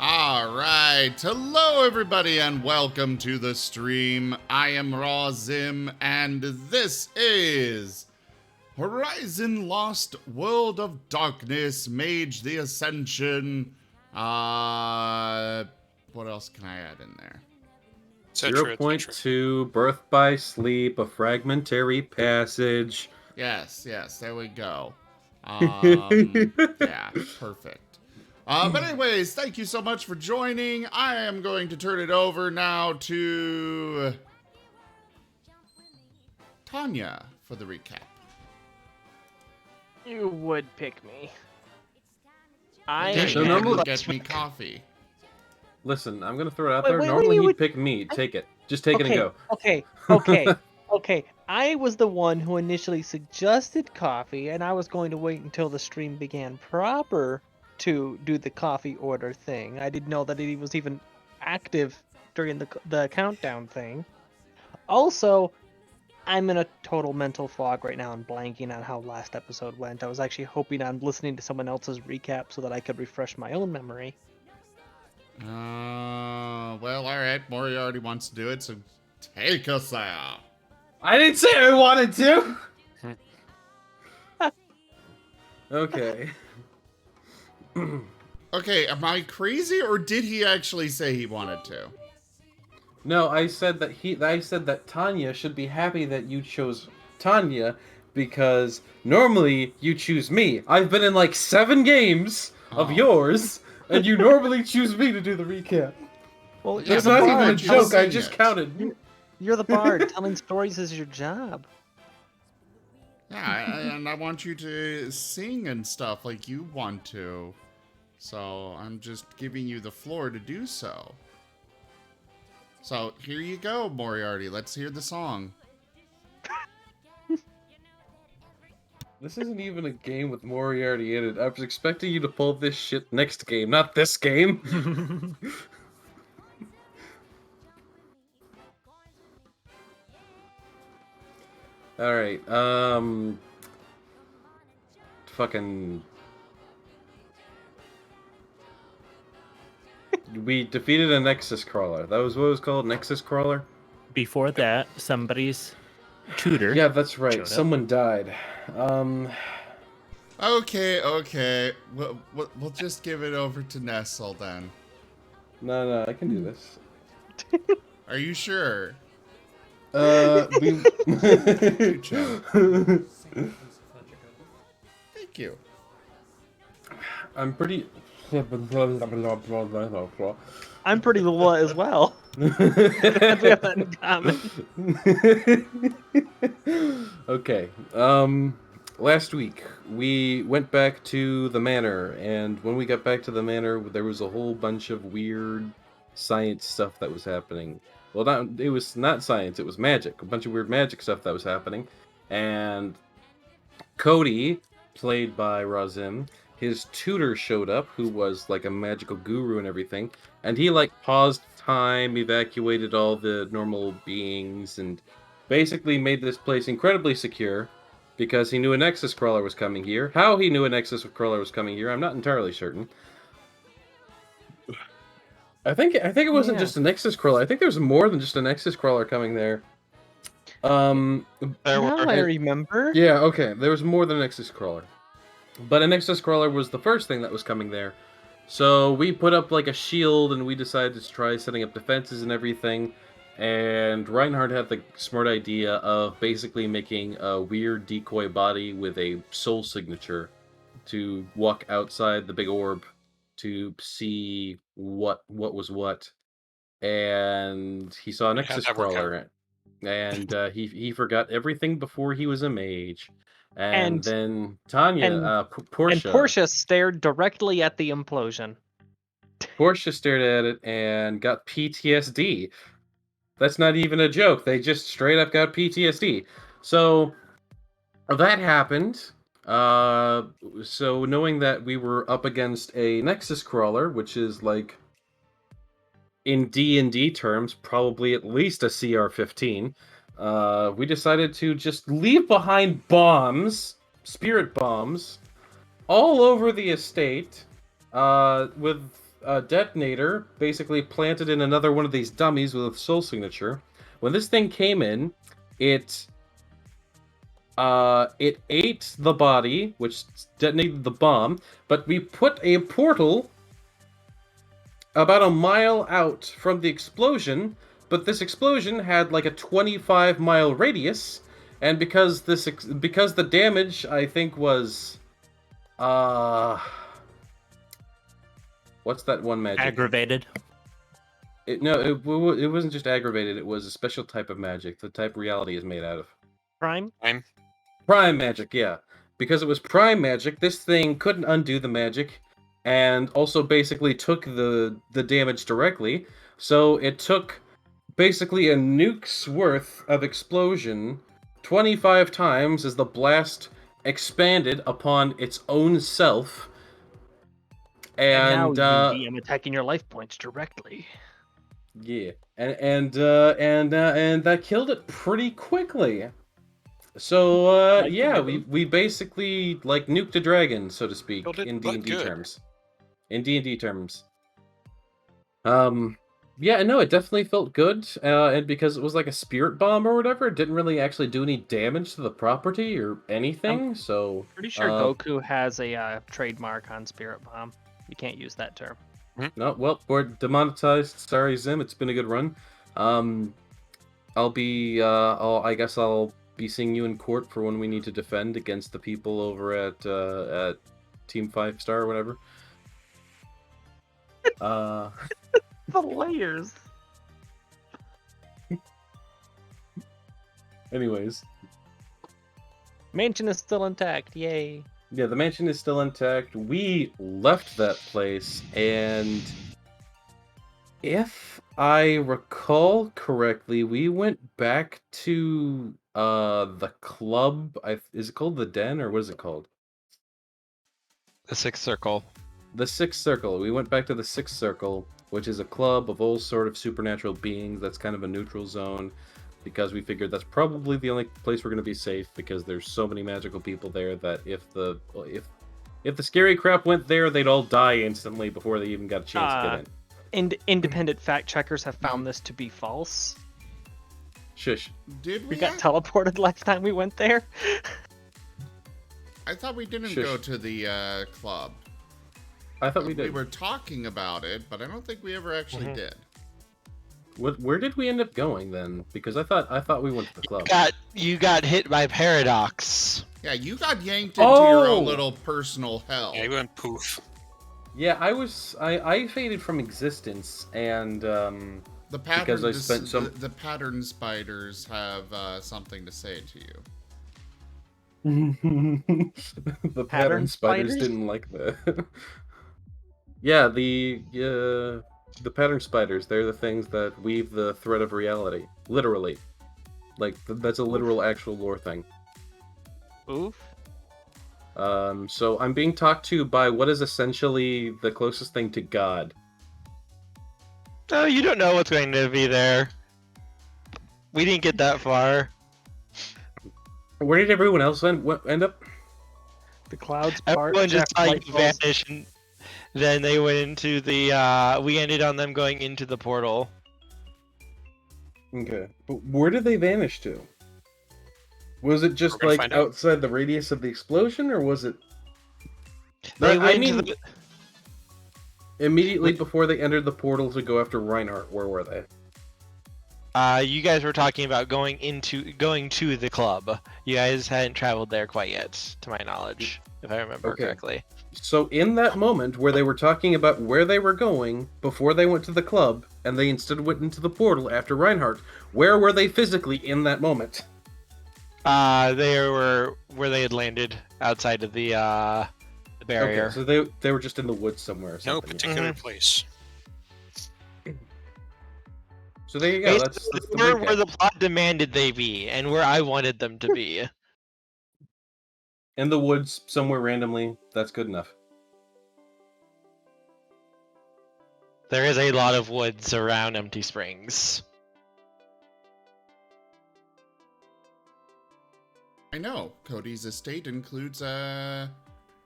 All right. Hello, everybody, and welcome to the stream. I am Zim, and this is Lost WoD of Darkness, Mage the Ascension. What else can I add in there? 0.2, Birth by Sleep, a fragmentary passage. Yes, there we go. Yeah, perfect. But anyways, thank you so much for joining. I am going to turn it over now to Tanya for the recap. You would pick me. You normally get me coffee. Listen, I'm going to throw it out there. Normally he'd pick me. Take it. Just take it and go. Okay. I was the one who initially suggested coffee, and I was going to wait until the stream began proper to do the coffee order thing. I didn't know that it was even active during the countdown thing. Also, I'm in a total mental fog right now and blanking on how last episode went. I was actually hoping on listening to someone else's recap so that I could refresh my own memory. Well, alright, Moriarty wants to do it, so take us out. I didn't say I wanted to! Okay. Okay, am I crazy, or did he actually say he wanted to? No, I said that Tanya should be happy that you chose Tanya, because normally you choose me. I've been in like 7 games of yours, and you normally choose me to do the recap. Well, it's not even a joke, I just counted. You're the bard. Telling stories is your job. Yeah, and I want you to sing and stuff like you want to. So I'm just giving you the floor to do so. So here you go, Moriarty. Let's hear the song. This isn't even a game with Moriarty in it. I was expecting you to pull this shit next game, not this game. Alright, fucking... We defeated a Nexus Crawler. That was what it was called? Nexus Crawler? Before that, somebody's tutor. Yeah, that's right. Someone died. Okay. We'll just give it over to Nestle then. No, I can do this. Are you sure? Good job. Thank you. I'm pretty... I'm pretty low as well. We have that in common. Okay. Last week we went back to the manor, and when we got back to the manor, there was a whole bunch of weird science stuff that was happening. Well, it was not science, it was magic. A bunch of weird magic stuff that was happening. And Cody, played by Razim, his tutor showed up, who was like a magical guru and everything. And he like paused time, evacuated all the normal beings, and basically made this place incredibly secure because he knew a Nexus Crawler was coming here. How he knew a Nexus Crawler was coming here, I'm not entirely certain. I think it wasn't just a Nexus Crawler. I think there was more than just a Nexus Crawler coming there. Now I remember. Yeah, okay. There was more than a Nexus Crawler. But a Nexus Crawler was the first thing that was coming there. So we put up like a shield and we decided to try setting up defenses and everything. And Reinhardt had the smart idea of basically making a weird decoy body with a soul signature to walk outside the big orb to see what was what. And he saw a Nexus Crawler. And he forgot everything before he was a mage. And then Tanya, Portia. And Portia stared directly at the implosion. Portia stared at it and got PTSD. That's not even a joke. They just straight up got PTSD. So that happened. So knowing that we were up against a Nexus Crawler, which is like, in D&D terms, probably at least a CR-15, we decided to just leave behind bombs, spirit bombs, all over the estate, with detonator basically planted in another one of these dummies with a soul signature. When this thing came in, it ate the body, which detonated the bomb. But we put a portal about a mile out from the explosion. But this explosion had like a 25-mile radius, and because the damage I think was what's that one magic? Aggravated. It wasn't just aggravated. It was a special type of magic. The type reality is made out of. Prime? Prime magic, yeah. Because it was prime magic, this thing couldn't undo the magic, and also basically took the damage directly. So it took basically a nuke's worth of explosion 25 times as the blast expanded upon its own self. And now I'm attacking your life points directly. Yeah, and that killed it pretty quickly. So yeah, we basically like nuked a dragon, so to speak, in D&D terms. In D&D terms. Yeah, no, it definitely felt good, and because it was like a spirit bomb or whatever, it didn't really actually do any damage to the property or anything. So pretty sure Goku has a trademark on spirit bomb. You can't use that term. No, well, we're demonetized. Sorry, Zim. It's been a good run. I guess I'll be seeing you in court for when we need to defend against the people over at Team 5 Star or whatever. The layers. Anyways. Mansion is still intact. Yay. Yeah, the mansion is still intact. We left that place, and if I recall correctly, we went back to the club. Is it called the Den, or what is it called? The Sixth Circle. The Sixth Circle. We went back to the Sixth Circle, which is a club of all sort of supernatural beings. That's kind of a neutral zone, because we figured that's probably the only place we're going to be safe, because there's so many magical people there that if the scary crap went there, they'd all die instantly before they even got a chance to get in. Independent fact checkers have found this to be false. Shush. Did we got teleported last time we went there? I thought we didn't go to the club. I thought we did. We were talking about it, but I don't think we ever actually did. Where did we end up going then? Because I thought we went to the club. You got hit by Paradox. Yeah, you got yanked into your own little personal hell. Yeah, you went poof. Yeah, I faded from existence, and the pattern, because I spent the pattern spiders have something to say to you. The pattern spiders didn't like that. Yeah, the pattern spiders, they're the things that weave the thread of reality. Literally. Like, that's a literal actual lore thing. Oof. So I'm being talked to by what is essentially the closest thing to God. Oh, you don't know what's going to be there. We didn't get that far. Where did everyone else end up? The clouds part. Everyone just saw you vanish, and then they went into the, we ended on them going into the portal. Okay. But where did they vanish to? Was it just like outside the radius of the explosion, or was it? Immediately before they entered the portal to go after Reinhardt, where were they? You guys were talking about going to the club. You guys hadn't traveled there quite yet, to my knowledge, if I remember correctly. So in that moment where they were talking about where they were going before they went to the club, and they instead went into the portal after Reinhardt, where were they physically in that moment? They were where they had landed outside of the barrier. Okay, so they were just in the woods somewhere. Or something. No particular place. So there you go. That's where the plot demanded they be, and where I wanted them to be. In the woods, somewhere randomly. That's good enough. There is a lot of woods around Empty Springs. I know. Cody's estate includes a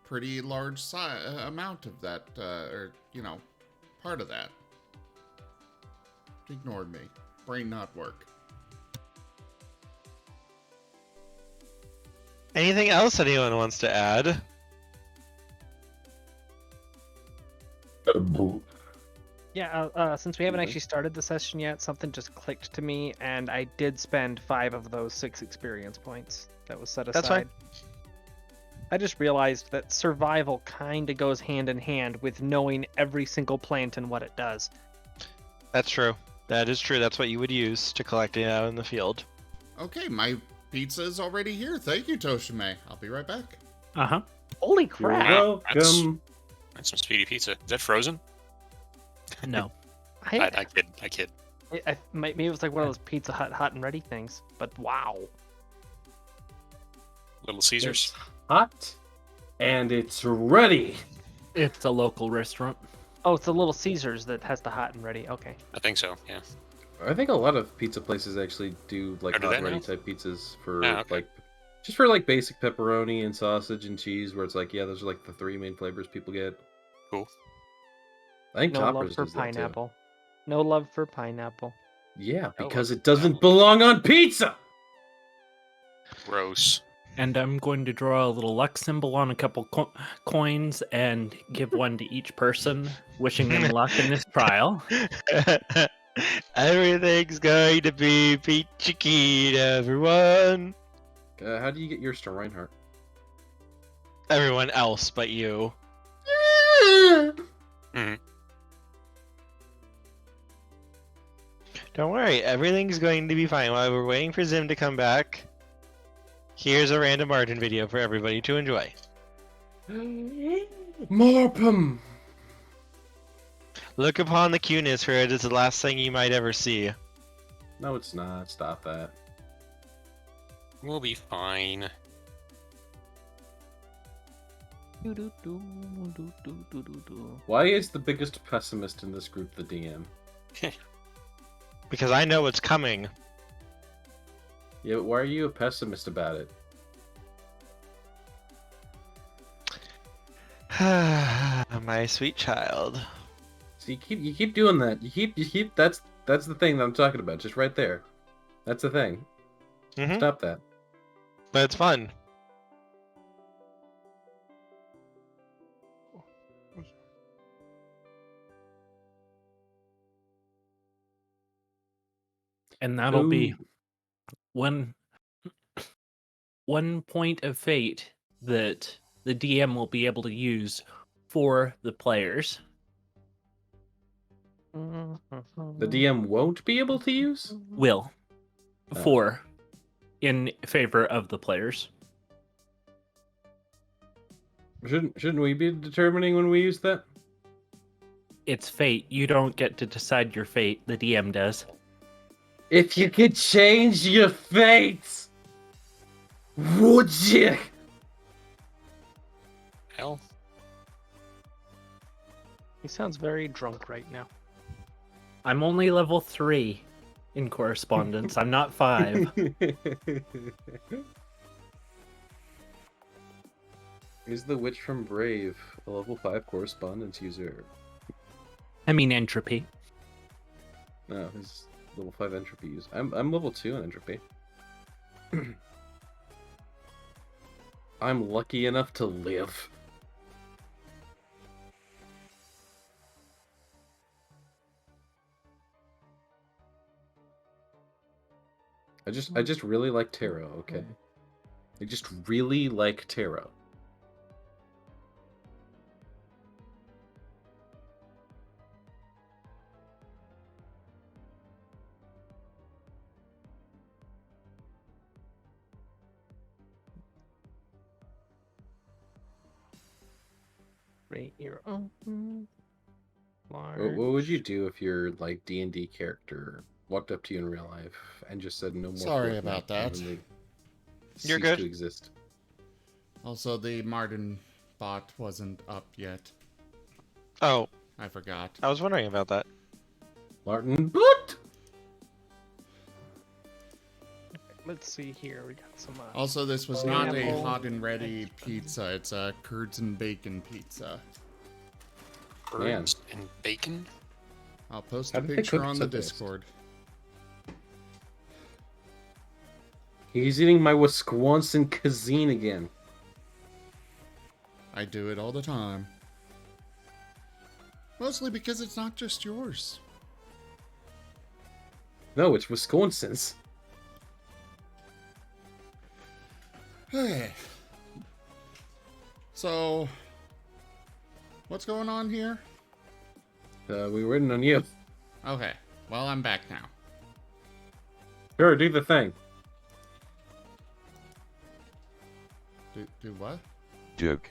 pretty large amount of that, part of that. Ignored me. Brain not work. Anything else anyone wants to add? Yeah, since we haven't actually started the session yet, something just clicked to me, and I did spend 5 of those 6 experience points that was set aside. That's fine. I just realized that survival kind of goes hand in hand with knowing every single plant and what it does. That's true. That is true. That's what you would use to collect it out in the field. Okay, my pizza is already here. Thank you, Toshime. I'll be right back. Uh-huh. Holy You're crap! welcome. That's some speedy pizza. Is that frozen? No. I kid. Maybe it was like one of those Pizza Hut hot and ready things, but wow. Little Caesars. It's hot, and it's ready. It's a local restaurant. Oh, it's the Little Caesars that has the hot and ready. Okay. I think so. Yeah. I think a lot of pizza places actually do like Oh, do hot they and ready now? type pizzas for Ah, okay. like just for like basic pepperoni and sausage and cheese, where it's like, yeah, those are like the 3 main flavors people get. Cool. I think No love Toppers for does that too. pineapple. No love for pineapple. Yeah, No because love it for doesn't pineapple. belong on pizza. Gross. And I'm going to draw a little luck symbol on a couple coins and give one to each person, wishing them luck in this trial. Everything's going to be peachy keen, everyone. How do you get yours to Reinhardt? Everyone else but you. Mhm. Don't worry, everything's going to be fine. While we're waiting for Zim to come back, here's a random Marten video for everybody to enjoy. Marpen. Look upon the cuteness, for it is the last thing you might ever see. No, it's not. Stop that. We'll be fine. Why is the biggest pessimist in this group the DM? Because I know what's coming. Yeah, but why are you a pessimist about it? My sweet child. So you keep doing that. You keep that's the thing that I'm talking about. Just right there. That's the thing. Mhm. Stop that. But it's fun. And that'll be Ooh. one point of fate that the DM will be able to use for the players. The DM won't be able to use? Will. Oh. For in favor of the players. Shouldn't we be determining when we use that? It's fate. You don't get to decide your fate. The DM does. If you could change your fate, would you? Hell. He sounds very drunk right now. I'm only level 3 in correspondence. I'm not 5. Is the witch from Brave a level 5 correspondence user? I mean entropy. No, he's level 5 entropy user. I'm level 2 in entropy. I'm lucky enough to live. I just really like tarot, okay? I just really like tarot. Right here. Oh, What would you do if your like D&D character walked up to you in real life and just said no more? Sorry Fortnite, about that. and then they You're cease good. to exist. Also, the Marten bot wasn't up yet. Oh, I forgot. I was wondering about that. Marten, what? Let's see here. We got some. Also, this was not a Pineapple. hot and ready pizza. It's a curds and bacon pizza. Man. Birds and bacon. I'll post How a did they picture cook on so the fast? Discord. He's eating my Wisconsin cuisine again. I do it all the time. Mostly because it's not just yours. No, it's Wisconsin's. Hey. So, what's going on here? We were waiting on you. Okay, well, I'm back now. Sure, do the thing. Do what? Joke.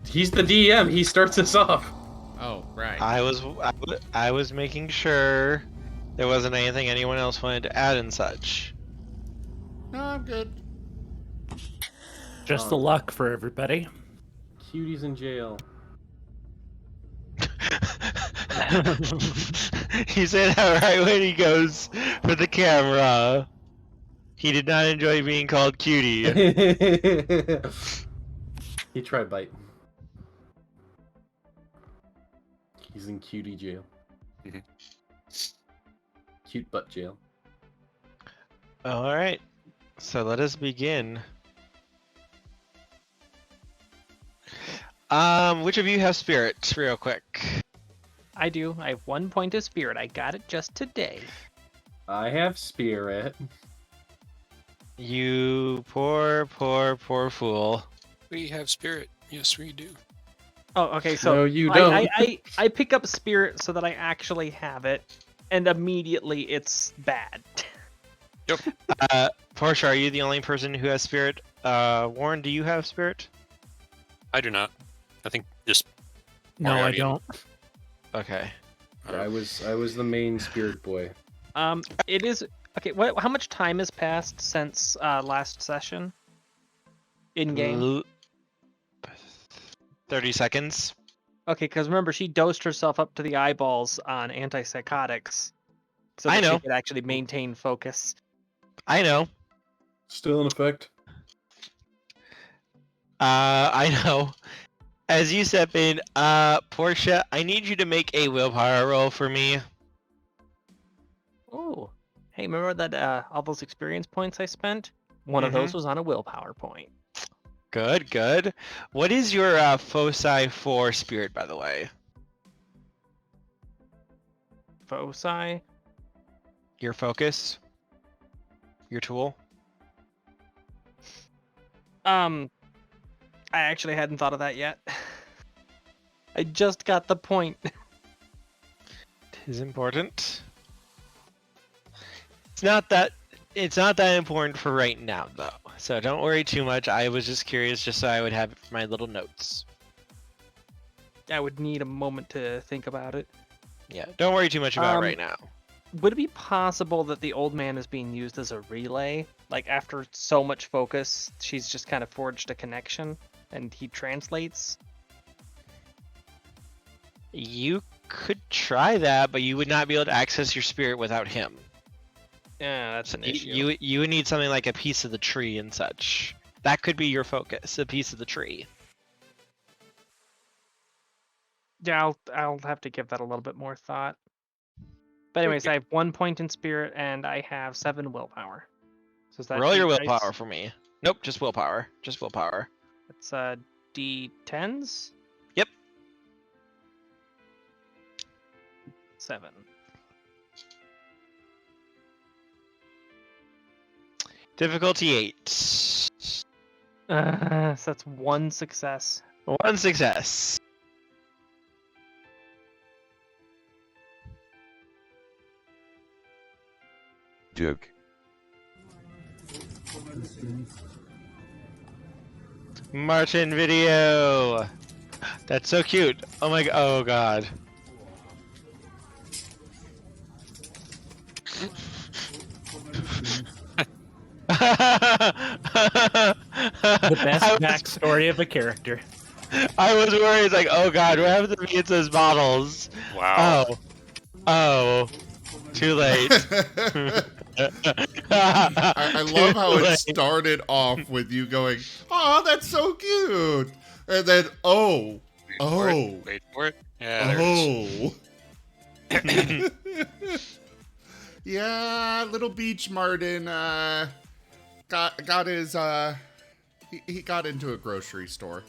He's the DM. He starts us off. Oh, right. I was making sure there wasn't anything anyone else wanted to add and such. No, I'm good. Just the luck for everybody. Cuties in jail. He said that right when he goes for the camera. He did not enjoy being called cutie. He tried bite. He's in cutie jail. Mhm. Cute butt jail. All right, so let us begin. Which of you have spirit, real quick? I do. I have 1 point of spirit. I got it just today. I have spirit. You poor fool. We have spirit. Yes, we do. Oh, okay. So No, you don't. I pick up spirit so that I actually have it, and immediately it's bad. Portia, are you the only person who has spirit? Warren, do you have spirit? I do not. I think just. No, I Moriarty. don't. Okay. I was the main spirit boy. It is okay. How much time has passed since last session? In game. 30 seconds. Okay, because remember she dosed herself up to the eyeballs on antipsychotics, so I that know. she could actually maintain focus. I know. Still in effect. I know. As you step in, Portia, I need you to make a willpower roll for me. Oh, hey, remember that all those experience points I spent? One of those Mhm. was on a willpower point. Good, good. What is your foci for spirit, by the way? Foci. Your focus? Your tool? I actually hadn't thought of that yet. I just got the point. Is important. It's not that important for right now though. So don't worry too much. I was just curious just so I would have my little notes. I would need a moment to think about it. Yeah, don't worry too much about it right Um, now. Would it be possible that the old man is being used as a relay? Like after so much focus, she's just kind of forged a connection and he translates? You could try that, but you would not be able to access your spirit without him. Yeah, that's an issue. You would need something like a piece of the tree and such. That could be your focus, a piece of the tree. Yeah, I'll have to give that a little bit more thought. But anyways, I have 1 point in spirit and I have 7 willpower. So is that Roll your D willpower dice? for me. Nope, just willpower. Just willpower. It's D10s. Yep. 7. Difficulty 8. So that's 1 success. 1 success. Joke. Marten video. That's so cute. Oh my god. Oh god. The best backstory of a character. I was worried, it's like, oh god, what happens if he gets those bottles? Wow. Oh. Too late. I love how Too it late. started off with you going, "Oh, that's so cute," and then, "Oh, Oh. Wait for it. Yeah, there it is. Oh. Yeah, little beach Marten got his he got into a grocery store.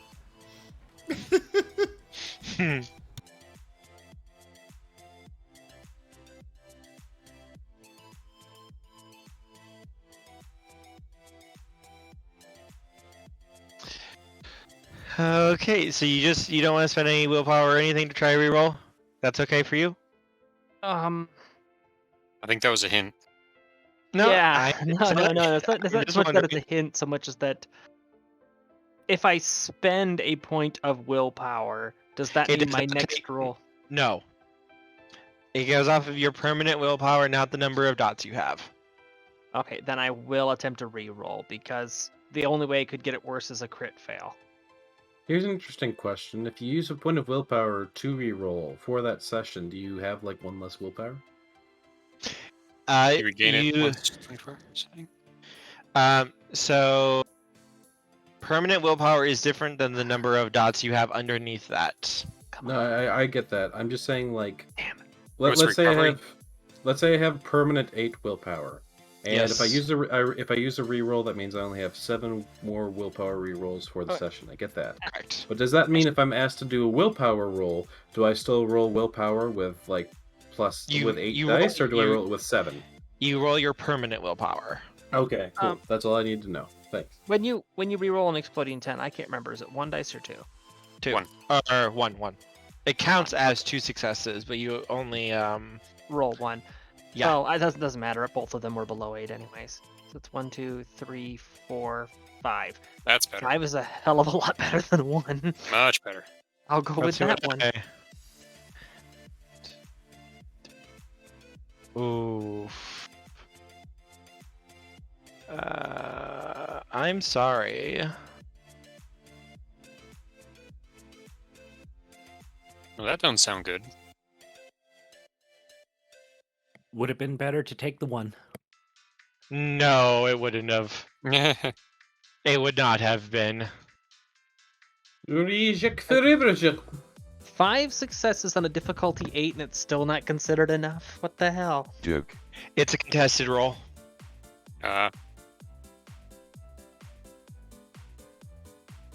Okay, so you don't want to spend any willpower or anything to try reroll? That's okay for you? Um, I think that was a hint. yeah. I- No. so That's not I'm so just much that it's wondering. a hint, so much as that if I spend a point of willpower, does that It mean does my not next take- roll? No. It goes off of your permanent willpower, not the number of dots you have. Okay, then I will attempt to re-roll because the only way I could get it worse is a crit fail. Here's an interesting question. If you use a point of willpower to reroll for that session, do you have like one less willpower? You regain it once 24 hours, I think. So permanent willpower is different than the number of dots you have underneath that. No, I get that. I'm just saying, like, Damn it. let's say recovery? let's say I have permanent 8 willpower, and if I Yes. use a reroll, that means I only have 7 more willpower rerolls for the Okay. session. I get that. Correct. But does that mean if I'm asked to do a willpower roll, do I still roll willpower with like with 8 you dice, roll- or do I you- roll it with 7? You roll your permanent willpower. Okay, cool. Um, That's all I need to know. Thanks. When you re-roll an exploding 10, I can't remember. Is it 1 dice or 2? 2. One. Or one. It counts as 2 successes, but you only Roll 1. yeah. Well, it doesn't matter. Both of them were below 8 anyways. So it's 1, 2, 3, 4, 5. That's better. 5 is a hell of a lot better than 1. Much better. I'll go with that one. Ooh. I'm sorry. Well, that don't sound good. would have been better to take the 1. No, it wouldn't have. It would not have been. 5 successes on a difficulty 8 and it's still not considered enough? What the hell? Joke. It's a contested roll.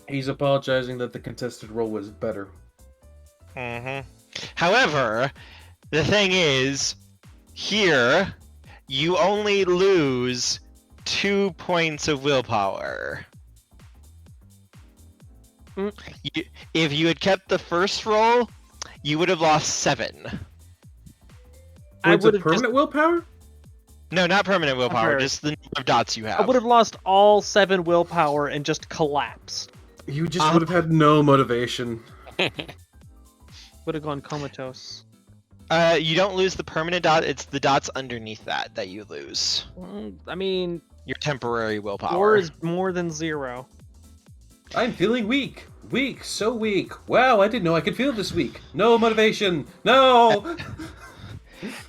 He's apologizing that the contested roll was better. However, the thing is, here, you only lose 2 points of willpower. If you had kept the first roll, you would have lost 7. I Points would of have permanent willpower? No, not permanent willpower, Temporary. just the number of dots you I have. would have lost all 7 willpower and just collapsed. You just would have had no motivation. Would have gone comatose. You don't lose the permanent dot, it's the dots underneath that you lose. I mean, Your temporary 4 willpower. is more than 0. I'm feeling weak. Weak, so weak. Wow, I didn't know I could feel this weak. No motivation. No!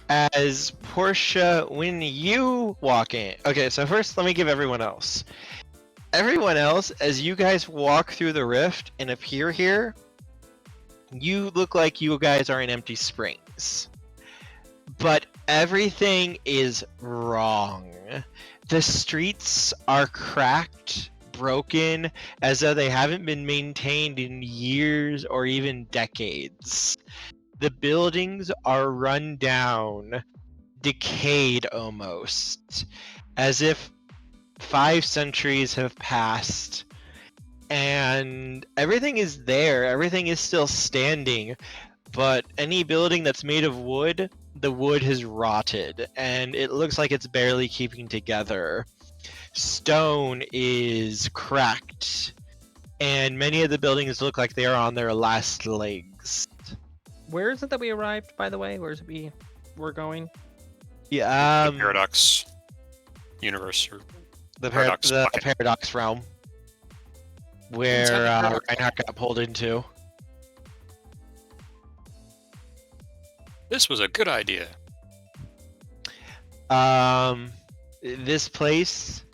As Portia, when you walk in. Okay, so first let me give everyone else. Everyone else, as you guys walk through the rift and appear here, you look like you guys are in Empty Springs. But everything is wrong. The streets are cracked, broken, as though they haven't been maintained in years or even decades. The buildings are run down, decayed almost, as if 5 centuries have passed, and everything is there, everything is still standing, but any building that's made of wood, the wood has rotted, and it looks like it's barely keeping together. Stone is cracked, and many of the buildings look like they are on their last legs. Where is it that we arrived, by the way? Where's it we're going? Yeah, The paradox universe. Or the Paradox bucket. paradox realm, where Inside the paradox Reinhardt got pulled into. This was a good idea. This place,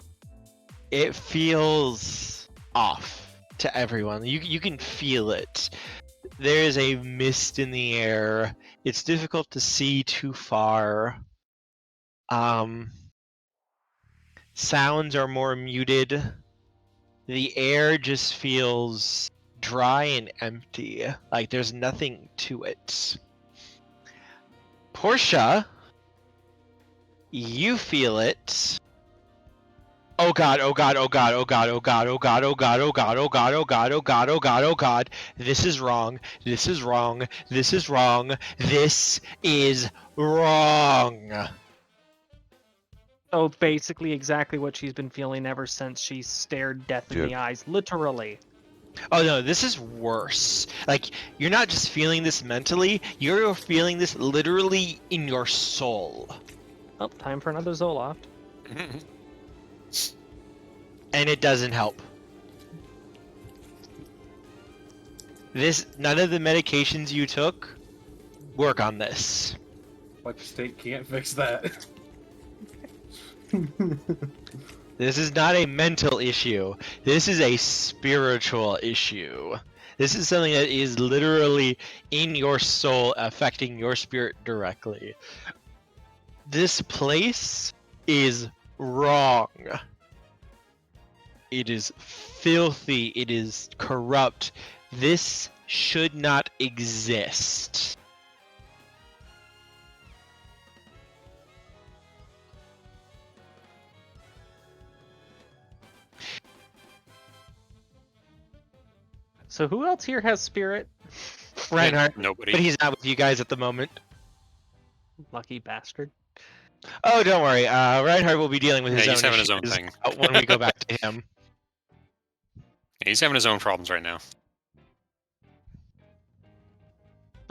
it feels off to everyone. You can feel it. There is a mist in the air. It's difficult to see too far. Sounds are more muted. The air just feels dry and empty, like there's nothing to it. Portia, you feel it. Oh god, oh god, oh god, oh god, oh god, oh god, oh god, oh god, oh god, oh god, oh god, oh god, oh god. This is wrong. This is wrong. This is wrong. This is wrong. So basically exactly what she's been feeling ever since she stared death in the Dude. eyes, literally. Oh no, this is worse. Like, you're not just feeling this mentally, you're feeling this literally in your soul. Oh, time for another Zoloft. And it doesn't help. None of the medications you took work on this. Like the state can't fix that. This is not a mental issue. This is a spiritual issue. This is something that is literally in your soul, affecting your spirit directly. This place is wrong. It is filthy. It is corrupt. This should not exist. So who else here has spirit? Reinhardt, Nobody. but he's not with you guys at the moment. Lucky bastard. Oh, don't worry. Reinhardt will be dealing with his Yeah, own he's having his own issues thing. when we go back to him. Yeah, he's having his own problems right now.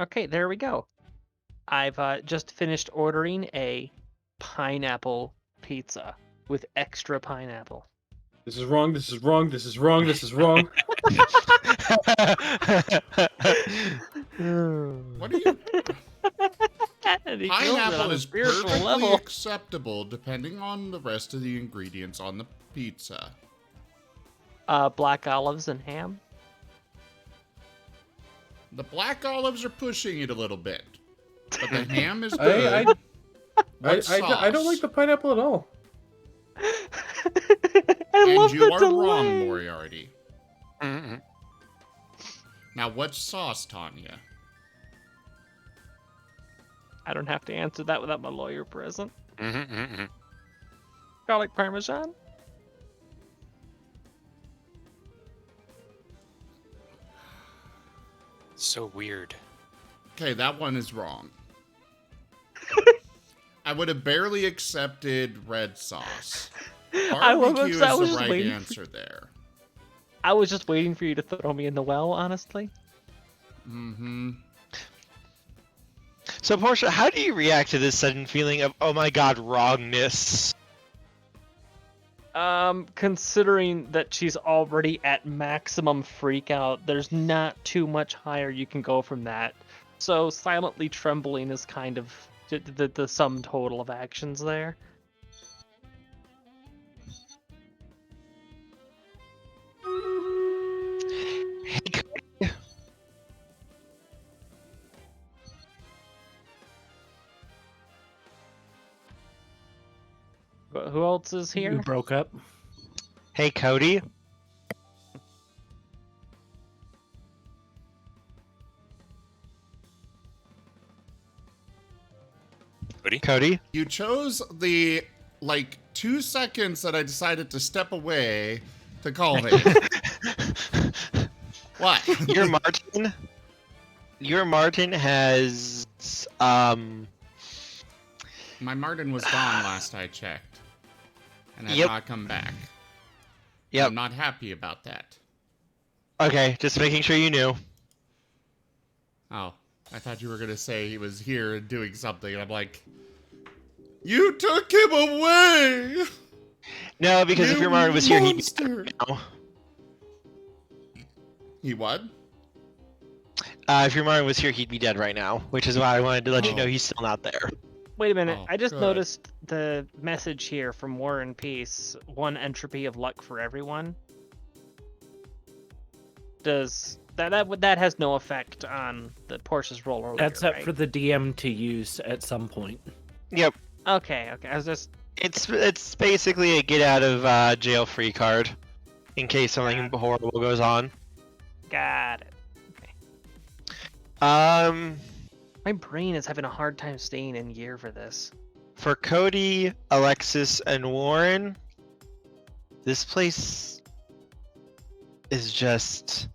Okay, there we go. I've just finished ordering a pineapple pizza with extra pineapple. This is wrong, this is wrong, this is wrong, this is wrong. What are you? And he kills it on Pineapple a is spiritual perfectly level. acceptable depending on the rest of the ingredients on the pizza. Black olives and ham. The black olives are pushing it a little bit, but the ham is I good. I don't like the pineapple at all. I And love you the are delay. wrong, Moriarty. Mm-hmm. Now, what's sauce, Tanya? I don't have to answer that without my lawyer present. Mm-hmm. Garlic parmesan. So weird. Okay, that one is wrong. I would have barely accepted red sauce. I was Barbecue I is was the just right waiting. answer there. I was just waiting for you to throw me in the well, honestly. Mm-hmm. So, Portia, how do you react to this sudden feeling of, oh my god, wrongness? Considering that she's already at maximum freak out, there's not too much higher you can go from that. So silently trembling is kind of the sum total of actions there. Hey, Cody. But who else is We here? broke up. Hey, Cody. Cody? You chose the, 2 seconds that I decided to step away to call me. What? Your Marten? Your Marten has, My Marten was gone last I checked. And has Yep. not come back. Yep. I'm not happy about that. Okay, just making sure you knew. Oh, I thought you were going to say he was here and doing something. And I'm like, you took him away! No, because if You your Marten was here, he'd be monster. dead now. He what? If your Marten was here, he'd be dead right now, which is why I wanted to let you know Oh. he's still not there. Wait a minute. Oh, I just good. noticed the message here from War and Peace. 1 entropy of luck for everyone. Does that has no effect on the Porsche's roll earlier, That's up right? for the DM to use at some point. Yep. Okay. I was just It's basically a get out of jail free card in case something horrible goes on. got it. My brain is having a hard time staying in gear for this. For Cody, Alexis, and Warren, this place is just...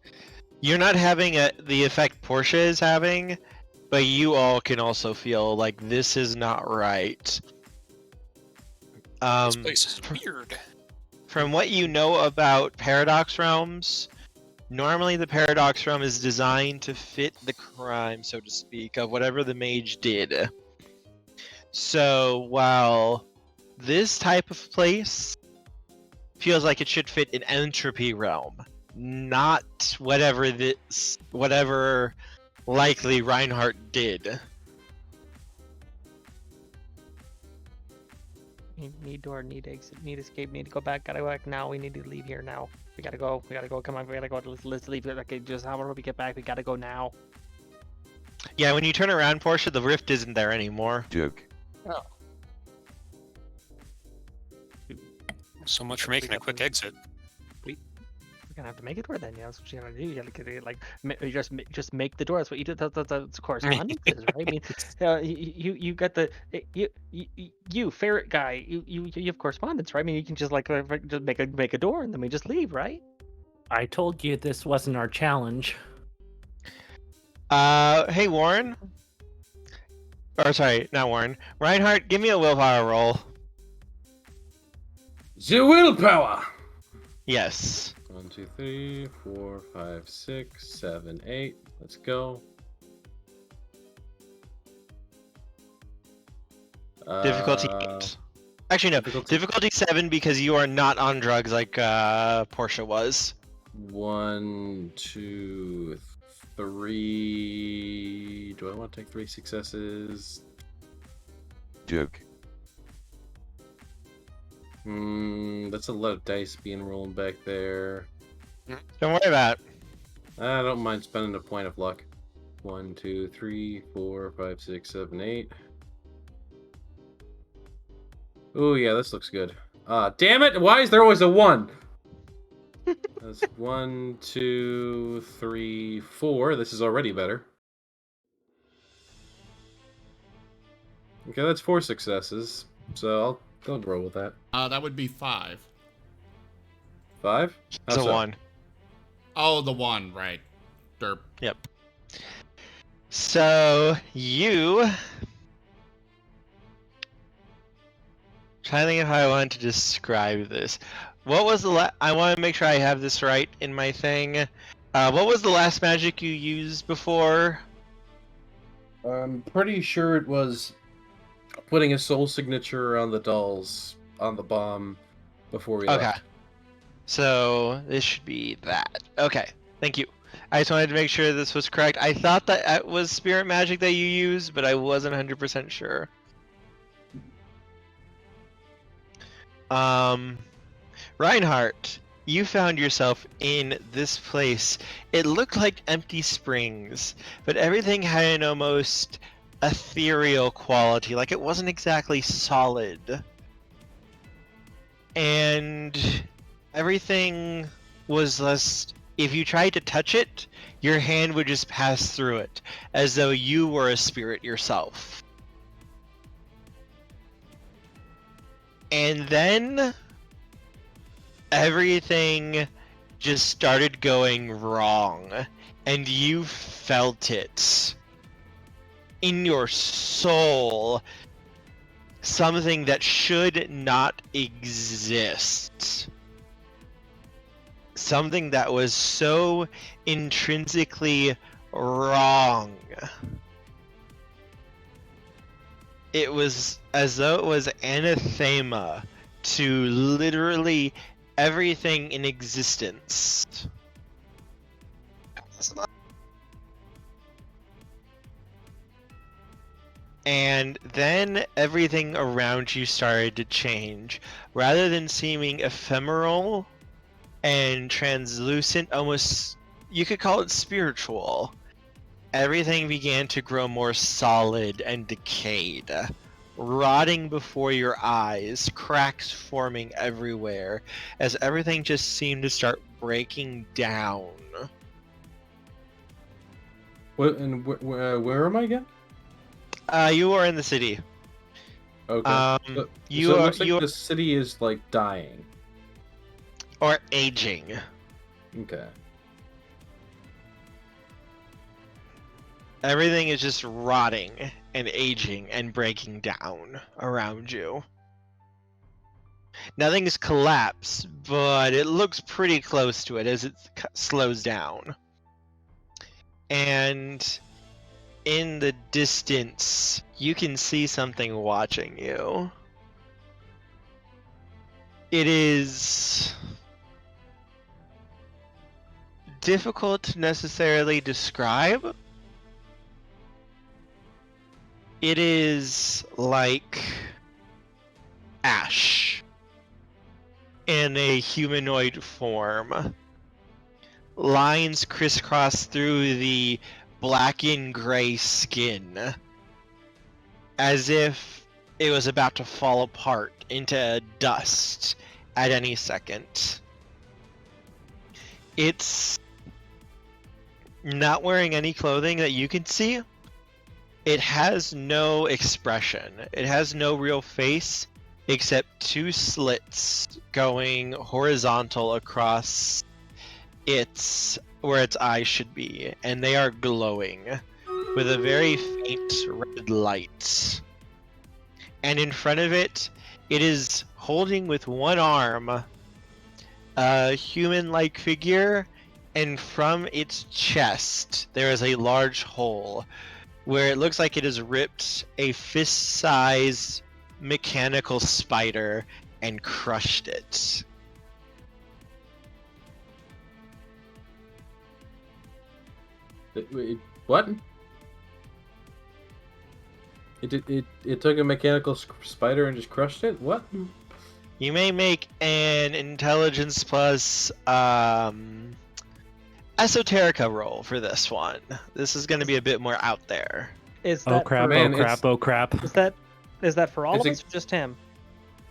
You're not having the effect Portia is having, but you all can also feel like this is not right. This place is weird. From what you know about Paradox Realms, normally the Paradox Realm is designed to fit the crime, so to speak, of whatever the mage did. So while this type of place feels like it should fit an entropy realm, not whatever likely Reinhardt did. Need door, need exit, need escape, need to go back, gotta go back now, we need to leave here now. We gotta go, come on, we gotta go, let's leave here. Okay, just how do we get back? We gotta go now. Yeah, when you turn around, Portia, the rift isn't there anymore. Joke. Oh. So much for making a quick exit. We're gonna have to make a door then, yeah, that's what you gotta do. You gotta get it, like, just make the door, that's what you do, that's correspondence is, right? I mean, you got the, you ferret guy, you have correspondence, right? I mean, you can just like, just make a door and then we just leave, right? I told you this wasn't our challenge. Hey Warren. Or sorry, not Warren. Reinhardt, give me a willpower roll. The willpower! Yes. 1, 2, 3, 4, 5, 6, 7, 8. Let's go. Difficulty 8. Actually, no. Difficulty 7 because you are not on drugs like Portia was. 1, 2, 3. Do I want to take 3 successes? Joke. That's a lot of dice being rolled back there. Don't worry about it. I don't mind spending a point of luck. 1, 2, 3, 4, 5, 6, 7, 8. Oh yeah, this looks good. Damn it! Why is there always a 1? That's 1, 2, 3, 4. This is already better. Okay, that's 4 successes. So I'll roll with that. That would be 5. 5? It's a 1. Oh, the 1, right. Derp. Yep. So you... Trying to think of how I want to describe this. What was the I want to make sure I have this right in my thing. What was the last magic you used before? I'm pretty sure it was putting a soul signature on the dolls on the bomb before we Okay. left. So this should be that. Okay. Thank you. I just wanted to make sure this was correct. I thought that was spirit magic that you used, but I wasn't 100% sure. Reinhardt, you found yourself in this place. It looked like empty springs, but everything had an almost ethereal quality, like it wasn't exactly solid. And everything was just, if you tried to touch it, your hand would just pass through it, as though you were a spirit yourself. And then everything just started going wrong, and you felt it in your soul. Something that should not exist. Something that was so intrinsically wrong. It was as though it was anathema to literally everything in existence. And then everything around you started to change. Rather than seeming ephemeral and translucent, almost you could call it spiritual. Everything began to grow more solid and decayed, rotting before your eyes, cracks forming everywhere, as everything just seemed to start breaking down. Where am I again? You are in the city. Okay. So it You are looks like the city is like dying. or aging. Okay. Everything is just rotting and aging and breaking down around you. Nothing's collapsed, but it looks pretty close to it as it slows down. And in the distance, you can see something watching you. It is difficult to necessarily describe. It is like ash in a humanoid form. Lines crisscross through the blackened gray skin, as if it was about to fall apart into dust at any second. It's not wearing any clothing that you can see. It has no expression. It has no real face except two slits going horizontal across where its eyes should be, and they are glowing with a very faint red light. And in front of it, it is holding with one arm a human-like figure, and from its chest there is a large hole where it looks like it has ripped a fist-sized mechanical spider and crushed it. What? It took a mechanical spider and just crushed it? What? You may make an intelligence plus esoterica roll for this one. This is going to be a bit more out there. Is Oh that crap! for, Man, oh crap! Oh crap! is that for all It's of a- us or just him?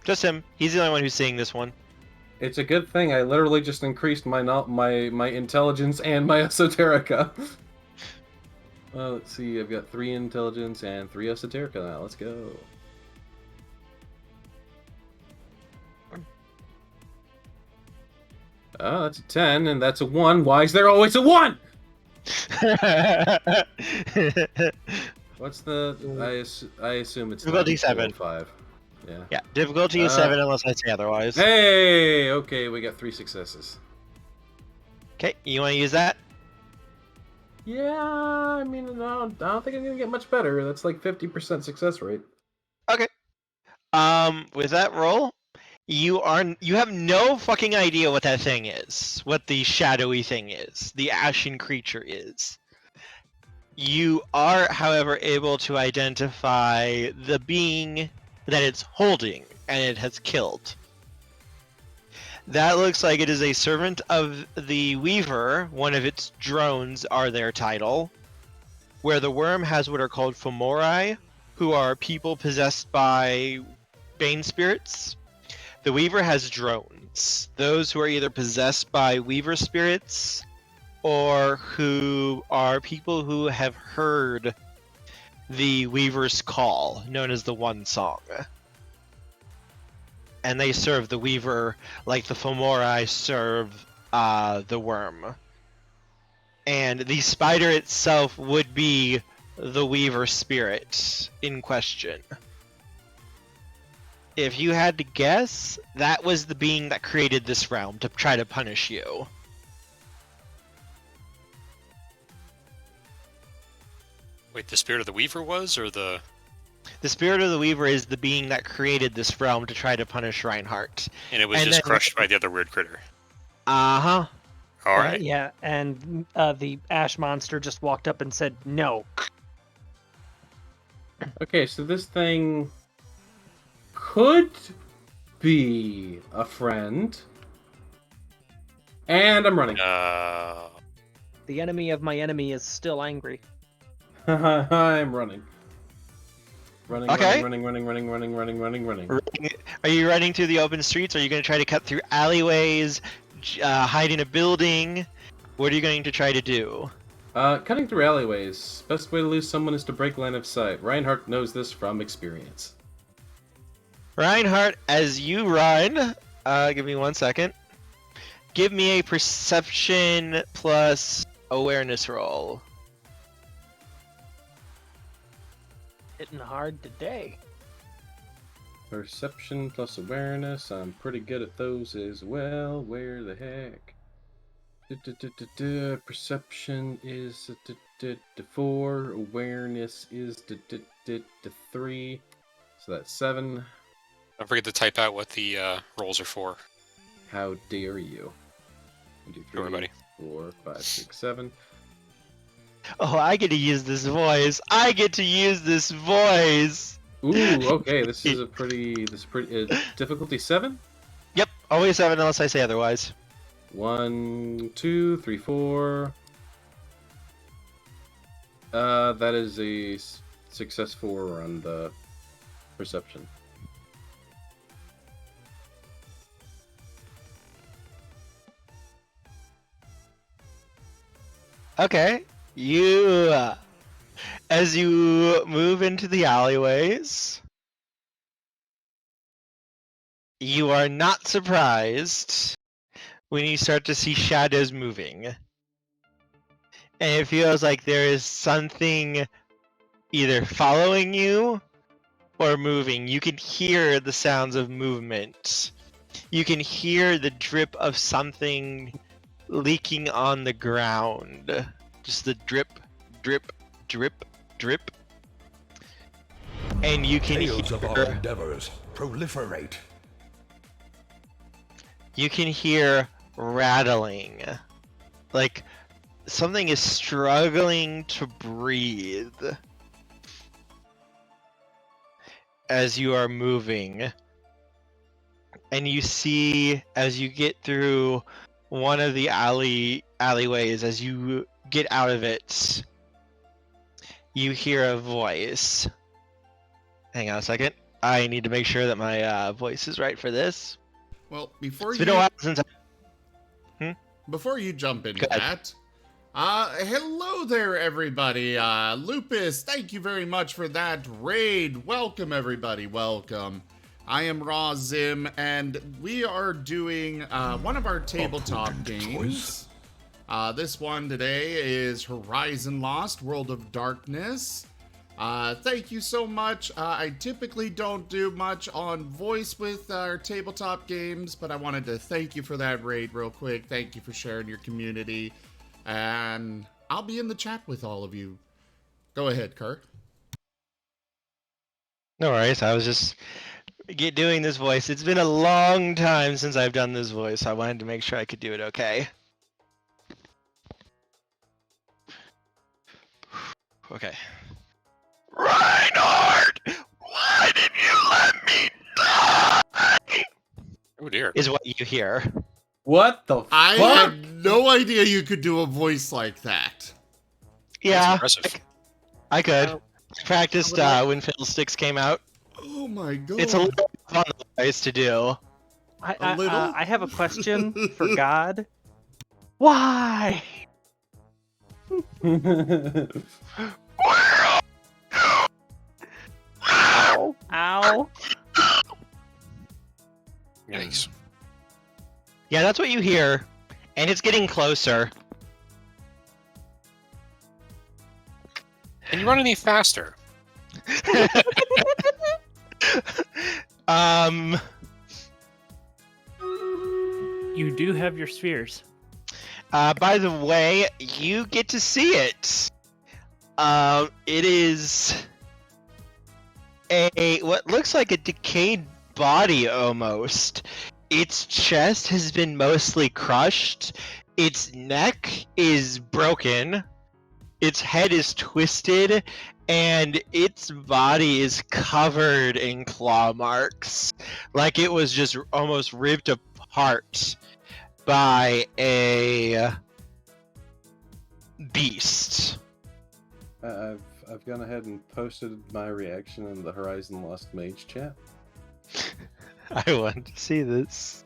Just him. He's the only one who's seeing this one. It's a good thing I literally just increased my intelligence and my esoterica. Let's see, I've got 3 intelligence and 3 esoterica now. Let's go. Oh, that's a 10, and that's a 1. Why is there always a 1? What's the... I assume it's Difficulty not 7. 5. Yeah. Yeah, difficulty is 7 unless I say otherwise. Hey! Okay, we got 3 successes. Okay, you want to use that? Yeah, I mean, I don't think I'm gonna get much better. That's like 50% success rate. Okay. With that roll, you have no fucking idea what that thing is, what the shadowy thing is, the ashen creature is. You are, however, able to identify the being that it's holding and it has killed. That looks like it is a servant of the Weaver. One of its drones are their title, where the worm has what are called Fomori, who are people possessed by Bane spirits. The Weaver has drones, those who are either possessed by Weaver spirits or who are people who have heard the Weaver's call, known as the One Song. And they serve the Weaver like the Fomori serve the worm. And the spider itself would be the Weaver spirit in question. If you had to guess, that was the being that created this realm to try to punish you. Wait, the spirit of the Weaver was, or the... The spirit of the Weaver is the being that created this realm to try to punish Reinhardt. And it was And just then- crushed by the other weird critter. Uh-huh. Alright. Yeah, and the ash monster just walked up and said no. Okay, so this thing could be a friend. And I'm running. The enemy of my enemy is still angry. I'm running. Running, Okay. running. Are you running through the open streets? Are you going to try to cut through alleyways, hide in a building? What are you going to try to do? Cutting through alleyways. Best way to lose someone is to break line of sight. Reinhardt knows this from experience. Reinhardt, as you run, give me 1 second. Give me a perception plus awareness roll. Hitting hard today. Perception plus awareness. I'm pretty good at those as well. Where the heck? Perception is 4. Awareness is 3. So that's 7. Don't forget to type out what the rolls are for. How dare you? 1, 2, 3, Sure, buddy. 4, 5, 6, 7. Oh, I get to use this voice. I get to use this voice. Ooh, okay. This is pretty difficulty 7. Yep, always 7 unless I say otherwise. 1, 2, 3, 4. That is a success 4 on the perception. Okay, as you move into the alleyways, you are not surprised when you start to see shadows moving. And it feels like there is something either following you or moving. You can hear the sounds of movement. You can hear the drip of something leaking on the ground. Just the drip, drip, drip, drip. And you can Tales of our hear, endeavors proliferate. you can hear rattling. Like something is struggling to breathe as you are moving. And you see, as you get through one of the alleyways, as you get out of it, you hear a voice. Hang on a second. I need to make sure that my voice is right for this. Well, before It's been a while since before you jump into Go ahead. that, hello there, everybody. Lupus, thank you very much for that raid. Welcome, everybody. Welcome. I am Raw Zim, and we are doing one of our tabletop games. This one today is Horizon Lost World of Darkness. Thank you so much. I typically don't do much on voice with our tabletop games, but I wanted to thank you for that raid real quick. Thank you for sharing your community, and I'll be in the chat with all of you. Go ahead, Kirk. No worries. I was just doing this voice. It's been a long time since I've done this voice. So I wanted to make sure I could do it okay. Okay. Reinhardt! Why did you let me die? Oh dear. Is what you hear. What the fuck? I had no idea you could do a voice like that. Yeah, That's impressive. I could. Oh. Practiced when Fiddlesticks came out. Oh my god. It's a little fun voice to do. A little? I have a question for God. Why? Ow. Ow. Yikes. Yeah, that's what you hear, and it's getting closer. Can you run any faster? You do have your spheres. By the way, you get to see it. It is what looks like a decayed body almost. Its chest has been mostly crushed. Its neck is broken. Its head is twisted, and its body is covered in claw marks. Like it was just almost ripped apart by a beast. I've gone ahead and posted my reaction in the Horizon Lost Mage chat. I want to see this.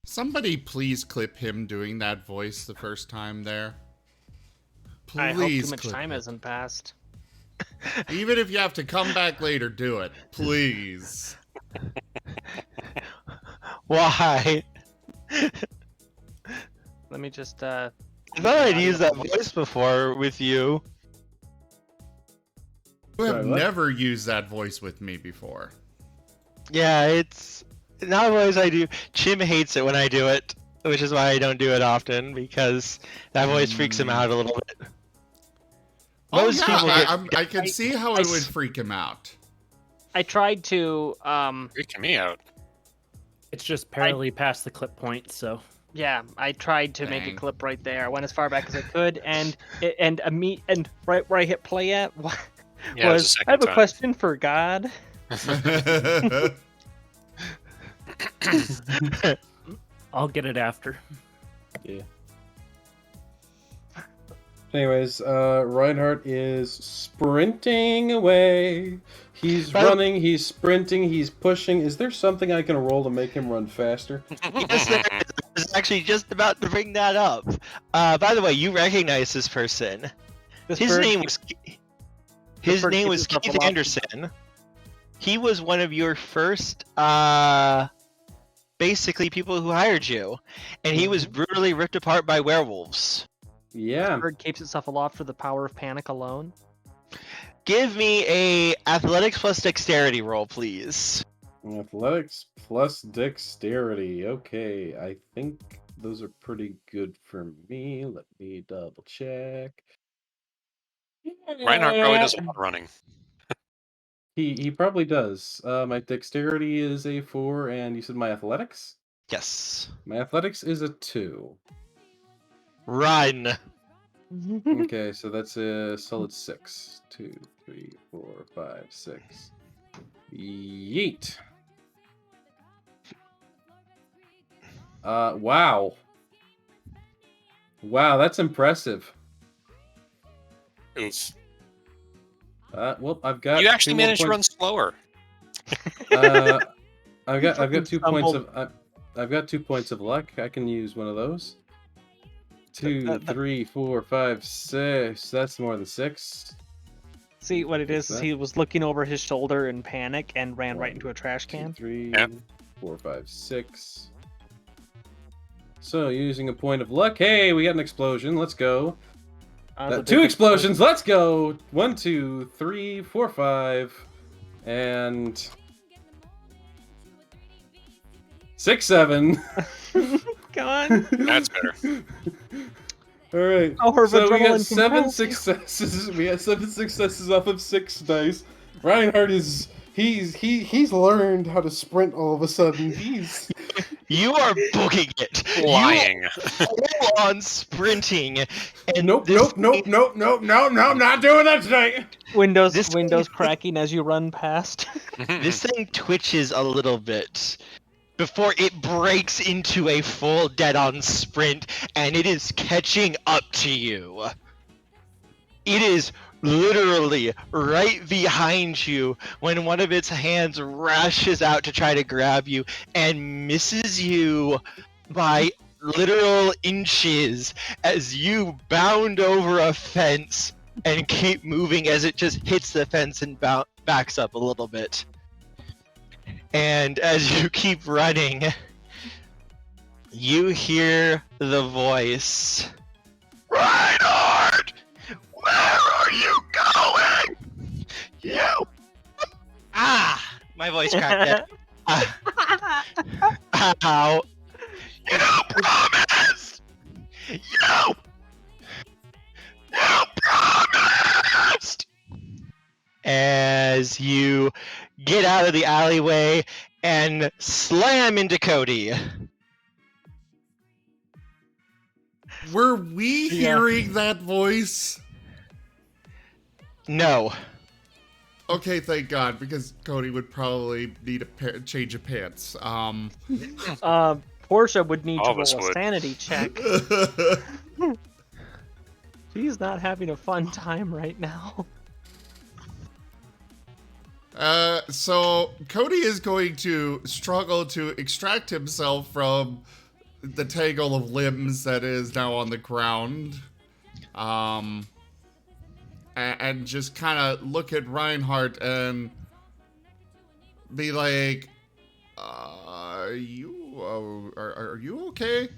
Somebody please clip him doing that voice the first time there. Please I hope too much clip time it. hasn't passed. Even if you have to come back later, do it. Please. Why? Let me just I thought I'd used that voice before with you. You have Sorry, what? never used that voice with me before. Yeah, it's not a voice I do. Chim hates it when I do it, which is why I don't do it often, because that voice freaks him out a little bit. Oh Most people yeah, get- I can see how it would freak him out. I tried to Freaking me out. It's just parallelly past the clip point, so yeah, I tried to make a Dang. clip right there. I went as far back as I could, and right where I hit play at Yeah, it was the was second I have a time. question for God. I'll get it after. Yeah. Anyways, Reinhardt is sprinting away. He's running, he's sprinting, he's pushing. Is there something I can roll to make him run faster? Yes, there is. I was actually just about to bring that up. By the way, you recognize this person. This His bird name keeps- was his bird name keeps was himself Keith aloft. Anderson. He was one of your first basically people who hired you, and he was brutally ripped apart by werewolves. Yeah. bird keeps itself aloft for the power of panic alone. Give me a athletics plus dexterity roll, please. Athletics plus dexterity. Okay, I think those are pretty good for me. Let me double check. Reinhardt probably does a lot of running. He probably does. My dexterity is a 4, and you said my athletics? Yes. My athletics is a 2. Run. Okay, so that's a solid 6. 2, 3, 4, 5, 6. Yeet. Wow. Wow, that's impressive. Oof. Well, I've got. You actually 2 more managed to run points. slower. I've got 2 fucking points stumbled. of. I've got 2 points of luck. I can use one of those. 2, 3, 4, 5, 6. That's more than 6. See what it is? that? He was looking over his shoulder in panic and ran right into a trash 2, can. 3, Yep. 4, 5, 6. So using a point of luck. Hey, we got an explosion. Let's go. The 2 big explosions. Let's go. 1, 2, 3, 4, 5, and 6, 7. Come on. That's better. All right. Power of So we got adrenaline 7 compels you. successes. We got 7 successes off of 6 dice. Reinhardt is he's learned how to sprint all of a sudden. He's You are booking it. Flying. You are full on sprinting. And nope, this nope, I'm not doing that tonight. Windows This- windows cracking as you run past. This thing twitches a little bit before it breaks into a full dead-on sprint, and it is catching up to you. It is literally right behind you when one of its hands rushes out to try to grab you and misses you by literal inches as you bound over a fence and keep moving as it just hits the fence and backs up a little bit. And as you keep running, you hear the voice. Reinhardt! Where are you going? You! Ah! My voice cracked. Ow. You promised! You promised! As you get out of the alleyway and slam into Cody. Were we hearing that voice? No. Okay, thank God, because Cody would probably need a change of pants. Portia would need All to of us roll a would. sanity check. She's not having a fun time right now. So Cody is going to struggle to extract himself from the tangle of limbs that is now on the ground. And just kind of look at Reinhardt and be like, are you okay?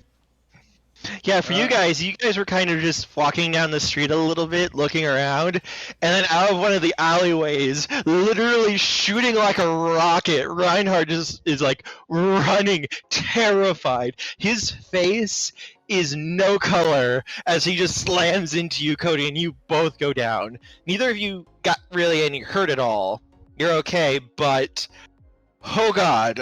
Yeah, for you guys were kind of just walking down the street a little bit, looking around, and then out of one of the alleyways, literally shooting like a rocket, Reinhardt just is like running, terrified. His face is no color as he just slams into you, Cody, and you both go down. Neither of you got really any hurt at all. You're okay, but oh god.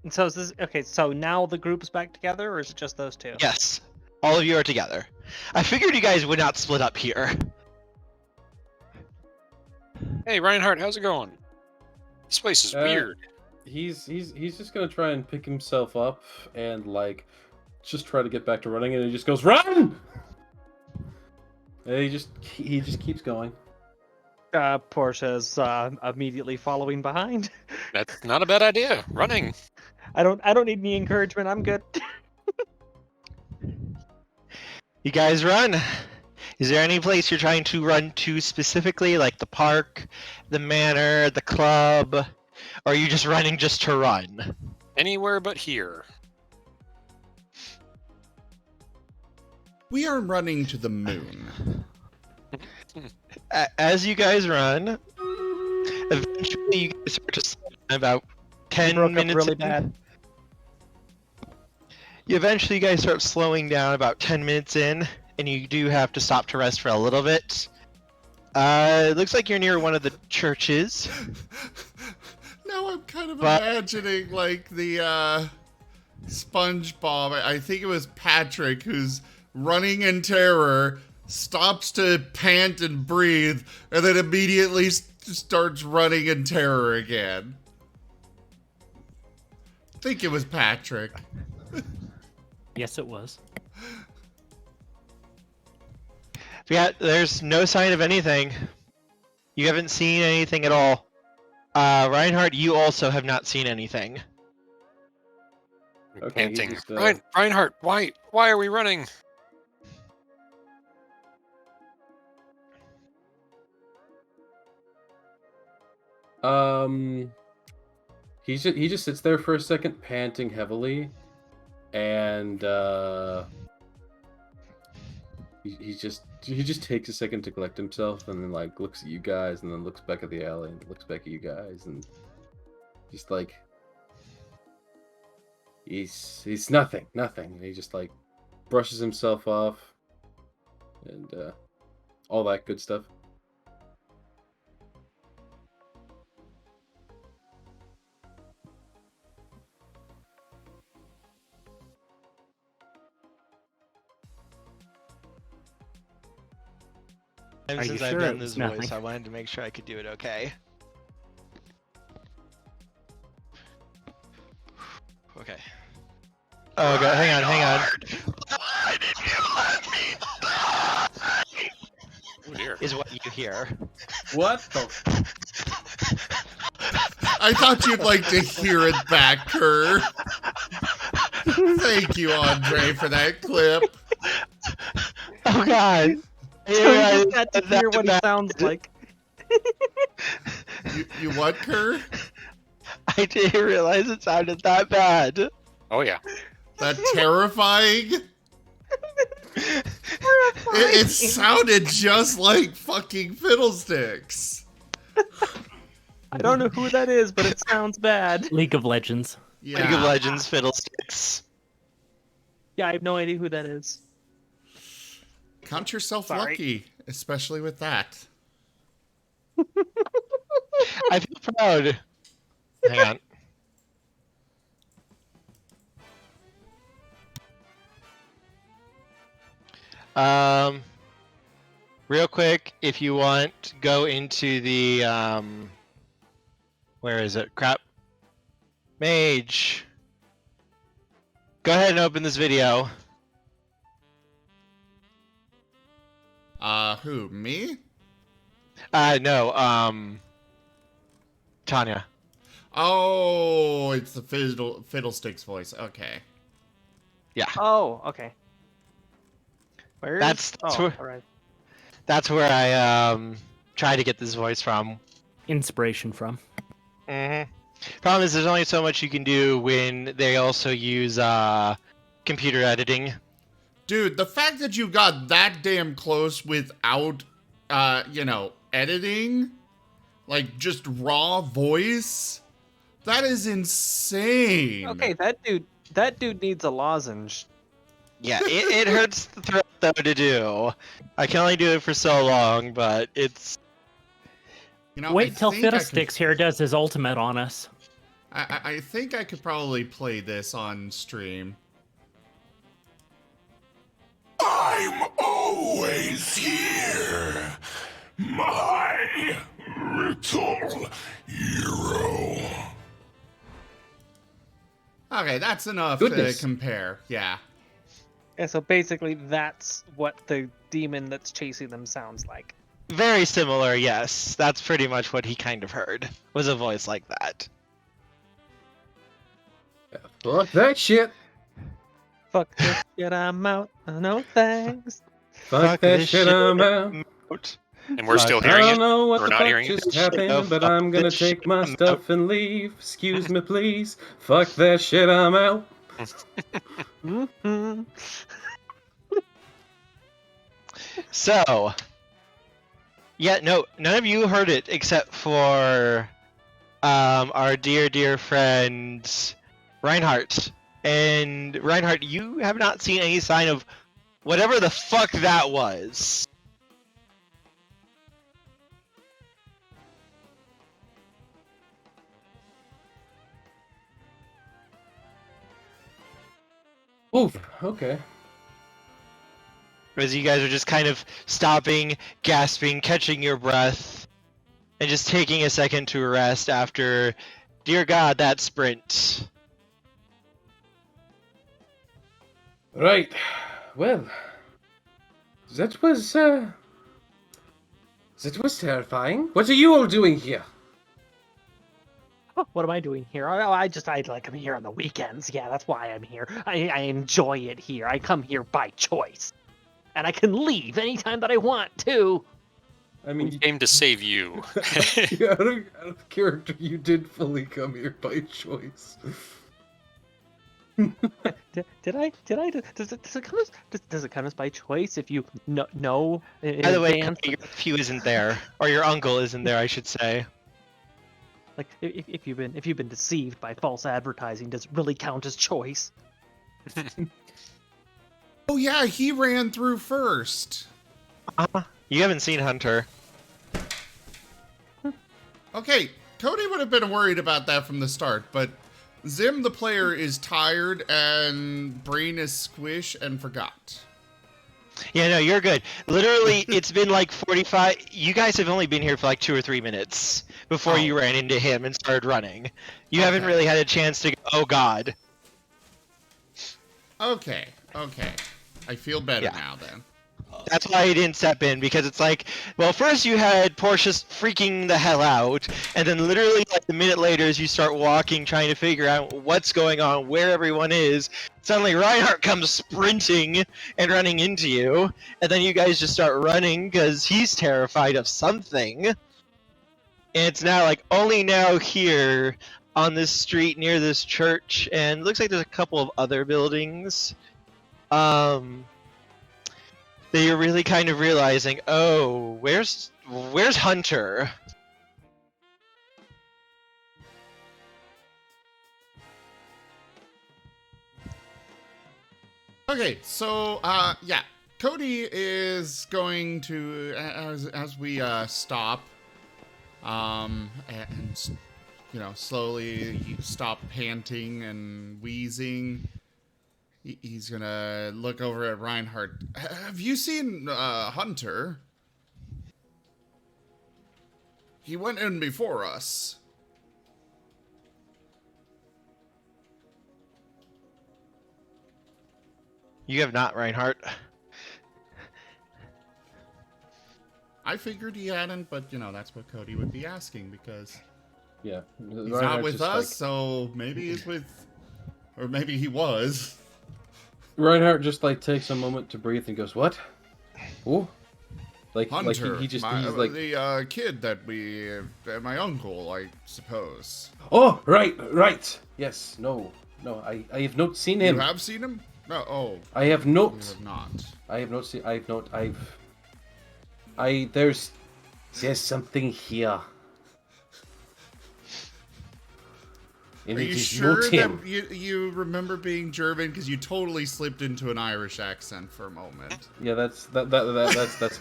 And so is this okay? So now the group's back together, or is it just those two? Yes, all of you are together. I figured you guys would not split up here. Hey, Reinhardt, how's it going? This place is weird. He's just gonna try and pick himself up and like just try to get back to running, and he just goes run. And he just keeps going. Portia's immediately following behind. That's not a bad idea. Running. I don't need any encouragement. I'm good. You guys run. Is there any place you're trying to run to specifically, like the park, the manor, the club, or are you just running just to run? Anywhere but here. We are running to the moon. As you guys run, eventually you guys start to slow down about 10 Broke up minutes really in. bad. Eventually you guys start slowing down about 10 minutes in, and you do have to stop to rest for a little bit. It looks like you're near one of the churches. Now I'm kind of imagining like the SpongeBob. I think it was Patrick who's running in terror, stops to pant and breathe, and then immediately starts running in terror again. I think it was Patrick. Yes, it was. Yeah, there's no sign of anything. You haven't seen anything at all. Reinhardt, you also have not seen anything. Okay, he Panting. just, Reinhardt, why are we running? He just sits there for a second, panting heavily, and he just takes a second to collect himself, and then like looks at you guys, and then looks back at the alley, and looks back at you guys, and just like he's nothing, and he just like brushes himself off, and all that good stuff. Are you Since I've sure done it was this voice, nothing? I wanted to make sure I could do it okay. Okay. Oh god, hang on. Why did you let me die? Oh dear. Is what you hear. What the? I thought you'd like to hear it back, Kerr. Thank you, Andre, for that clip. Oh god. So you just got to hear what he sounds like. You what, Kerr? I didn't realize it sounded that bad. Oh yeah. That terrifying? It sounded just like fucking Fiddlesticks. I don't know who that is, but it sounds bad. League of Legends. Yeah. League of Legends Fiddlesticks. Yeah, I have no idea who that is. Count yourself Sorry. lucky, especially with that. I feel proud. Hang on. real quick, if you want, go into the where is it? Crap. Mage. Go ahead and open this video. Who? Me? No, Tanya. Oh, it's the fiddlesticks voice. Okay. Yeah. Oh, okay. Where? That's where, all right. that's where I try to get this voice from. Inspiration from. Problem is, there's only so much you can do when they also use computer editing. Dude, the fact that you got that damn close without, editing, like just raw voice, that is insane. Okay, that dude needs a lozenge. Yeah, it hurts the throat though to do. I can only do it for so long, but it's. You know, Wait I till think I Fiddlesticks here does his ultimate on us. I think I could probably play this on stream. I'm always here, my little hero. Okay, that's enough Goodness. to compare. Yeah. Yeah, so basically that's what the demon that's chasing them sounds like. Very similar, yes. That's pretty much what he kind of heard, was a voice like that. Fuck that shit. Fuck this shit, I'm out. No thanks. Fuck that this shit, I'm out. And we're still I hearing don't it. know what We're the not fuck hearing it. just Shit, happened, oh, but fuck I'm gonna this shit, take my I'm stuff and leave. Excuse me, please. Fuck that shit, I'm out. Mhm. So, yeah, no, none of you heard it except for our dear friend Reinhardt. And Reinhardt, you have not seen any sign of whatever the fuck that was. Oof, okay. As you guys are just kind of stopping, gasping, catching your breath, and just taking a second to rest after, dear God, that sprint. Right. Well, that was terrifying. What are you all doing here? Oh, what am I doing here? I I'm here on the weekends. Yeah, that's why I'm here. I enjoy it here. I come here by choice. And I can leave anytime that I want to. I We mean, came to save you. out of character, you did fully come here by choice. Did I? Does it come as by choice if you know in By the way, advance? your nephew isn't there, or your uncle isn't there, I should say. Like if you've been deceived by false advertising, does it really count as choice? Oh yeah, he ran through first. You haven't seen Hunter. Okay, Cody would have been worried about that from the start, but Zim, the player, is tired and brain is squish and forgot. Yeah, no, you're good. Literally, it's been like 45. You guys have only been here for like 2 or 3 minutes before Oh. you ran into him and started running. You haven't really had a chance to go, oh god. Okay. I feel better Yeah. now then. That's why he didn't step in, because it's like, well, first you had Portia freaking the hell out, and then literally like a minute later as you start walking, trying to figure out what's going on, where everyone is, suddenly Reinhardt comes sprinting and running into you, and then you guys just start running because he's terrified of something. And it's now like only now here on this street near this church, and it looks like there's a couple of other buildings. That you're really kind of realizing, oh, where's Hunter? Okay, so yeah, Cody is going to as we stop, and slowly stop panting and wheezing. He's gonna look over at Reinhardt. Have you seen Hunter? He went in before us. You have not, Reinhardt. I figured he hadn't, but, that's what Cody would be asking, because Yeah. he's not with us, so maybe he's with... Or maybe he was. Reinhardt just, takes a moment to breathe and goes, what? Ooh. Hunter, he's the kid that my uncle, I suppose. Oh, right. Yes, no, I have not seen him. You have seen him? No, oh. I have You not. have not. There's something here. And Are it you is sure not him. that you remember being German? Because you totally slipped into an Irish accent for a moment. Yeah, that's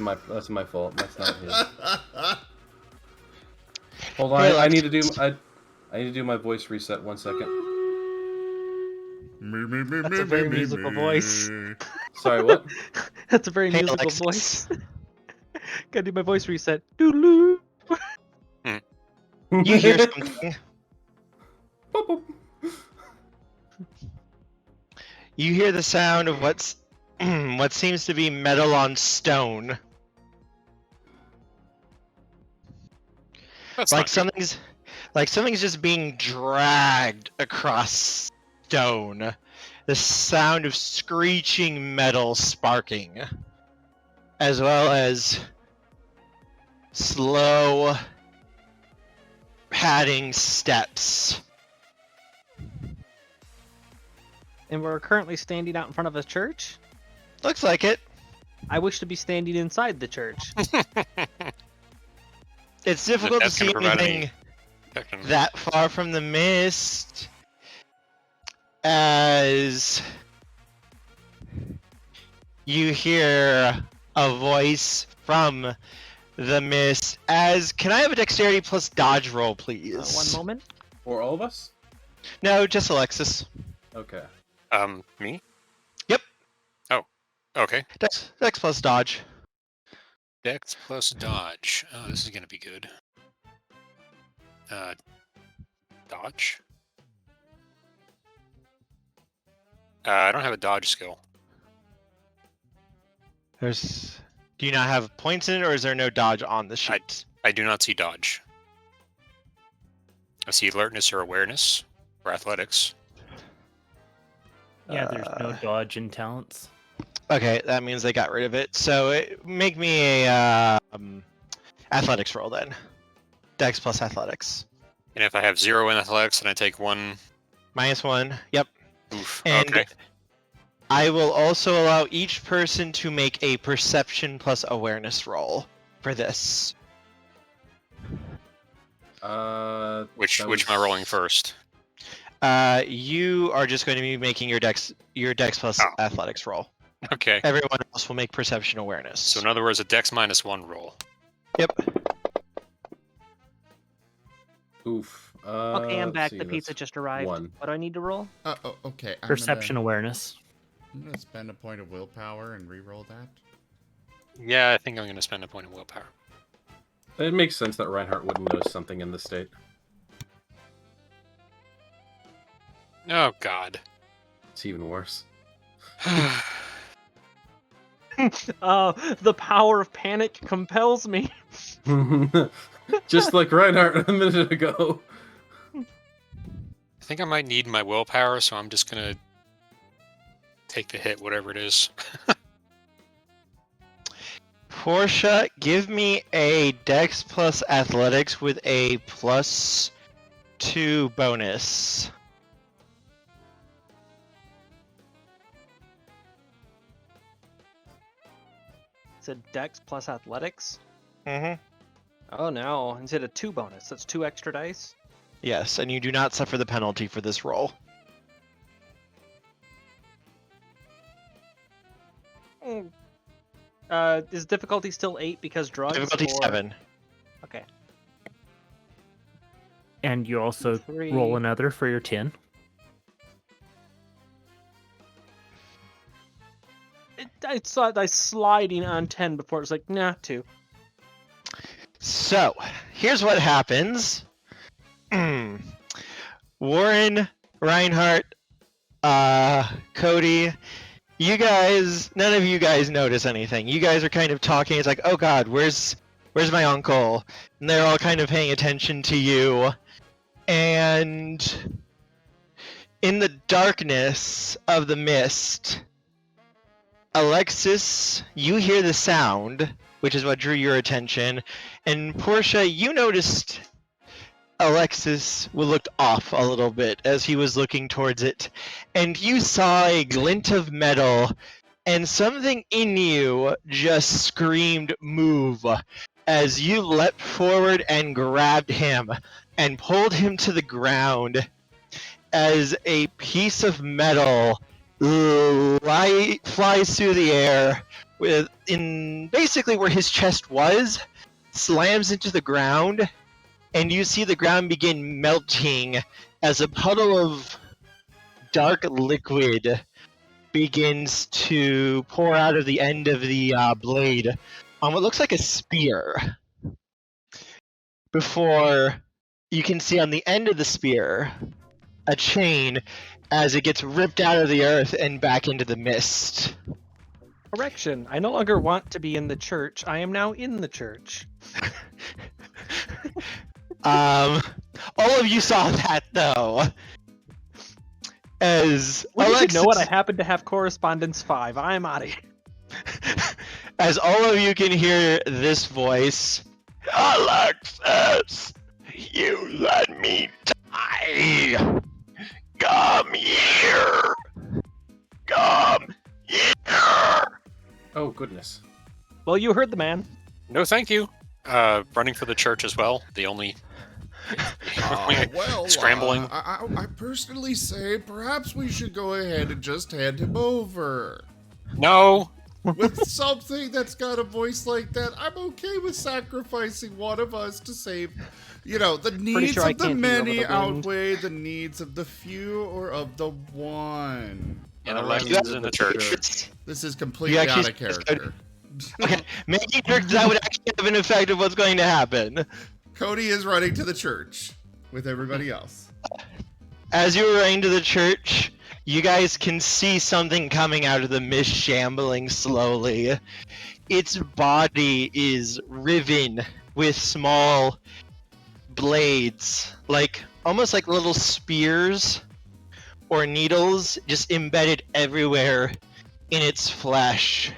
my fault. That's not his. Hold on, I need to do my voice reset. 1 second. That's a very musical voice. Sorry, what? That's a very Hey, musical Alexis. voice. Gotta do my voice reset. Doodaloo. You hear something. Boop, boop. You hear the sound of what seems to be metal on stone. That's Like not good. something's just being dragged across stone. The sound of screeching metal sparking, as well as slow padding steps. And we're currently standing out in front of a church. Looks like it. I wish to be standing inside the church. It's difficult to That's see gonna provide any anything protection. that far from the mist, as you hear a voice from the mist. Can I have a dexterity plus dodge roll, please? One moment. For all of us? No, just Alexis. Okay. Me? Yep. Oh, okay. Dex plus dodge. Dex plus dodge. Oh, this is gonna be good. Dodge? I don't have a dodge skill. Do you not have points in it, or is there no dodge on the sheet? I do not see dodge. I see alertness or awareness, or athletics. Yeah, there's no dodge in talents. Okay, that means they got rid of it. So make me a athletics roll then. Dex plus athletics. And if I have 0 in athletics, then I take 1. -1. Yep. Oof. And Okay. I will also allow each person to make a perception plus awareness roll for this. Which am I rolling first? You are just going to be making your dex plus Oh. athletics roll. Okay. Everyone else will make perception awareness. So in other words, a Dex -1 roll. Yep. Oof. Okay, I'm let's back. see, The pizza that's just arrived. 1. What do I need to roll? Okay. Perception awareness. I'm gonna spend a point of willpower and re-roll that. Yeah, I think I'm going to spend a point of willpower. It makes sense that Reinhardt wouldn't notice something in this state. Oh, God. It's even worse. Oh, the power of panic compels me. Just like Reinhardt a minute ago. I think I might need my willpower, so I'm just going to take the hit, whatever it is. Portia, give me a Dex plus Athletics with a +2 bonus. It's a Dex plus Athletics. Mm-hmm. Oh no! Instead of 2 bonus, that's 2 extra dice. Yes, and you do not suffer the penalty for this roll. Is difficulty still 8 because drugs? Difficulty or... 7. Okay. And you also 3. roll another for your 10. I saw it sliding on 10 before. It was like, nah, 2. So, here's what happens. Warren, Reinhardt, Cody, you guys, none of you guys notice anything. You guys are kind of talking. It's like, oh God, where's my uncle? And they're all kind of paying attention to you. And in the darkness of the mist, Alexis, you hear the sound, which is what drew your attention. And Portia, you noticed Alexis looked off a little bit as he was looking towards it. And you saw a glint of metal, and something in you just screamed move as you leapt forward and grabbed him and pulled him to the ground as a piece of metal flies through the air in basically where his chest was, slams into the ground, and you see the ground begin melting as a puddle of dark liquid begins to pour out of the end of the blade on what looks like a spear. Before you can see on the end of the spear a chain as it gets ripped out of the earth and back into the mist. Correction, I no longer want to be in the church. I am now in the church. All of you saw that though. As Well, Alexis, you know what? I happen to have correspondence 5. I'm out of here. as all of you can hear this voice, Alexis, you let me die. Come here. Come here. Oh, goodness. Well, you heard the man. No, thank you. Running for the church as well. The only scrambling. I personally say perhaps we should go ahead and just hand him over. No. With something that's got a voice like that, I'm okay with sacrificing one of us to save, the needs sure I of the can't hear over many the wind. outweigh the needs of the few or of the one. And Alright. Alexis is in the church. This is completely actually out of character. okay, making sure that would actually have an effect of what's going to happen. Cody is running to the church with everybody else. As you were running to the church, you guys can see something coming out of the mist, shambling slowly. Its body is riven with small blades, almost like little spears or needles, just embedded everywhere in its flesh.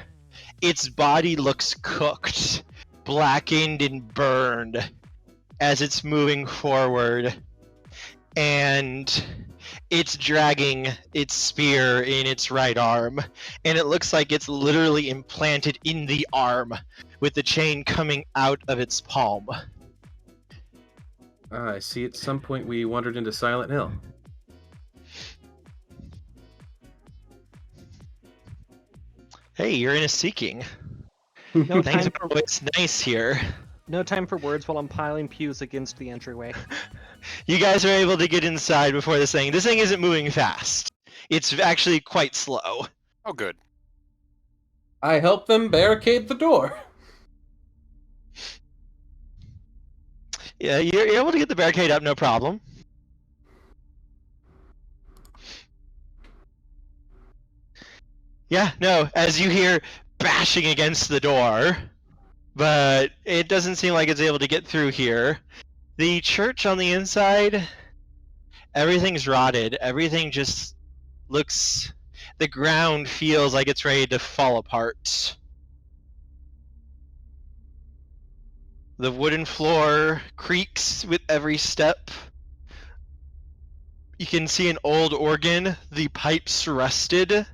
Its body looks cooked, blackened and burned as it's moving forward. And it's dragging its spear in its right arm, and it looks like it's literally implanted in the arm, with the chain coming out of its palm. I see at some point we wandered into Silent Hill. Hey, you're in a seeking. No Things time are always nice here. No time for words while I'm piling pews against the entryway. You guys are able to get inside before this thing. This thing isn't moving fast. It's actually quite slow. Oh, good. I helped them barricade the door. Yeah, you're able to get the barricade up, no problem. Yeah, no, as you hear bashing against the door, but it doesn't seem like it's able to get through here. The church on the inside, everything's rotted. Everything just looks... The ground feels like it's ready to fall apart. The wooden floor creaks with every step. You can see an old organ. The pipes rusted.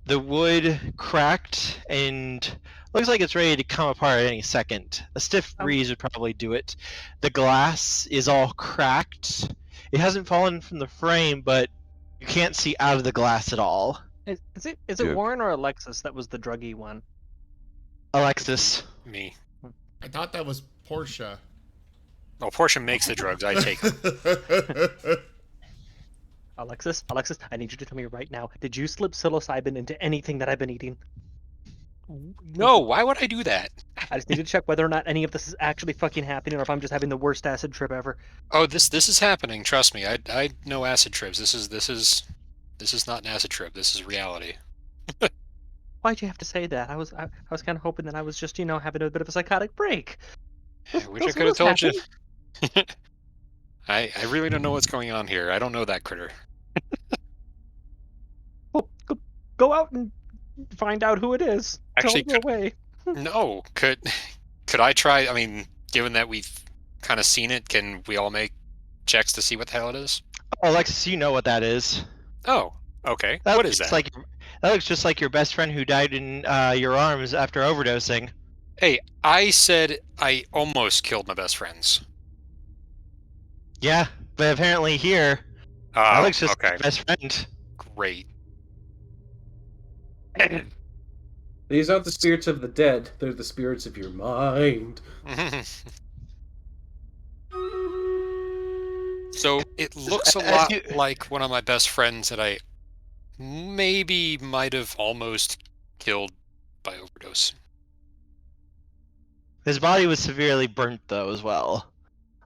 The wood cracked and looks like it's ready to come apart at any second. A stiff breeze would probably do it. The glass is all cracked. It hasn't fallen from the frame, but you can't see out of the glass at all. Is it Yeah. Warren or Alexis that was the druggy one? Alexis. Me. I thought that was Portia. Well, Portia makes the drugs. I take them. Alexis, I need you to tell me right now, did you slip psilocybin into anything that I've been eating? No, why would I do that? I just need to check whether or not any of this is actually fucking happening, or if I'm just having the worst acid trip ever. Oh, this is happening. Trust me. I know acid trips. This is not an acid trip. This is reality. Why'd you have to say that? I was kind of hoping that I was just, having a bit of a psychotic break. I wish I Those could have rules told you. happen. I really don't know what's going on here. I don't know that critter. Well, go out and find out who it is. Actually, Tell them away. No, could I try? I mean, given that we've kind of seen it, can we all make checks to see what the hell it is? Oh, Alexis, you know what that is. Oh, okay. That What looks is that? That looks just like your best friend who died in your arms after overdosing. Hey, I said I almost killed my best friends. Yeah, but apparently here, that Oh, looks just okay. like your best friend. Great. These aren't the spirits of the dead. They're the spirits of your mind. So it looks a lot like one of my best friends that I maybe might have almost killed by overdose. His body was severely burnt though as well.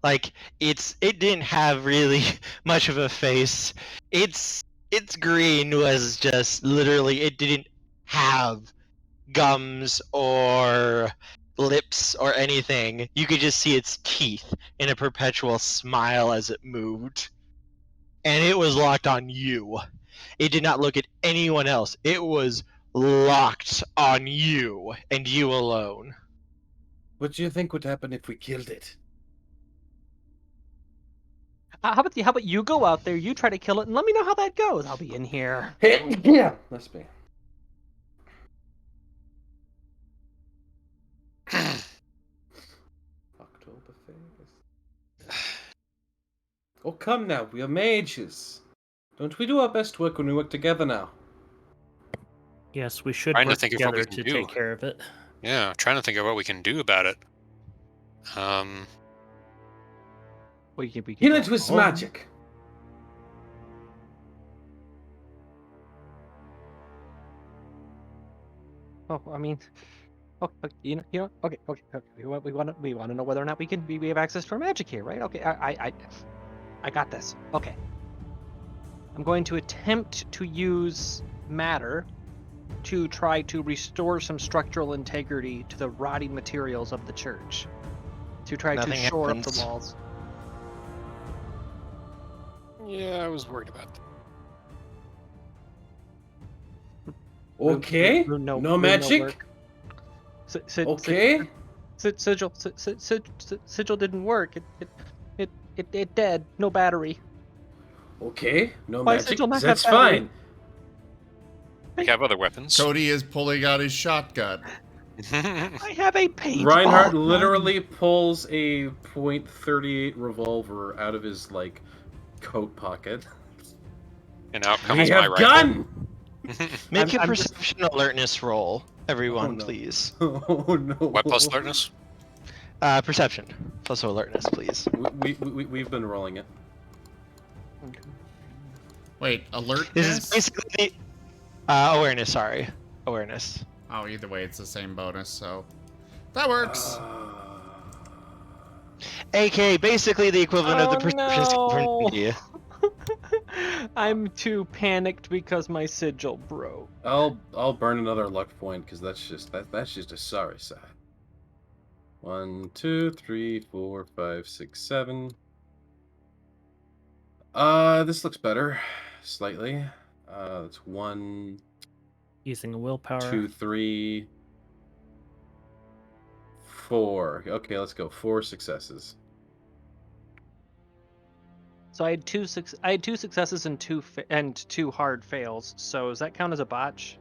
Like it didn't have really much of a face. Its green was just literally, it didn't have gums or lips or anything. You could just see its teeth in a perpetual smile as it moved. And it was locked on you. It did not look at anyone else. It was locked on you and you alone. What do you think would happen if we killed it? How about you go out there, you try to kill it, and let me know how that goes. I'll be in here. Yeah, that's me. Oktoberfest. Oh, come now, we are mages. Don't we do our best work when we work together now? Yes, we should Trying to work think of what we together can to do. take care of it. Yeah, trying to think of what we can do about it. We can Heal go it with home. magic. Oh, I mean, okay. We want to know whether or not we have access to our magic here, right? Okay, I got this. Okay, I'm going to attempt to use matter to try to restore some structural integrity to the rotting materials of the church, to try Nothing to shore up happens. the walls. Yeah, I was worried about that. Okay. No magic. work. Okay. Sigil didn't work. It dead. No battery. Okay. No Why magic. Sigil not That's have battery? fine. We have other weapons. Cody is pulling out his shotgun. I have a paintball. Reinhardt gun. literally pulls a .38 revolver out of his coat pocket. And out We comes my have rifle. gun. Make a I'm just- perception alertness roll, everyone, Oh, no. please. Oh no. What plus alertness? Perception plus alertness, please. We've been rolling it. Wait, alertness? This is basically awareness. Sorry, awareness. Oh, either way, it's the same bonus, so that works. AK, basically the equivalent of the perception skill from no. D&D. I'm too panicked because my sigil broke. I'll burn another luck point because that's just a sorry side. 1, 2, 3, 4, 5, 6, 7. This looks better, slightly. That's 1, Using a willpower. 2, 3, 4. Okay, let's go. 4 successes. So I had two successes and two hard fails. So does that count as a botch?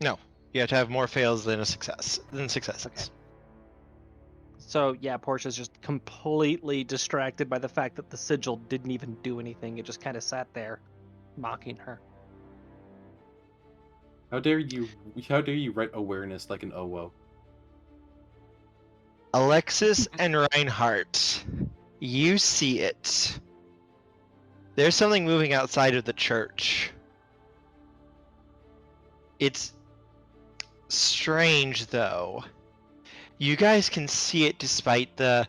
No, you have to have more fails than successes. Okay. So yeah, Portia's just completely distracted by the fact that the sigil didn't even do anything. It just kind of sat there, mocking her. How dare you write awareness like an OWO? Alexis and Reinhardt, you see it. There's something moving outside of the church. It's strange, though. You guys can see it despite the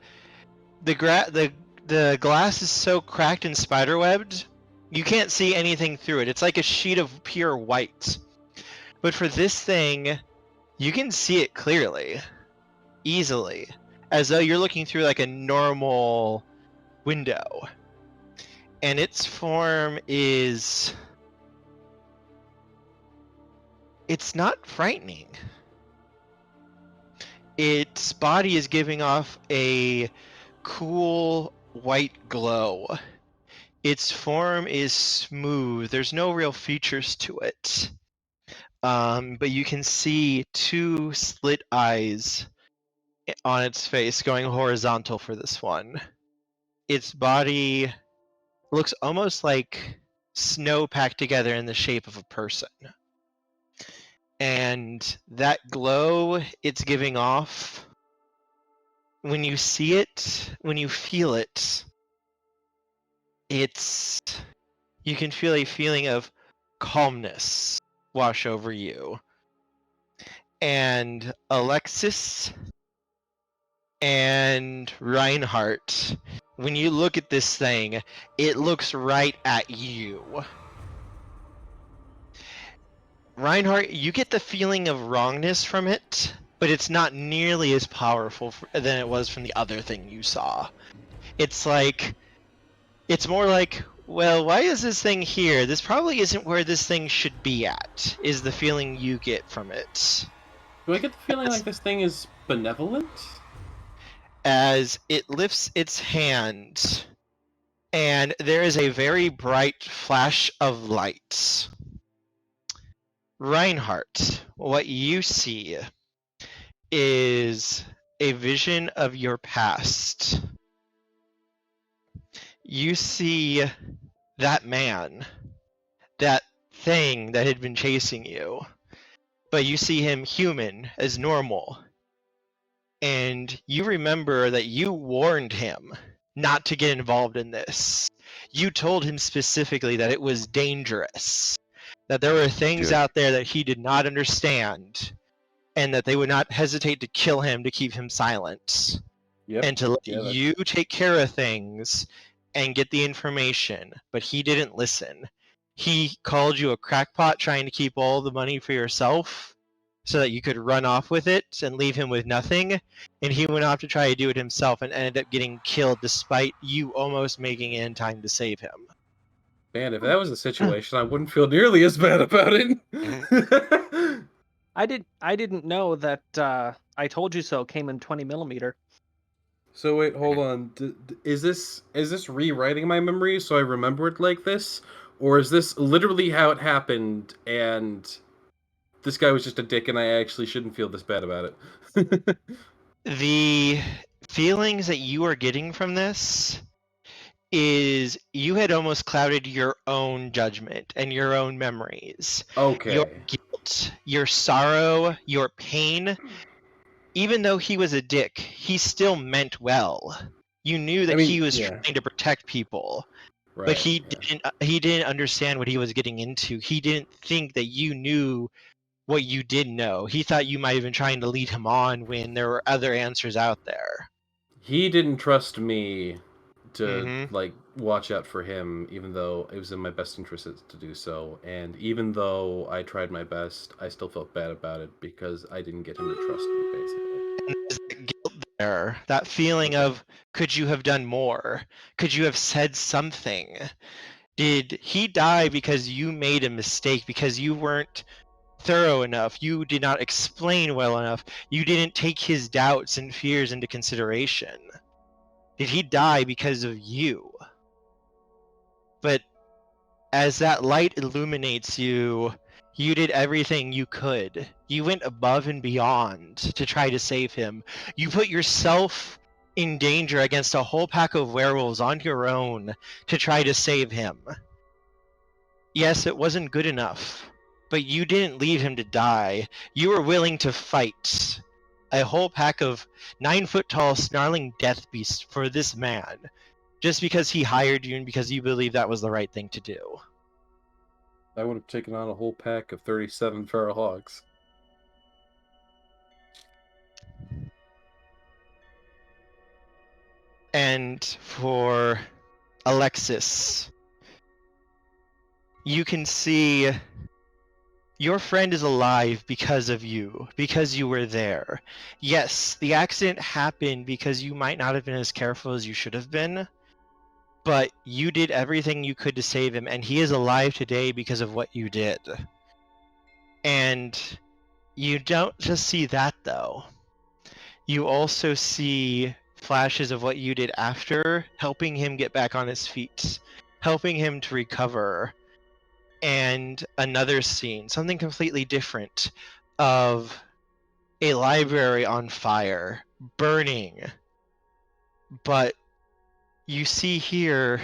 glass is so cracked and spiderwebbed, you can't see anything through it. It's like a sheet of pure white. But for this thing, you can see it clearly, easily, as though you're looking through like a normal window. And its form is... it's not frightening. Its body is giving off a cool white glow. Its form is smooth. There's no real features to it. But you can see two slit eyes on its face going horizontal for this one. Its body looks almost like snow packed together in the shape of a person. And that glow it's giving off, when you see it, when you feel it, you can feel a feeling of calmness wash over you. And Alexis and Reinhardt, when you look at this thing, it looks right at you. Reinhardt, you get the feeling of wrongness from it, but it's not nearly as powerful than it was from the other thing you saw. It's more like, well, why is this thing here? This probably isn't where this thing should be at, is the feeling you get from it. Do I get the feeling like this thing is benevolent? As it lifts its hand, and there is a very bright flash of light. Reinhardt, what you see is a vision of your past. You see that man, that thing that had been chasing you, but you see him human, as normal. And you remember that you warned him not to get involved in this. You told him specifically that it was dangerous, that there were things out there that he did not understand, and that they would not hesitate to kill him to keep him silent. Yep. And to let you take care of things and get the information, but he didn't listen. He called you a crackpot trying to keep all the money for yourself so that you could run off with it and leave him with nothing, and he went off to try to do it himself and ended up getting killed despite you almost making it in time to save him. Man, if that was the situation, I wouldn't feel nearly as bad about it. I didn't know that I Told You So came in 20mm. So wait, hold on. Is this rewriting my memory so I remember it like this, or is this literally how it happened and this guy was just a dick and I actually shouldn't feel this bad about it? The feelings that you are getting from this is you had almost clouded your own judgment and your own memories. Okay. Your guilt, your sorrow, your pain. Even though he was a dick, he still meant well. You knew that he was trying to protect people, right, but he didn't understand what he was getting into. He didn't think that you knew what you did know. He thought you might have been trying to lead him on when there were other answers out there. He didn't trust me to like watch out for him, even though it was in my best interest to do so. And even though I tried my best, I still felt bad about it because I didn't get him to trust me, basically. And there's that guilt there, that feeling of, could you have done more? Could you have said something? Did he die because you made a mistake, because you weren't thorough enough, you did not explain well enough, you didn't take his doubts and fears into consideration? Did he die because of you? But as that light illuminates you, you did everything you could. You went above and beyond to try to save him. You put yourself in danger against a whole pack of werewolves on your own to try to save him. Yes, it wasn't good enough, but you didn't leave him to die. You were willing to fight a whole pack of 9-foot-tall snarling death beasts for this man, just because he hired you and because you believe that was the right thing to do. I would have taken on a whole pack of 37 feral hogs. And for Alexis, you can see your friend is alive because of you, because you were there. Yes, the accident happened because you might not have been as careful as you should have been, but you did everything you could to save him, and he is alive today because of what you did. And you don't just see that, though. You also see flashes of what you did after, helping him get back on his feet, helping him to recover. And another scene, something completely different, of a library on fire, burning. But you see here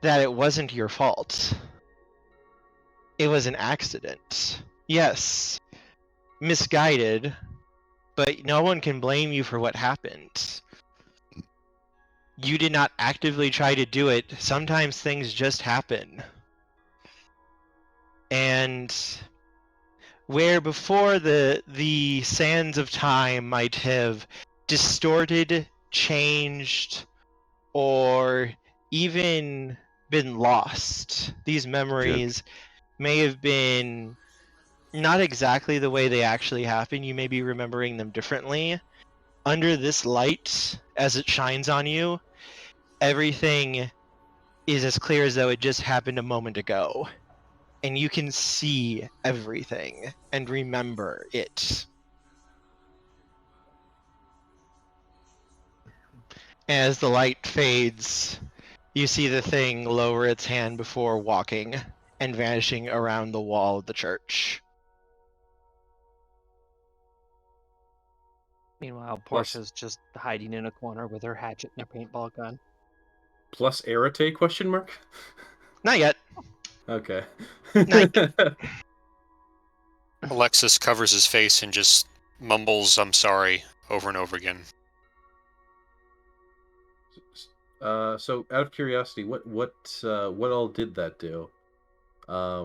that it wasn't your fault. It was an accident. Yes, misguided, but no one can blame you for what happened. You did not actively try to do it. Sometimes things just happen. And where before the sands of time might have distorted, changed, or even been lost, these memories may have been not exactly the way they actually happened. You may be remembering them differently. Under this light, as it shines on you, everything is as clear as though it just happened a moment ago. And you can see everything and remember it. As the light fades, you see the thing lower its hand before walking and vanishing around the wall of the church. Meanwhile, Plus- Portia's just hiding in a corner with her hatchet and a paintball gun. Plus Arate, question mark? Not yet. Okay. Alexis covers his face and just mumbles, "I'm sorry," over and over again. So out of curiosity, what all did that do? I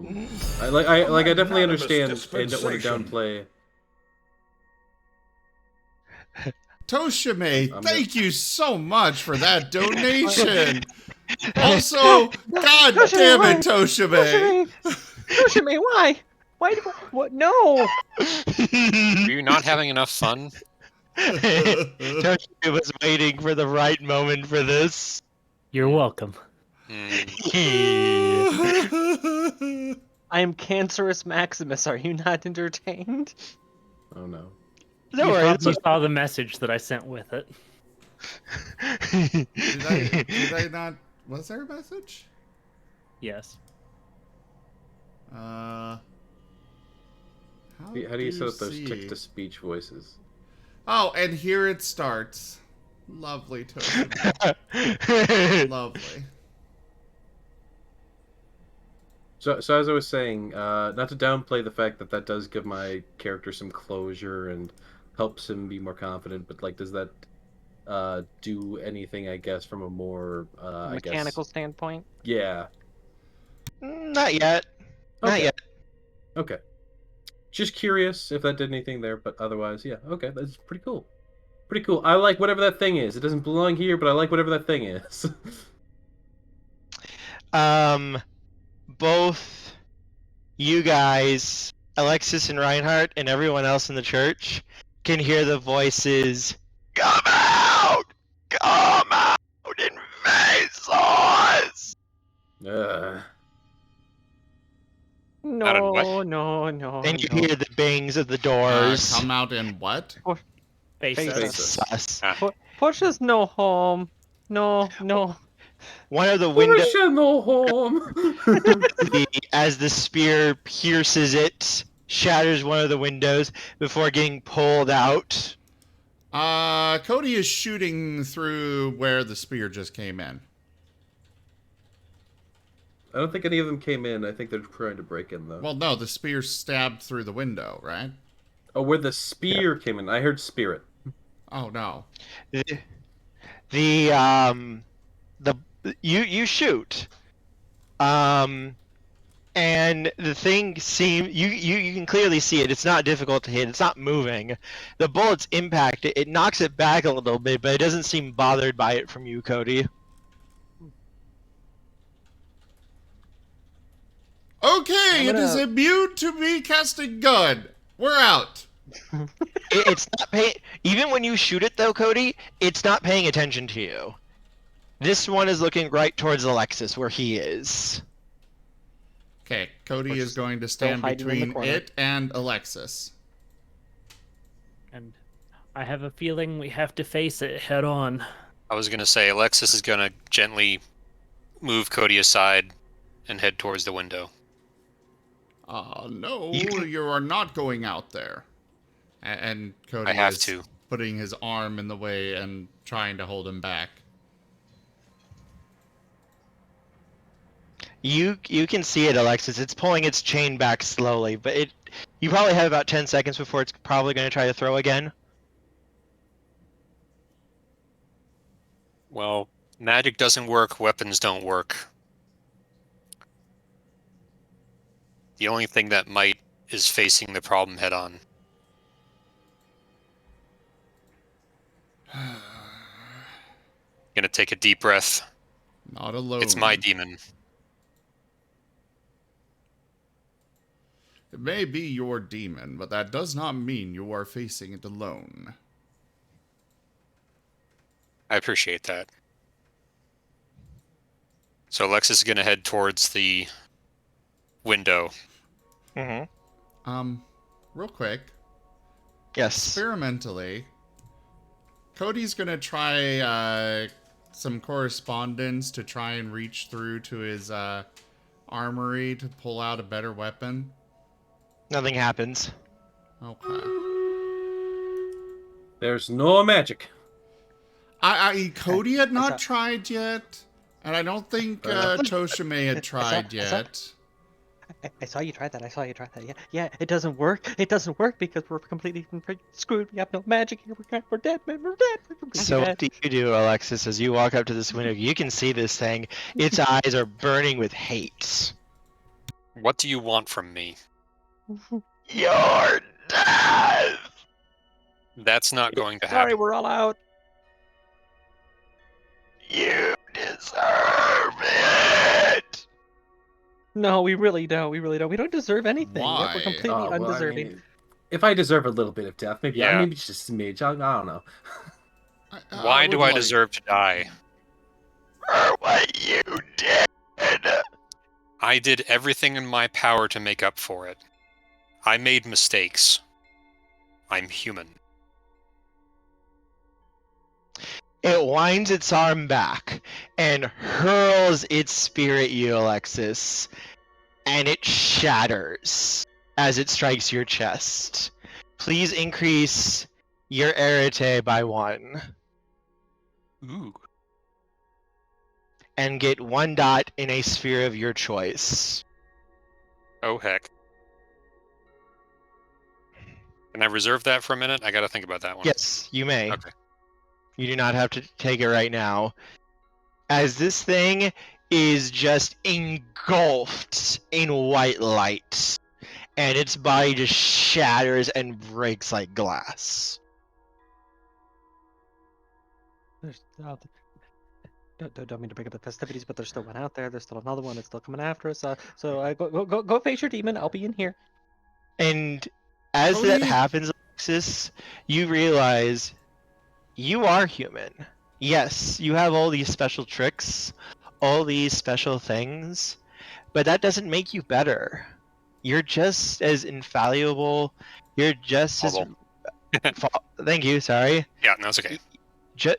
definitely understand and don't want to downplay. Toshime, thank you so much for that donation. Also, god damn it, Toshime. Toshime, why? What? No! Are you not having enough fun? Toshime was waiting for the right moment for this. You're welcome. I am Cancerous Maximus. Are you not entertained? Oh no. Don't You worry. probably saw the message that I sent with it. Did I not? Was there a message? Yes. How How do you set up those text-to-speech voices? Oh, and here it starts. Lovely, Toshime. Lovely. So as I was saying, not to downplay the fact that that does give my character some closure and helps him be more confident, but like, does that do anything? I guess from a more Mechanical standpoint. Yeah. Not yet. Not Okay. yet. Okay. Just curious if that did anything there, but otherwise, yeah. Okay, that's pretty cool. Pretty cool. I like whatever that thing is. It doesn't belong here, but I like whatever that thing is. Both you guys, Alexis and Reinhardt, and everyone else in the church can hear the voices. Come out! Come out! Invade us! Out in what? No. And you hear the bangs of the doors. Come out in what? Face Face us. us. Portia's no home. No. One of the windows, no home. as the spear pierces it, shatters one of the windows before getting pulled out. Cody is shooting through where the spear just came in. I don't think any of them came in. I think they're trying to break in, though. Well, no, the spear stabbed through the window, right? Oh, where the spear came in. I heard spirit. Oh, no. You shoot. And the thing you can clearly see it. It's not difficult to hit. It's not moving. The bullets impact it. It knocks it back a little bit, but it doesn't seem bothered by it from you, Cody. Okay, it is immune to me casting gun. We're out. It's not paying. Even when you shoot it, though, Cody, it's not paying attention to you. This one is looking right towards Alexis, where he is. Okay, Cody is going to stand between it and Alexis. And I have a feeling we have to face it head on. I was gonna say Alexis is gonna gently move Cody aside and head towards the window. No, you are not going out there. And Cody is putting his arm in the way and trying to hold him back. You can see it, Alexis. It's pulling its chain back slowly, but you probably have about 10 seconds before it's probably going to try to throw again. Well, magic doesn't work, weapons don't work. The only thing that might is facing the problem head on. Gonna take a deep breath. Not alone. It's my demon. It may be your demon, but that does not mean you are facing it alone. I appreciate that. So Alexis is gonna head towards the window. Real quick. Yes. Experimentally, Cody's gonna try some correspondence to try and reach through to his armory to pull out a better weapon. Nothing happens. Okay. There's no magic. Cody had not tried yet, and I don't think Toshime had tried yet. I saw you try that. Yeah, it doesn't work. It doesn't work because we're completely screwed. We have no magic here. We're dead, man. We're dead. So what do you do, Alexis, as you walk up to this window? You can see this thing. Its eyes are burning with hate. What do you want from me? Your death! That's not going to happen. Sorry, we're all out. You deserve it! No, we really don't. We don't deserve anything. Why? We're completely undeserving. If I deserve a little bit of death, maybe Yeah. maybe it's just a smidge. I don't know. Why do I deserve to die? For what you did! I did everything in my power to make up for it. I made mistakes. I'm human. It winds its arm back and hurls its spear at you, Alexis, and it shatters as it strikes your chest. Please increase your arete by 1. Ooh. And get 1 dot in a sphere of your choice. Oh, heck. Can I reserve that for a minute? I gotta think about that one. Yes, you may. Okay. You do not have to take it right now. As this thing is just engulfed in white light. And its body just shatters and breaks like glass. Don't mean to break up the festivities, but there's still one out there. There's still another one. It's still coming after us. So go face your demon. I'll be in here. And as that happens, Alexis, you realize you are human. Yes, you have all these special tricks, all these special things, but that doesn't make you better. You're just as infallible. You're just as... Thank you, sorry. Yeah, no, it's okay.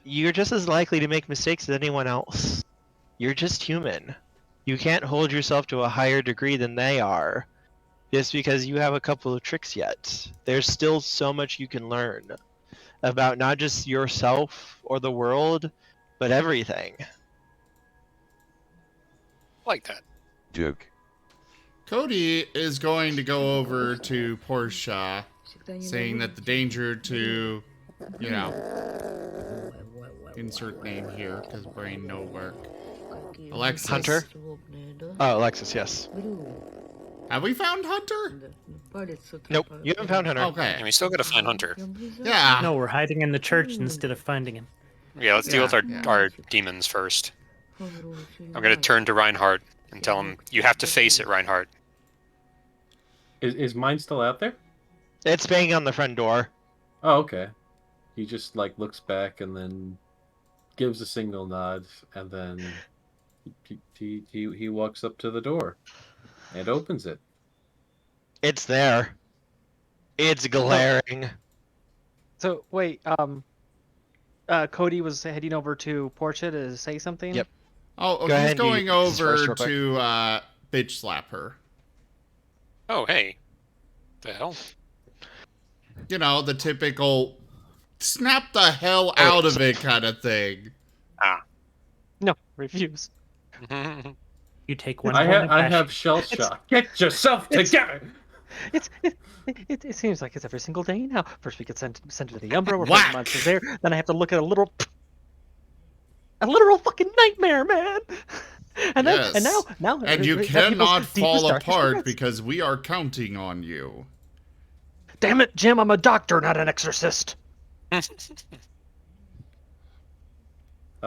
You're just as likely to make mistakes as anyone else. You're just human. You can't hold yourself to a higher degree than they are just because you have a couple of tricks yet. There's still so much you can learn about not just yourself or the world, but everything. Like that. Joke. Cody is going to go over to Portia, saying that the danger to, insert name here, because brain no work. Alexis. Hunter? Oh, Alexis, yes. Have we found Hunter? Nope, you haven't found Hunter. Okay. And we still gotta find Hunter. Yeah. No, we're hiding in the church instead of finding him. Yeah, let's deal with Yeah. our demons first. I'm gonna turn to Reinhardt and tell him, you have to face it, Reinhardt. Is mine still out there? It's banging on the front door. Oh, okay. He just like looks back and then gives a single nod, and then he walks up to the door and opens it. It's there. It's glaring. So wait, Cody was heading over to Portia to say something. Yep. Oh, Go he's ahead, going you- this is first over real quick. to bitch slap her. Oh, hey. The hell? You know, the typical snap the hell out of it kind of thing. No, refuse. You take one. I point have of I action. have shell shock. Get yourself together. It seems like it's every single day now. First we get sent to the Umbra, where Whack! monsters there. Then I have to look at a literal fucking nightmare, man. And then and Yes. now And you people's cannot deepest, fall darkest apart regrets. because we are counting on you. Damn it, Jim! I'm a doctor, not an exorcist. I'm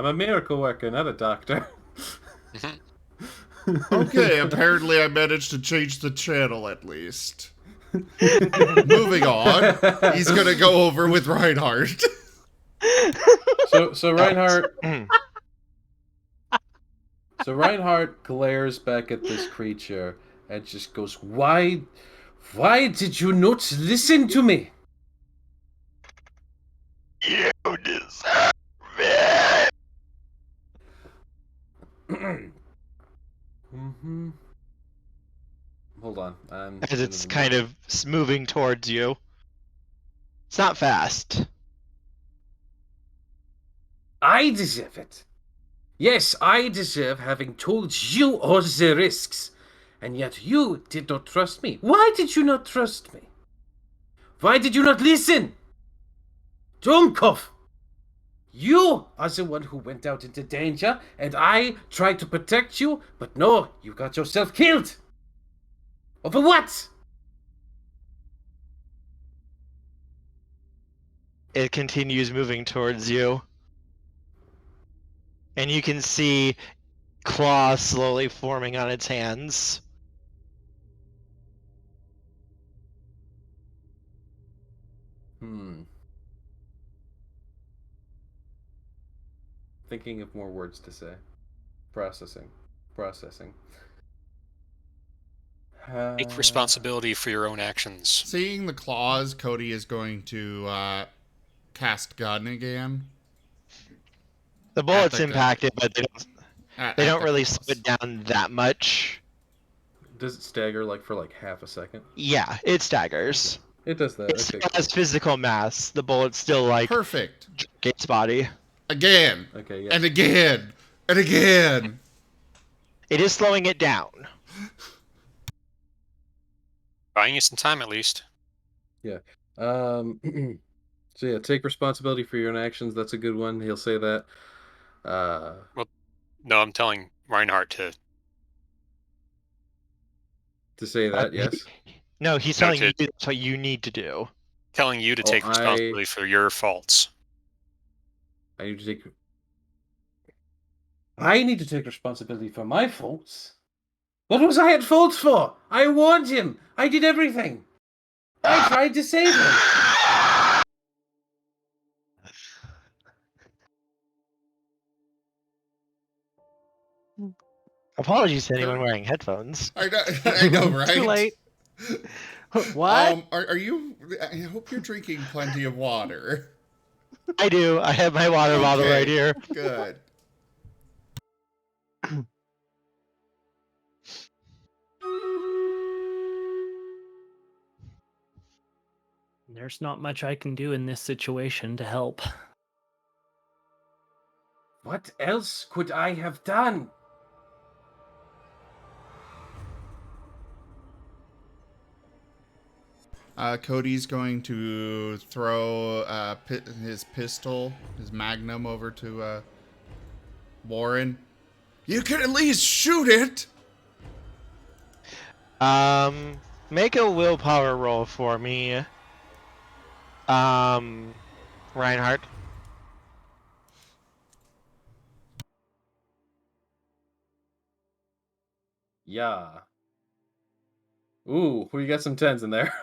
a miracle worker, not a doctor. Okay, apparently I managed to change the channel at least. Moving on. He's gonna go over with Reinhardt. So Reinhardt. So Reinhardt glares back at this creature and just goes, Why did you not listen to me? You deserve it. Mm-hmm. Hold on. As it's kind of moving towards you. It's not fast. I deserve it. Yes, I deserve having told you all the risks. And yet you did not trust me. Why did you not trust me? Why did you not listen? Domkov! You are the one who went out into danger, and I tried to protect you, but no, you got yourself killed! Over what? It continues moving towards you. And you can see claws slowly forming on its hands. Thinking of more words to say. Processing. Take responsibility for your own actions. Seeing the claws, Cody is going to cast gun again. The bullet's the- impacted, but they At don't the really claws. slow it down that much. Does it stagger for half a second? Yeah, it staggers. It does that. It Okay. still has physical mass. The bullet's still Perfect. its body. Again. Okay, yeah. And again. And again. It is slowing it down. Buying you some time at least. So yeah, take responsibility for your own actions. That's a good one. He'll say that. No, I'm telling Reinhardt to To say that, yes. No, he's No, telling you to- that's what you need to do. telling you to take I- responsibility for your faults. I need to take responsibility for my faults. What was I at fault for? I warned him. I did everything. I tried to save him. Apologies to anyone wearing headphones. I know, right? Too late. What? Are you? I hope you're drinking plenty of water. I do. I have my water bottle Okay. right here. Good. There's not much I can do in this situation to help. What else could I have done? Cody's going to throw his pistol, his magnum, over to Warren. You can at least shoot it. Make a willpower roll for me. Reinhardt. Yeah. Ooh, we got some 10s in there.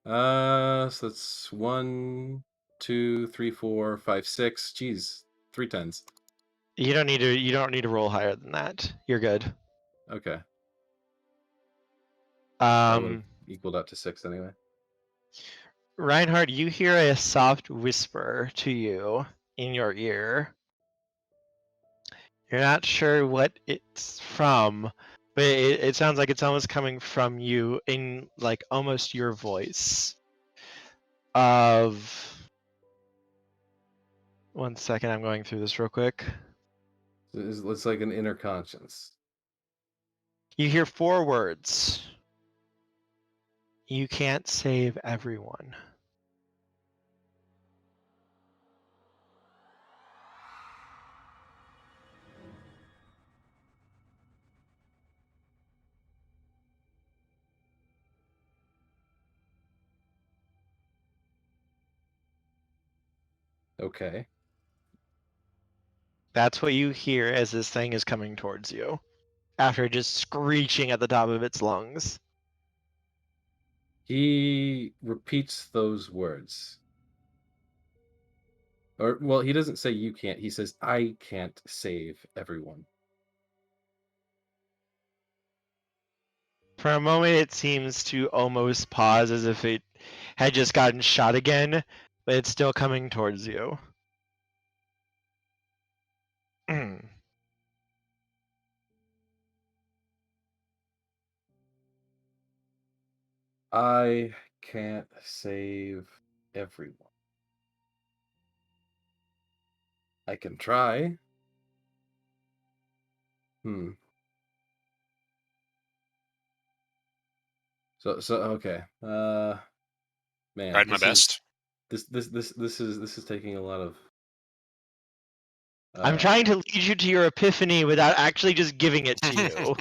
So that's 1, 2, 3, 4, 5, 6. Jeez, 3 10s. You don't need to roll higher than that. You're good. Okay. That would have Um, equaled out to 6 anyway. Reinhardt, you hear a soft whisper to you in your ear. You're not sure what it's from, but it sounds like it's almost coming from you in like almost your voice. Of 1 second, I'm going through this real quick. It's like an inner conscience. You hear 4 words. You can't save everyone. Okay. That's what you hear as this thing is coming towards you, after just screeching at the top of its lungs. He repeats those words. Or, well, he doesn't say you can't. He says, I can't save everyone. For a moment, it seems to almost pause as if it had just gotten shot again, but it's still coming towards you. I can't save everyone. I can try. So okay. Man, Tried my best. This is taking a lot of. I'm trying to lead you to your epiphany without actually just giving it to you.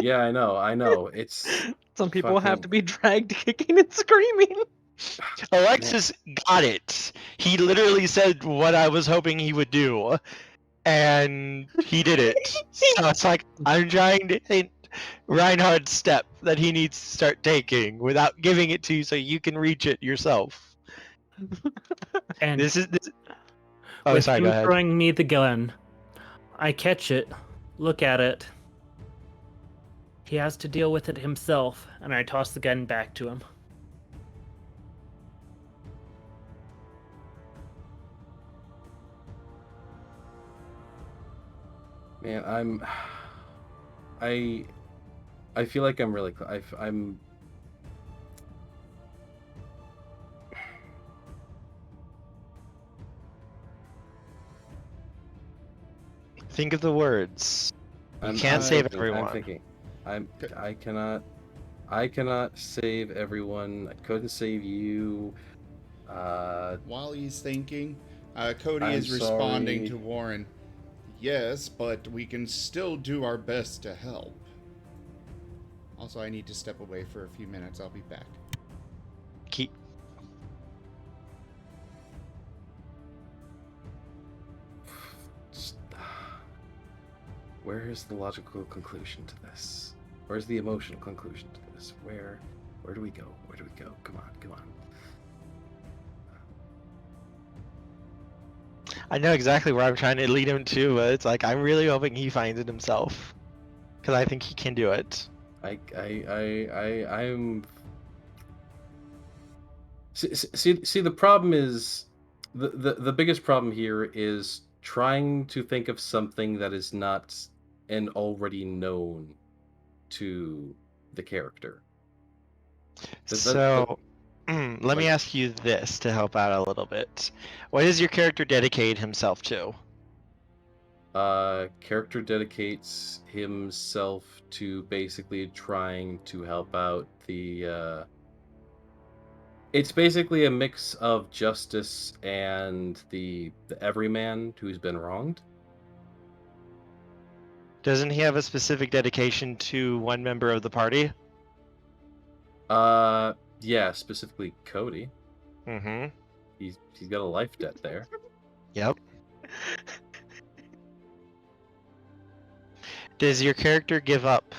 Yeah, I know. It's Some people have fucking- to be dragged kicking and screaming. Alexis got it. He literally said what I was hoping he would do, and he did it. So it's like I'm trying to hint Reinhardt's step that he needs to start taking without giving it to you so you can reach it yourself. And This is. Oh, with sorry. him Go ahead. throwing me the gun, I catch it, look at it. He has to deal with it himself, and I toss the gun back to him. Man, I feel like I'm really I'm Think of the words. You can't save everyone. I'm thinking. I cannot save everyone. I couldn't save you. While he's thinking, Cody I'm is responding sorry. to Warren. Yes, but we can still do our best to help. Also, I need to step away for a few minutes. I'll be back. Keep. Where is the logical conclusion to this? Where's the emotional conclusion to this? Where do we go? Where do we go? Come on. I know exactly where I'm trying to lead him to, but it's like I'm really hoping he finds it himself, because I think he can do it. I'm. See, the problem is the biggest problem here is trying to think of something that is not an already known to the character. Let me ask you this to help out a little bit. What does your character dedicate himself to? Character dedicates himself to basically trying to help out the. It's basically a mix of justice and the everyman who's been wronged. Doesn't he have a specific dedication to one member of the party? Yeah, specifically Cody. Mm-hmm. He's got a life debt there. Yep. Does your character give up,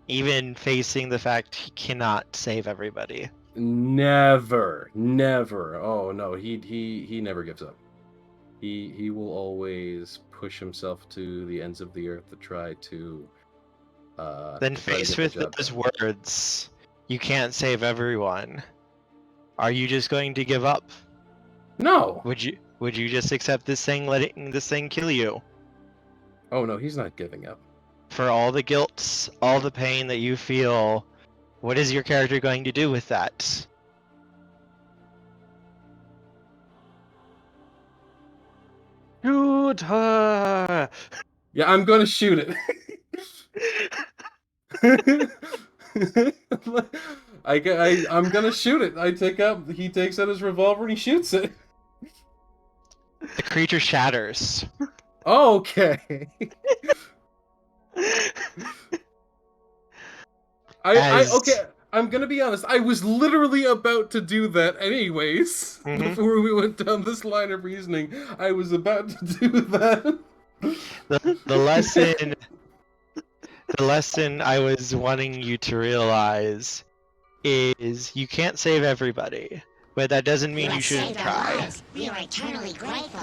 even facing the fact he cannot save everybody? Never. Oh no, he never gives up. He will always push himself to the ends of the earth to try to Then to try to faced get the with job those done. words, you can't save everyone. Are you just going to give up? No. Would you just accept this thing, letting this thing kill you? Oh no, he's not giving up. For all the guilt, all the pain that you feel, what is your character going to do with that? Shoot her! Yeah, I'm gonna shoot it. I'm gonna shoot it. He takes out his revolver and he shoots it. The creature shatters. Okay. Okay. I'm gonna be honest. I was literally about to do that anyways. Before we went down this line of reasoning, I was about to do that. The lesson I was wanting you to realize is you can't save everybody, but that doesn't mean you shouldn't try. We are eternally grateful.